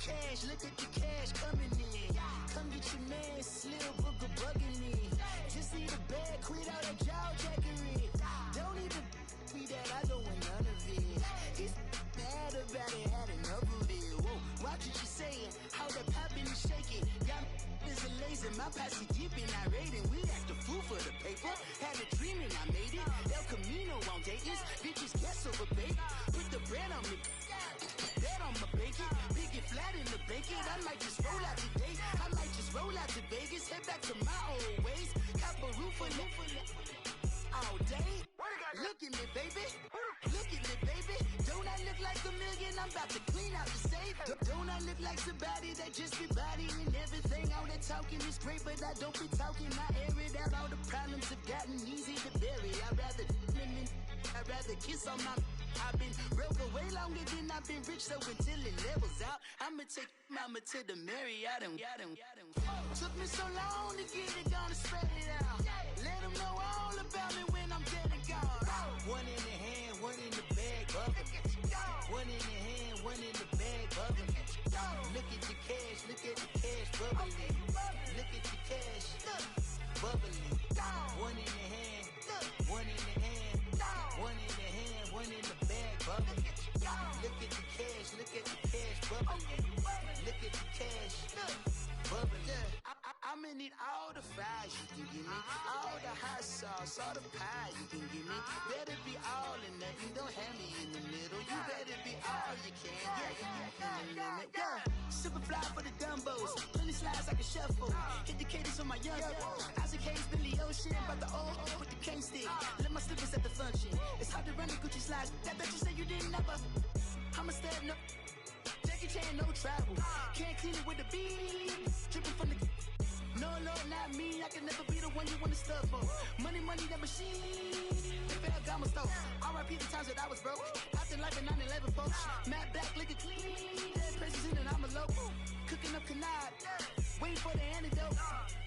cash, look at the cash coming in. Come get your man, Slim Booker bugging me. Just need a bag, quit all that jaw jackery. Don't even be that, I don't want none of it. It's bad about it, had enough of it. Whoa, watch what you saying, how the poppin' and shaking. Got is a laser, my posse deep and I raiding. We on me. Bet I'ma bake it, big it flat in the bake it. I might just roll out today. I might just roll out to Vegas, head back to my old ways. Cop a roof for all day. Look at me, baby. Look at me, baby. Don't I look like a million? I'm about to clean out the safe. Don't I look like somebody that just be bodying everything? All that talking is great, but I don't be talking. I air it out. All the problems have gotten easy to bury. I'd rather kiss on my. I've been broke way longer than I've been rich, so until it levels out, I'ma take mama to the Marriott and took me so long to get it gonna spread it out. Let them know all about me when I'm dead and gone. One in the hand, one in the bag, bubble. One in the hand, one in the bag, bubble. Look at the cash, look at the cash, bubbling. Look at the cash, bubbling. One in the hand, one in the hand, one in the hand, one in the bag, bubbling. Look at the cash, look at the cash, bubbling. Look at the cash, bubbling. I'ma need all the fries you can give me, all the hot sauce, all the pie you can give me. Better be all in nothing, don't have me in the middle. You better be all you can, yeah. Super fly for the dumbos, plenty slides like a shuffle. Hit the cadence on my young Isaac Hayes, Billy Ocean, about the old with the cane stick. Let my slippers at the function. It's hard to run the Gucci slides. That bet you say you didn't never. I'ma step no. Jackie Chan, no travel. Can't clean it with the beat. Dripping from the. No, Lord, not me. I can never be the one you want to stuff for. Money, that machine. The Ferragamo stove. R.I.P. the times that I was broke. After life in 9/11, folks. Matt back, looking clean. Dead president and I'm a local. Cooking up canard. Waiting for the antidote.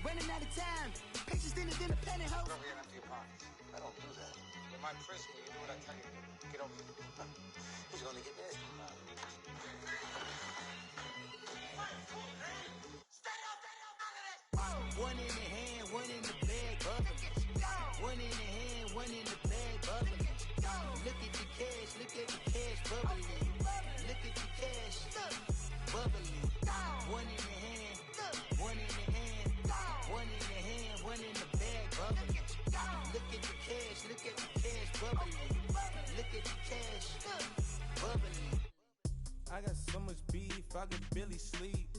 Running out of time. Patience thinner than a penny hoe. Don't get empty your pockets. I don't do that. In my prison, you do what I tell you to do. Get over it. Who's gonna get this? One in the hand, one in the bag, bubble. One in the hand, one in the bag, bubble. Look at the cash, look at the cash, bubbling. Look at the cash, bubbling. One in the hand, one in the hand, one in the hand, one in the bag, bubbling. Look at the cash, look at the cash, bubbling. Look at the cash, bubbling. I got so much beef, I could barely sleep.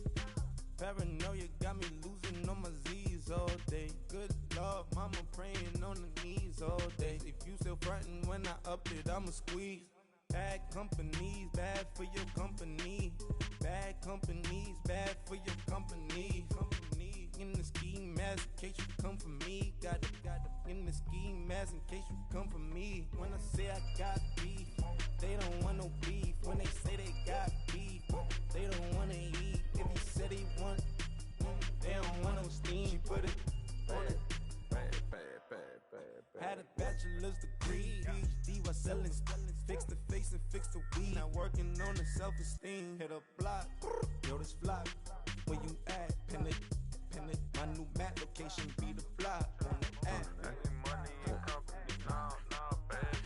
Paranoia got me losing on my Z's all day. Good Lord, mama praying on the knees all day. If you still frontin' when I up it, I'ma squeeze. Bad companies, bad for your company. Bad companies, bad for your company. Company in the ski mask in case you come for me. Got it in the ski mask in case you come for me. When I say I got beef, they don't want no beef. When they say they got beef, they don't wanna eat. If he said he want, they don't want no steam. She put it on it. Had a bachelor's degree, PhD while selling. Fix the face and fix the weed. Now working on the self-esteem. Hit a block, yo this fly. Where you at? Pin it. My new map location be the fly on the app. Money and company, nah, baby.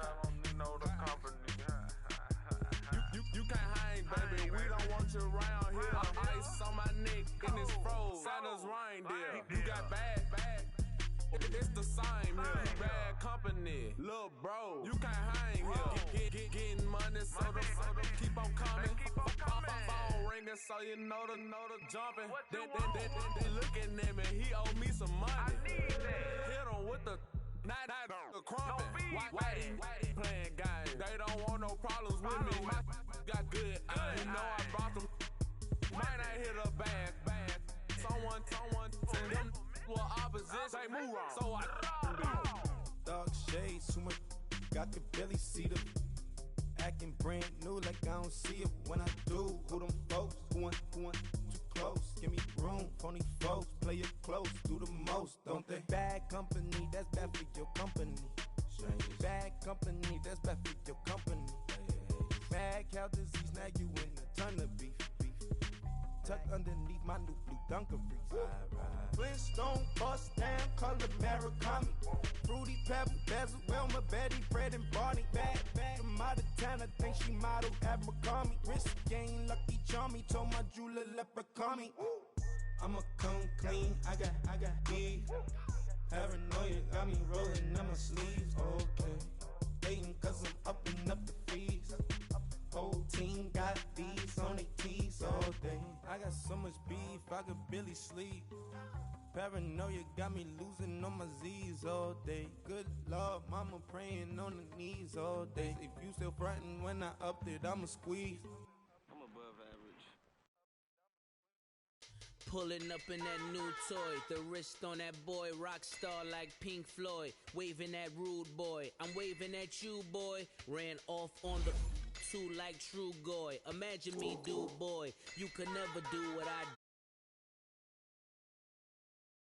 I don't know the company. You can't hang, baby. We don't want you around here. Ice on my neck in this froze. Santa's reindeer. You got bad. It's the same here. Bad company, little bro. You can't hang here. Getting money, so the keep on coming. Phone ringing, so you know the jumping. They looking at me. He owe me some money. Hit him with the. Not the crumpin'. Whitey playing games. They don't want no problems with me. My got good aim. You know I brought them. Might not hit a bad. Someone send them with opposition. They move wrong. So I Dark shades, too much. I could barely see them. Acting brand new like I don't see it when I do. Who them folks? Who want too close? Give me room. Phony folks, play it close. Do the most, don't they? Bad company, that's bad for your company. Bad company, that's bad for your company. Bad cow disease, now you in a ton of beef. Tucked underneath my new blue Dunkaroos. Flintstone, bust down, color Murakami. Fruity Pebble, Bezel, Wilma, Betty, Fred, and Barney. Bad from out of town, I think she modeled at McCarmy. Wrist game, Lucky Charmy, told my jeweler leprechaun. I'ma come clean, I got beef. Paranoia got me rolling on my sleeves, okay. Hating cause I'm upping up the fees. got these on their teeth all day. I got so much beef, I could barely sleep. Paranoia got me losing on my Z's all day. Good Lord, mama praying on the knees all day. If you still frontin' when I upped it, I'ma squeeze. I'm above average. Pulling up in that new toy, the wrist on that boy, rock star like Pink Floyd, waving at rude boy, I'm waving at you boy, ran off on the two like True Goy, imagine me do boy, you could never do what I